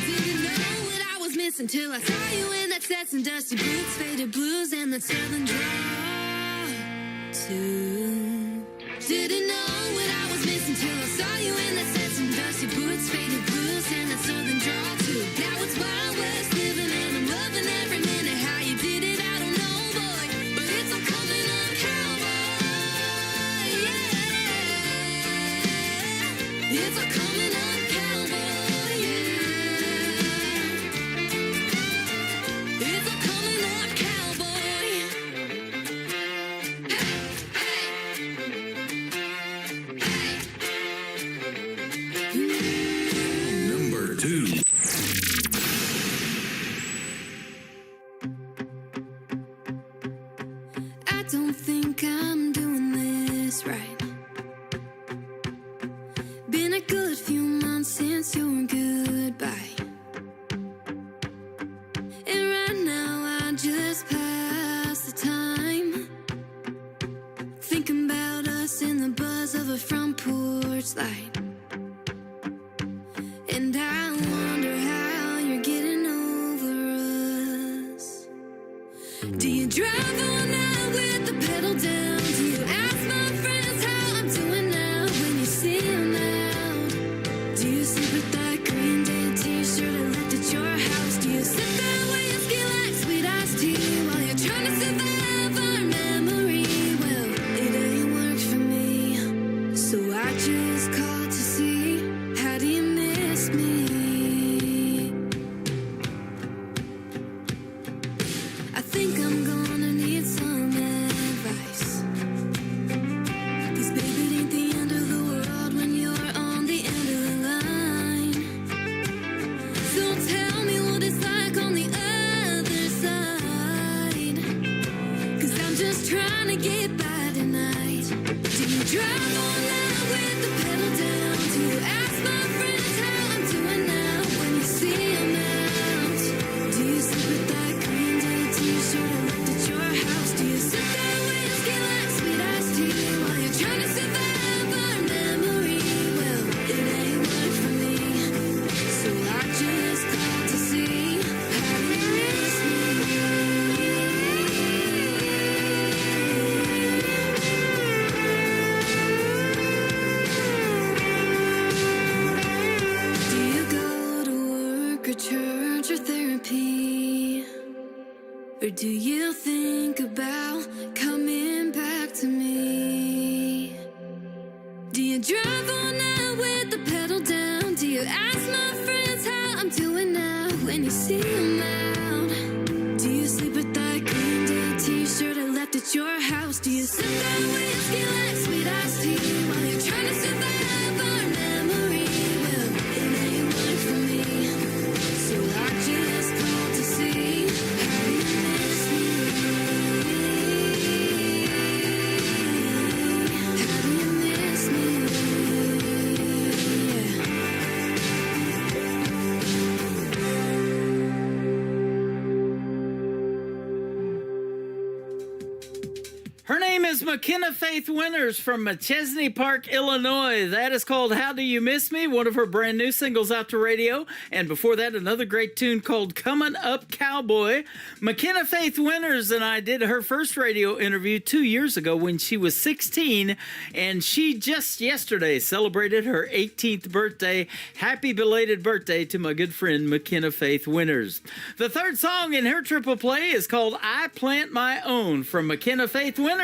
Didn't know what I was missing till I saw you in that set, some dusty boots, faded blues, and that southern drawl too. Didn't know what I was missing till I saw you in that set, some dusty boots, faded blues, and that southern drawl too. Now it's Wild West living and I'm loving every minute. How you did it, I don't know, boy, but it's all coming up, cowboy. Yeah, it's all coming up, cowboy. Yeah, it's all coming up, cowboy. Number 2. I don't think I'm doing this right. Been a good few months since your goodbye, and right now I just pass the time thinking about us in the buzz of a front porch light. And drive all night with the pedal down? Do you ask my friends how I'm doing now when you see them out? Do you sleep with that Green Day t-shirt I left at your house? Do you sit there whiskey like sweet iced tea while you're trying to survive our memory? Well, it ain't worked for me, so I just called to see, how do you miss me? I think I'm gonna need some advice, 'cause baby, it ain't the end of the world when you're on the end of the line. So tell me what it's like on the other side, 'cause I'm just trying to get by tonight. Do you drive all night with the pedal down? Do you ask my friends how I'm doing now when you see them out? Do you sleep with that Green Day t-shirt I left at your house? Do you sit there whiskey like sweet iced tea while you're trying to survive our memory? Well, it ain't worked for me, so I just called to see, how do you miss me? Do you go to work or church or therapy? Or do you think about coming back to me? Do you drive all night with the pedal down? Do you ask my friends how I'm doing now when you see them out? Do you sleep with that Green Day t-shirt I left at your house? Do you sit there whiskey like sweet iced tea while you're trying to survive our memory? Well, it ain't worked for me, so I just called to see, how do you miss me? How do you miss me? Her name is McKenna Faith Winters from Machesney Park, Illinois. That is called How Do You Miss Me, one of her brand new singles out to radio. And before that, another great tune called Coming Up Cowboy. McKenna Faith Winters and I did her first radio interview 2 years ago when she was 16, and she just yesterday celebrated her 18th birthday. Happy belated birthday to my good friend McKenna Faith Winters. The third song in her triple play is called I Plant My Own from McKenna Faith Winters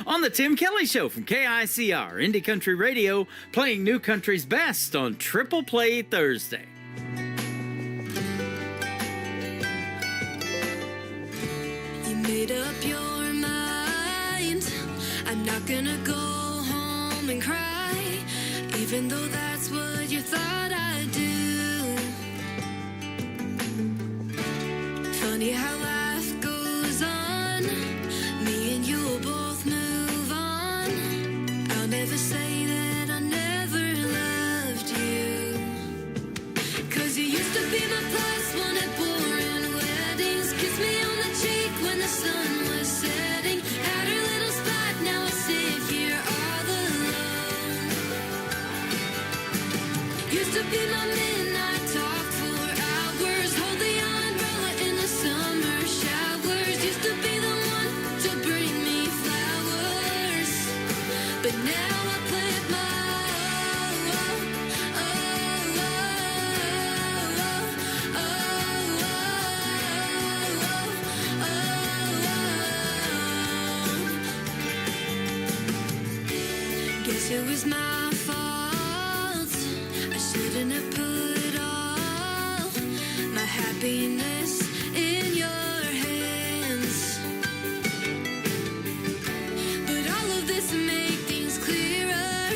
on the Tim Kelly Show from KICR Indie Country Radio, playing new country's best on Triple Play Thursday. You made up your mind, I'm not gonna go home and cry, even though that's what you thought I'd do. Funny how life goes on, me and you will both move on. I'll never say that I never loved you, 'cause you used to be my plus one at boring weddings. Kiss me on the cheek when the sun was setting. Had her little spot, now I sit here all alone. Used to be my midnight talk for hours. Hold the umbrella in the summer showers. Used to be the one to bring me flowers, but now I plant my own. Guess it was my fault. I shouldn't have put all my happiness in your hands. But all of this make things clearer.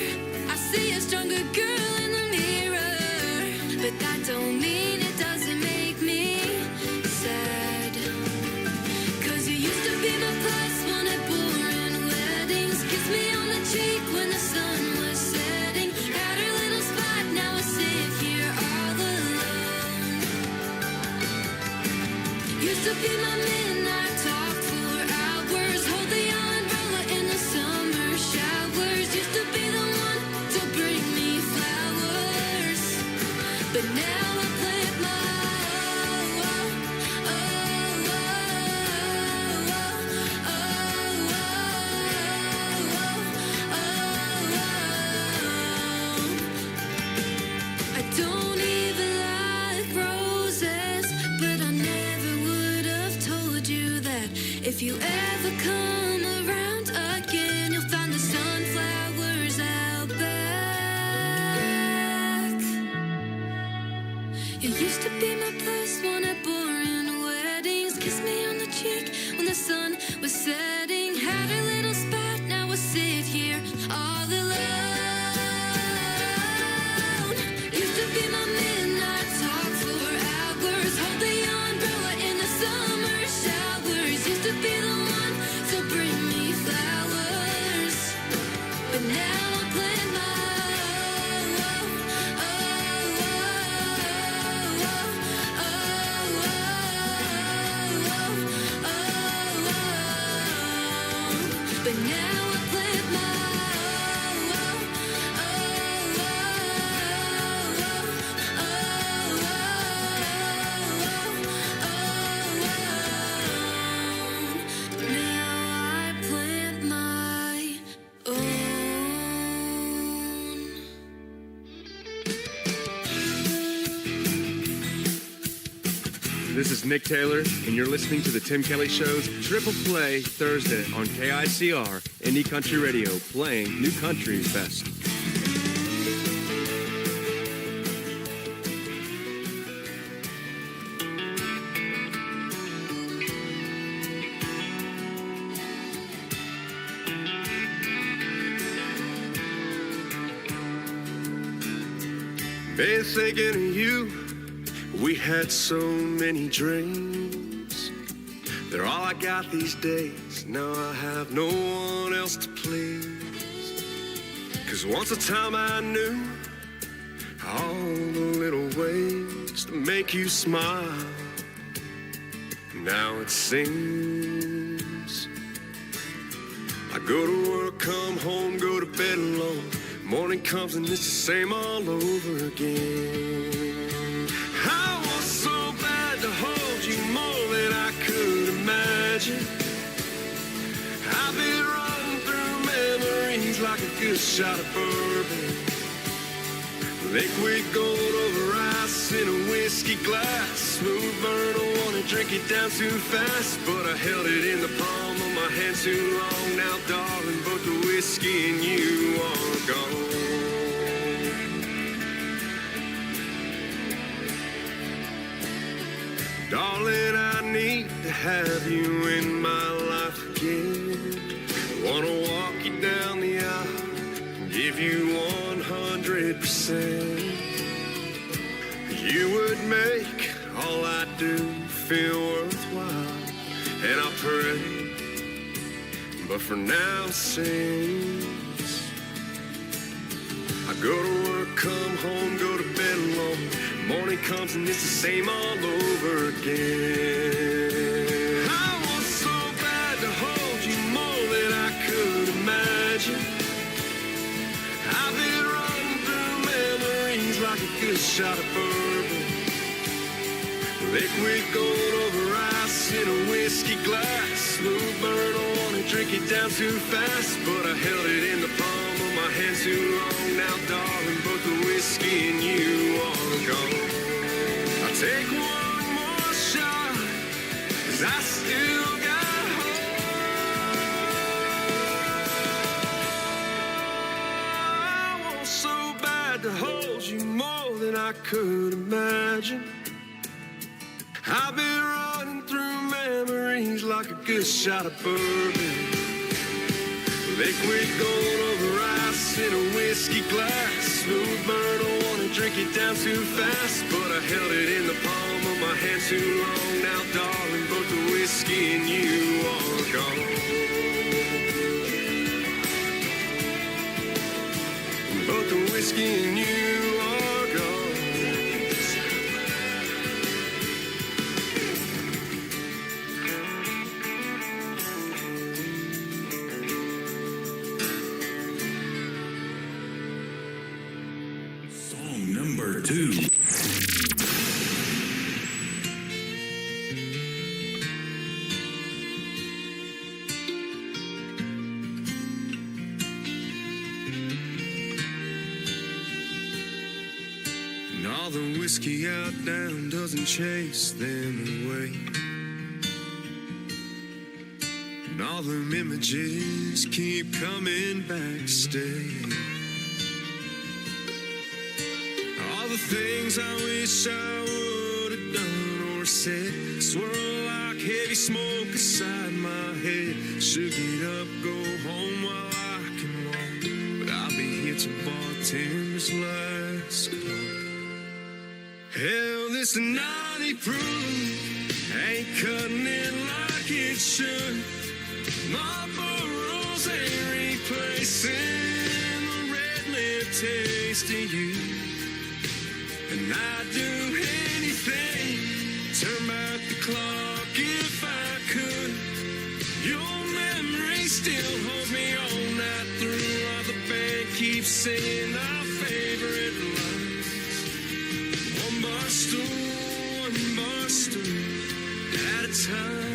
I see a stronger girl in the mirror, but that don't mean it doesn't make me sad. 'Cause you used to be my plus one at boring weddings. Kiss me on the cheek when the sun was setting. Had her little spot, now I sit here all alone. Used to be my midnight talk for hours. Hold the umbrella in the summer showers. Used to be the one to bring me flowers, but now I plant my own. If you ever come around again, you'll find the sunflowers out back. You used to be my plus one at boring weddings. Kiss me on the cheek when the sun was setting. Had a little spat, now I sit here all alone. Used to be my midnight talk for hours. Hold the umbrella in the summer showers. Used to be the one to bring me flowers, but now I plant my but now I plant my now I plant my own. This is Nick Taylor, and you're listening to The Tim Kelly Show's Triple Play Thursday on KICR, Indie Country Radio, playing new country's best. Been thinking of you. We had so many dreams. They're all I got these days. Now I have no one else to please. 'Cause once a time I knew all the little ways to make you smile. Now it seems I go to work, come home, go to bed alone. Morning comes and it's the same all over again. I was so bad to hold you more than I could imagine. I've been running through memories like a good shot of bourbon. Liquid gold over ice in a whiskey glass. Smooth burn, I wanna drink it down too fast, but I held it in the palm of my hand too long. Now, darling, both the whiskey and you are gone. Darling, I need to have you in my life again. Wanna walk you down the aisle, give you 100%. You would make all I do feel worthwhile, and I pray, but for now it seems I go to work, come home, go to bed alone. Morning comes and it's the same all over again. I was so bad to hold you more than I could imagine. I've been running through memories like a good shot of bourbon. Liquid gold over ice in a whiskey glass. Smooth burn, I wanna drink it down too fast, but I held it in the palm of my hand too long. Now, darling, both the whiskey and you are gone. I'll take one more shot, 'cause I still got hope. I want so bad to hold you more than I could imagine. I've been running through memories like a good shot of bourbon. Liquid gold over ice in a whiskey glass. Smooth burn, I wanna drink it down too fast, but I held it in the palm of my hand too long. Now, darling, both the whiskey and you are gone. Both the whiskey and you are gone. Number 2. And all the whiskey out down doesn't chase them away. all them images keep coming back to stay. All the things I wish I would have done or said swirl like heavy smoke inside my head. Should get up, go home while I can walk, but I'll be here till bartender's last call. Hell, this 90 proof ain't cutting it like it should. Marlboro's ain't replacing the red lip taste of you. And I'd do anything, turn back the clock if I could. Your memory still holds me all night through, while the band keeps singing our favorite lines. One bar stool at a time.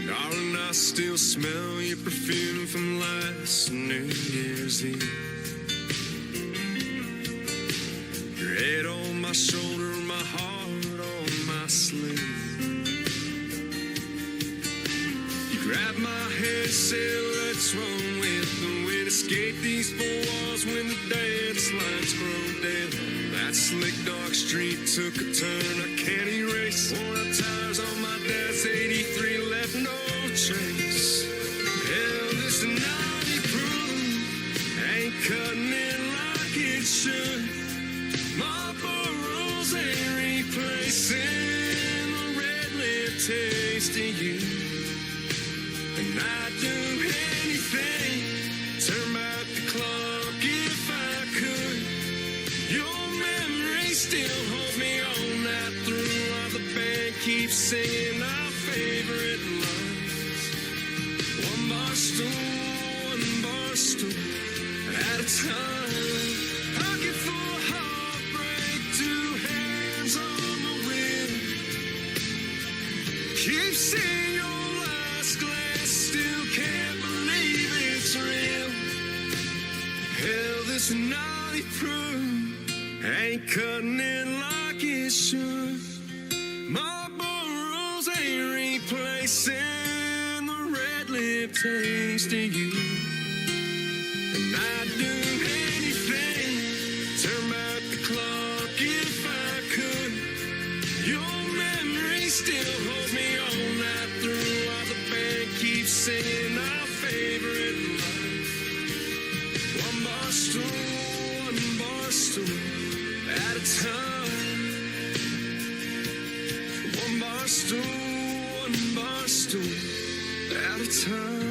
Darling, I still smell your perfume from last New Year's Eve. Your head on my shoulder, my heart on my sleeve. You grabbed my hand, said, let's run with the wind. Escape these four walls when the dance lines grow dim. That slick dark street took a turn I can't erase. Worn out tires on my dad's 83 left no trace. Hell, this 90 proof ain't cutting it like it should. Marlboro's ain't replacing the red lip taste of you. And I'd do anything, turn back the clock if I could. Your memory still holds me all night through, while the band keeps singing our favorite lines. One bar stool at a time. Pocket full of heartbreak, two hands on the wheel. Keep seeing your last glass, still can't believe it's real. Hell, this 90 proof ain't cutting it like it should. Marlboro's ain't replacing the red lip taste of you. And I'd do anything, turn back the clock if I could. Your memory still holds me all night through, while the band keeps singing our favorite lines. One bar stool at a time. One bar stool at a time.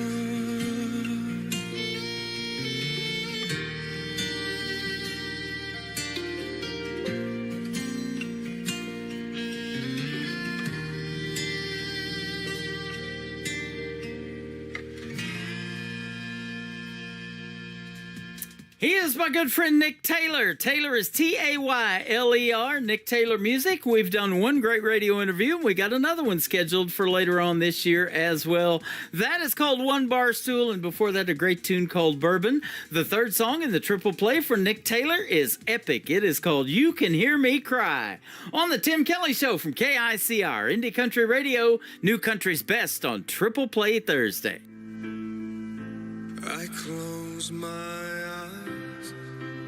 He is my good friend Nick Taylor. Taylor is Tayler. Nick Taylor Music. We've done one great radio interview, and we got another one scheduled for later on this year as well. That is called One Bar Stool, and before that, a great tune called Bourbon. The third song in the triple play for Nick Taylor is epic. It is called You Can Hear Me Cry. On the Tim Kelly Show from KICR, Indie Country Radio, New Country's Best on Triple Play Thursday. I close my eyes,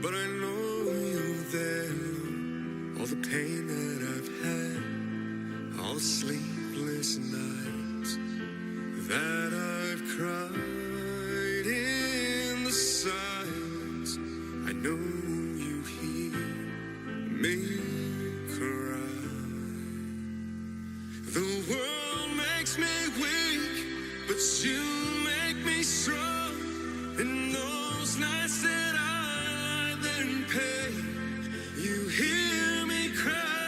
but I know you're there. All the pain that I've had, all the sleepless nights that I've cried in the silence, I know you hear me cry. The world makes me weak, but you make me strong. In those nights that I lie there in pain, you hear me cry.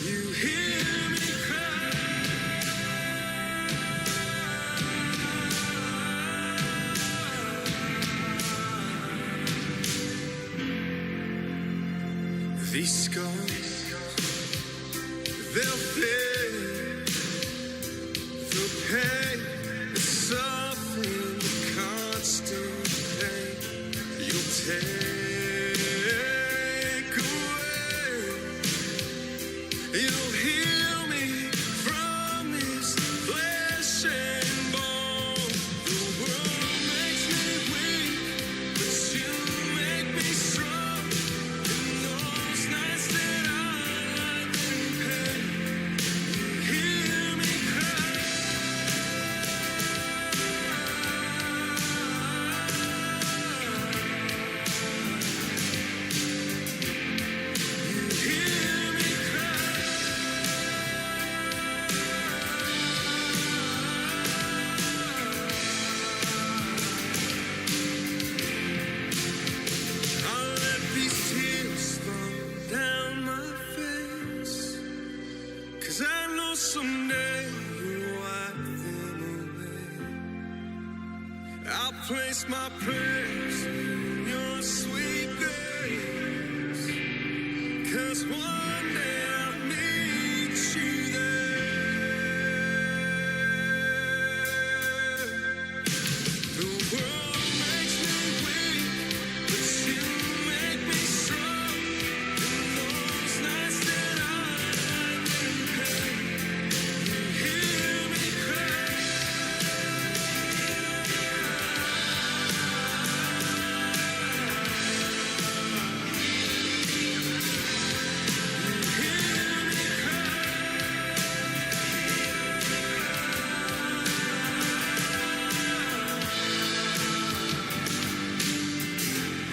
You hear me cry. These scars, they'll fade. The pain, the suffering, the calm. 'cause I know someday you'll wipe them away. I'll place my prayers in your sweet grace, 'cause one day I'll meet you there. The world makes me weak, but you make me strong. And those nights that I'm in pain, you hear me cry.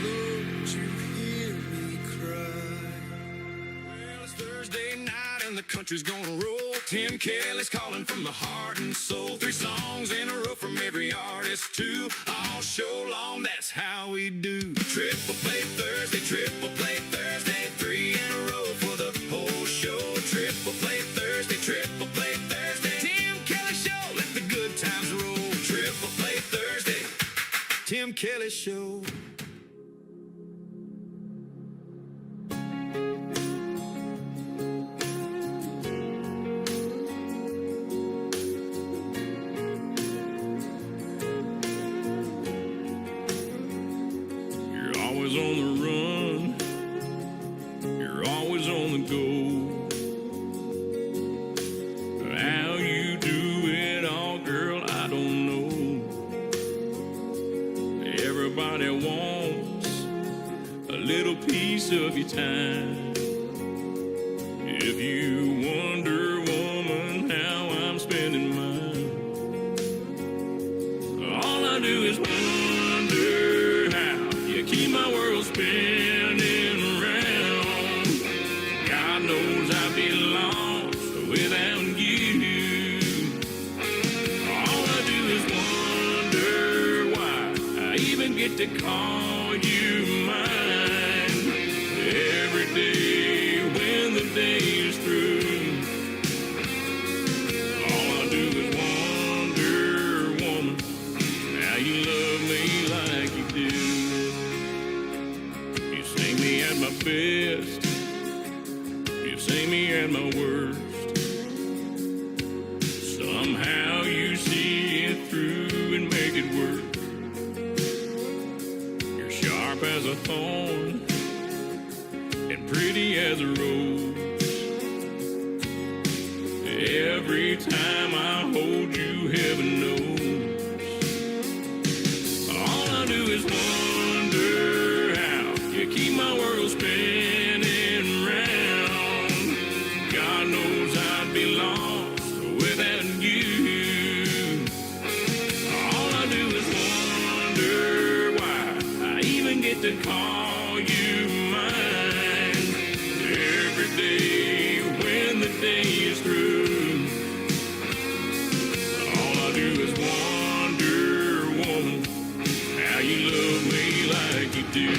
Lord, you hear me cry. Well, it's Thursday night and the country's gonna roll. Tim Kelly's calling from the heart and soul. 3 songs in a row from every artist, too. All show long, that's how we do. Triple Play Thursday, 3 in a row for the whole show. Triple Play Thursday, Tim Kelly Show, let the good times roll. Triple Play Thursday, Tim Kelly Show. You're always on the run. You're always on the go. How you do it all, girl, I don't know. Everybody wants a little piece of your time. If you wonder, woman, how I'm spending mine, all I do is wonder how you keep my world spinning around. God knows I'd be lost without you. All I do is wonder why I even get to call you mine. Every day when the day is through, all I do is wonder, woman, how you love me like you do. You see me at my best, you see me at my worst. Somehow you see it through and make it work. You're sharp as a thorn and pretty as a rose. Every time I hold you, heaven knows. All I do is wonder how you keep my world spinning round. God knows I'd be lost without you. All I do is wonder why I even get to call you mine. Every day when the day is through, all I do is wonder, woman, how you love me like you do.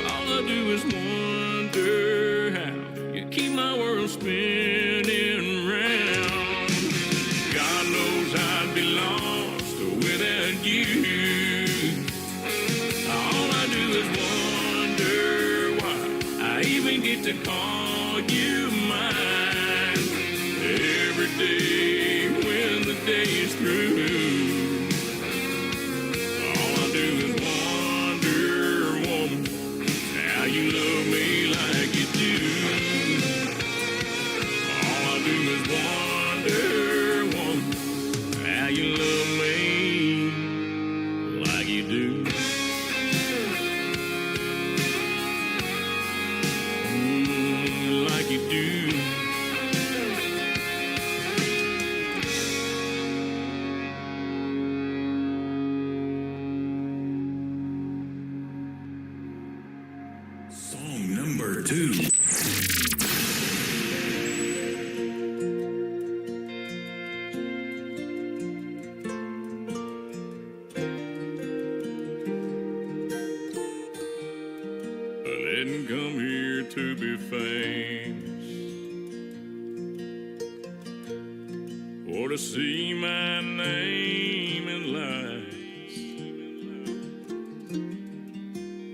All I do is wonder how you keep my world spinning round. God knows I'd be lost without you. All I do is wonder why I even get to call you mine. Every day when the day is through, all I do is wonder, woman, how you love me like you do. All I do is wonder, woman, how you love me like you do. Like you do. Song number 2. or to see my name in lights.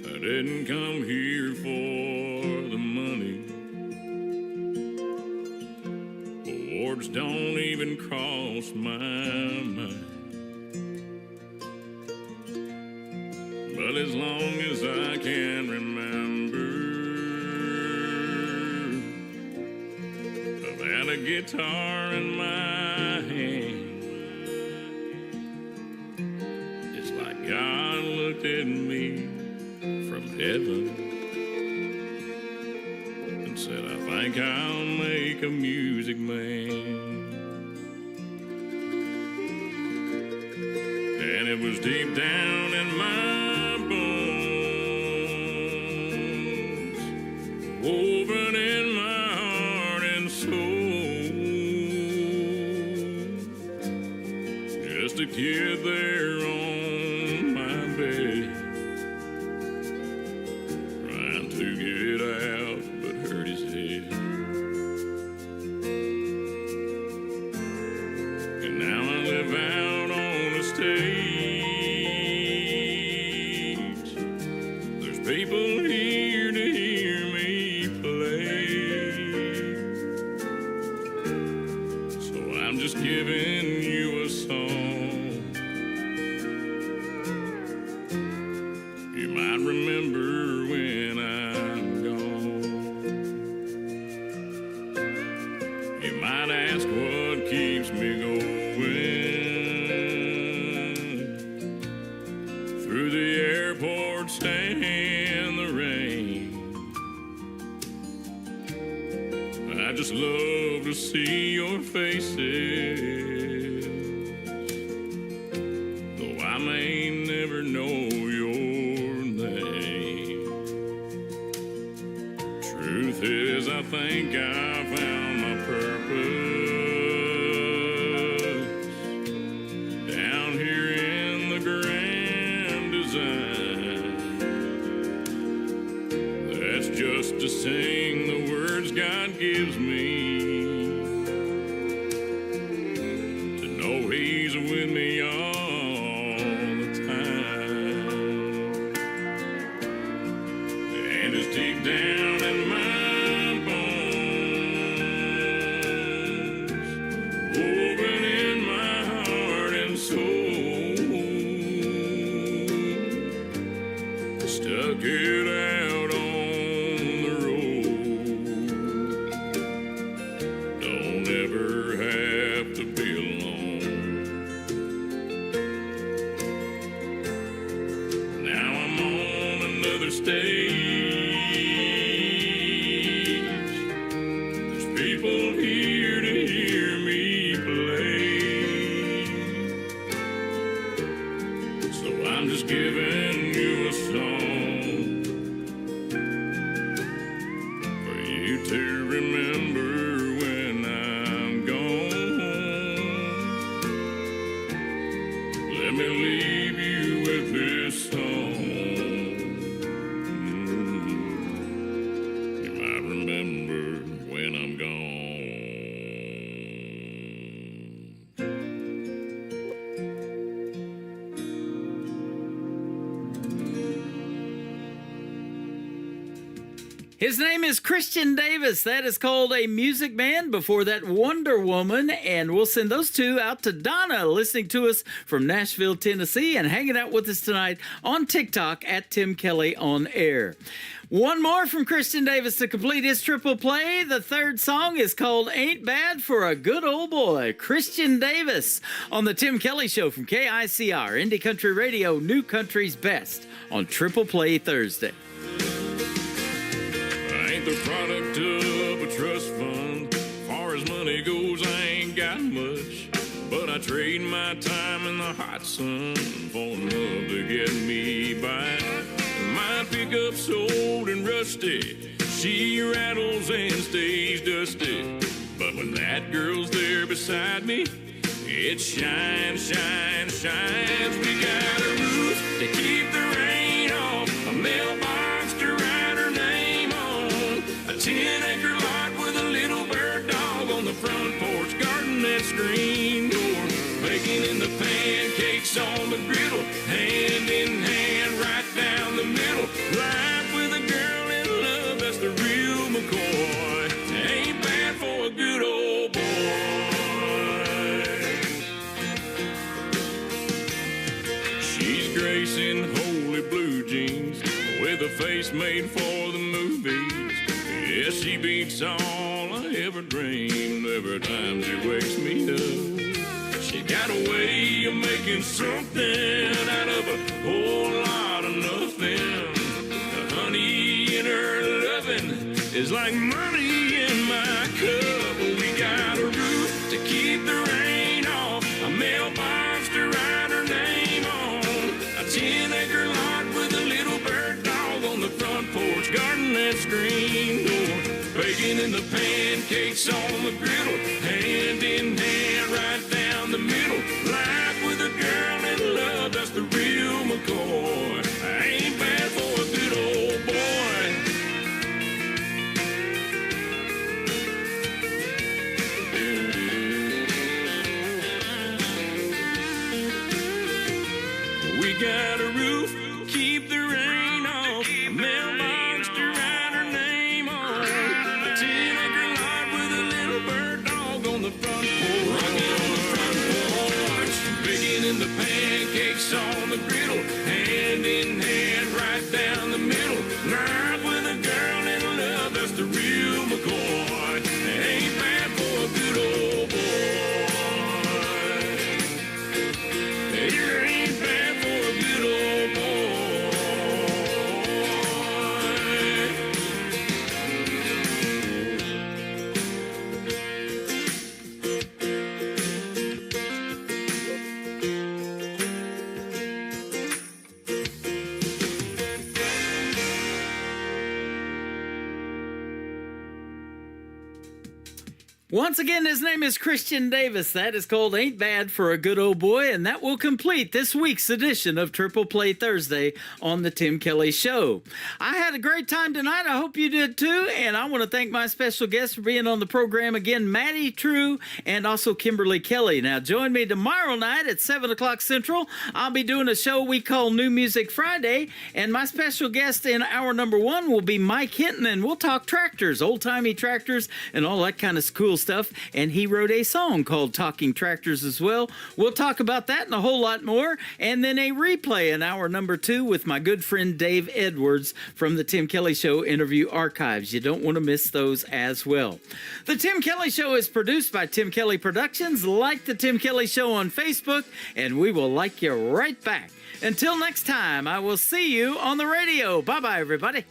I didn't come here for the money. Awards don't even cross my mind. But as long as I can remember, I've had a guitar in my hand. It's like God looked at me from heaven and said, I think I'll make a music man. And it was deep down in my bones, woven in my heart and soul. Just a kid there on my bed, trying to get out but hurt his head. And now I live out on the stage. There's people here to hear me play. So I'm just giving you a song. You might remember when I'm gone. You might ask what keeps me going through the airports and the rain. I just love to see your faces, though I may never know your name. Truth is, I think I found my purpose down here in the grand design. That's just to sing the words God gives me, to know He's with me all the time. And it's deep down in my bones, woven in my heart and soul. Stuck it out on the road. Don't ever have to be alone. Now I'm on another stage. There's people here to hear me play. So I'm just giving you a song for you to remember when I'm gone. Let me leave you with this song. You might remember when I'm gone. His name is Christian Davis. That is called A Music Man. Before that, Wonder Woman. And we'll send those two out to Donna, listening to us from Nashville, Tennessee, and hanging out with us tonight on TikTok at Tim Kelly On Air. One more from Christian Davis to complete his triple play. The third song is called Ain't Bad for a Good Old Boy. Christian Davis on the Tim Kelly Show from KICR, Indie Country Radio, New Country's Best on Triple Play Thursday. I ain't the product of a trust fund. Far as money goes, I ain't got much. But I trade my time in the hot sun for love to get me by. My pickup's old and rusty. She rattles and stays dusty. But when that girl's there beside me, it shines, shines, shines. We got a roof to keep the rain off, a mailbox to write her name on, a 10-acre lot with a little bird dog on the front porch garden that screams. Grace in holy blue jeans with a face made for the movies. Yes, she beats all I ever dreamed every time she wakes me up. She got a way of making something out of a whole lot of nothing. The honey in her loving is like money in my cup. We got a roof to keep the rain off, a mailbox to write her name on, a 10-acre lot with a little bird dog on the front porch, garden and screen door, bacon in the pancakes on the griddle, hand in hand right down the middle, life with a girl in love, that's the real McCoy. I ain't bad for a good old boy. We got a roof, keep the rain off, a mailbox to write her name on, a 10-acre lot with a little bird dog on the front porch, rocking on the front porch, bacon in the pancakes on the griddle, hand in hand right down the middle, life with a girl in love, that's the real McCoy. Ain't bad for a good old boy. You ain't bad for a good old Once again, his name is Christian Davis. That is called Ain't Bad for a Good Old Boy, and that will complete this week's edition of Triple Play Thursday on The Tim Kelly Show. I had a great time tonight. I hope you did too, and I want to thank my special guests for being on the program again, Maddie True and also Kimberly Kelly. Now, join me tomorrow night at 7 o'clock Central. I'll be doing a show we call New Music Friday, and my special guest in hour number 1 will be Mike Hinton, and we'll talk tractors, old-timey tractors, and all that kind of cool stuff, and he wrote a song called Talking Tractors as well. We'll talk about that and a whole lot more, and then a replay in hour number 2 with my good friend Dave Edwards from the Tim Kelly Show Interview Archives. You don't want to miss those as well. The Tim Kelly Show is produced by Tim Kelly Productions. Like the Tim Kelly Show on Facebook, and we will like you right back. Until next time, I will see you on the radio. Bye-bye, everybody.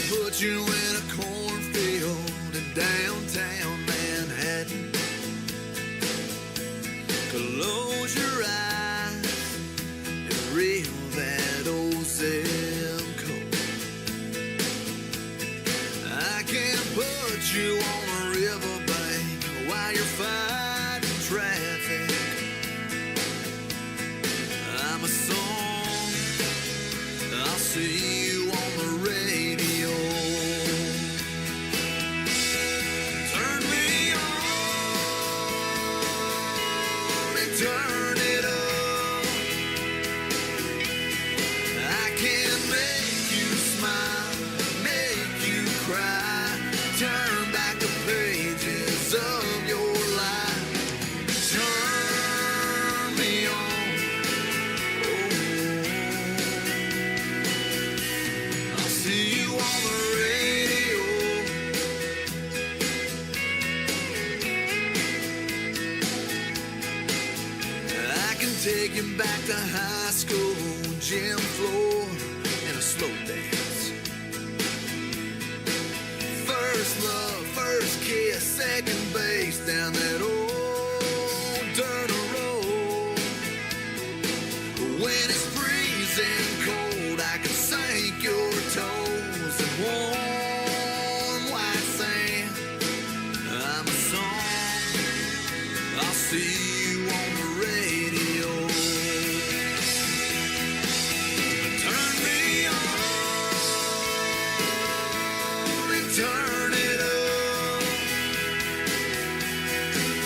Put you in a cornfield in downtown Manhattan. Close your eyes and reel that old zip code. I can put you on a riverbank while you're fighting traffic. I'm a song, I'll see you on the radio. Turn it up. I can make you smile, make you cry, turn back the pages of your life. Turn me on. Oh, I'll see you on the radio. Take him back to high school, gym floor, and a slow dance. First love, first kiss, second base down that old dirt road. When it's freezing cold, I can sink your toes in warm white sand. I'm a song, I'll see you on the radio. Turn it up.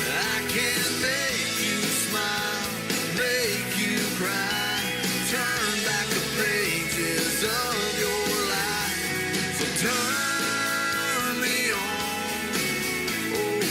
I can make you smile, make you cry, turn back the pages of your life. So turn me on. Oh.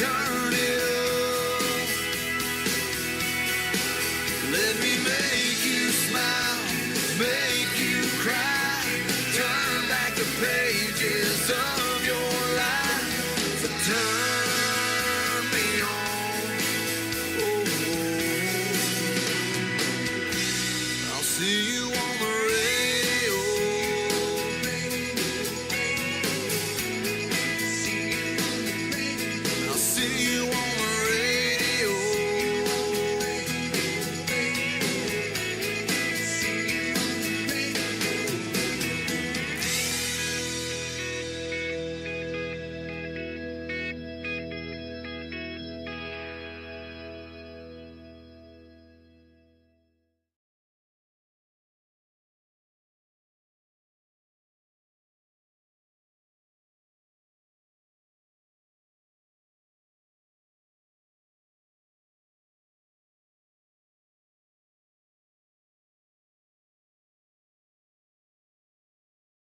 turn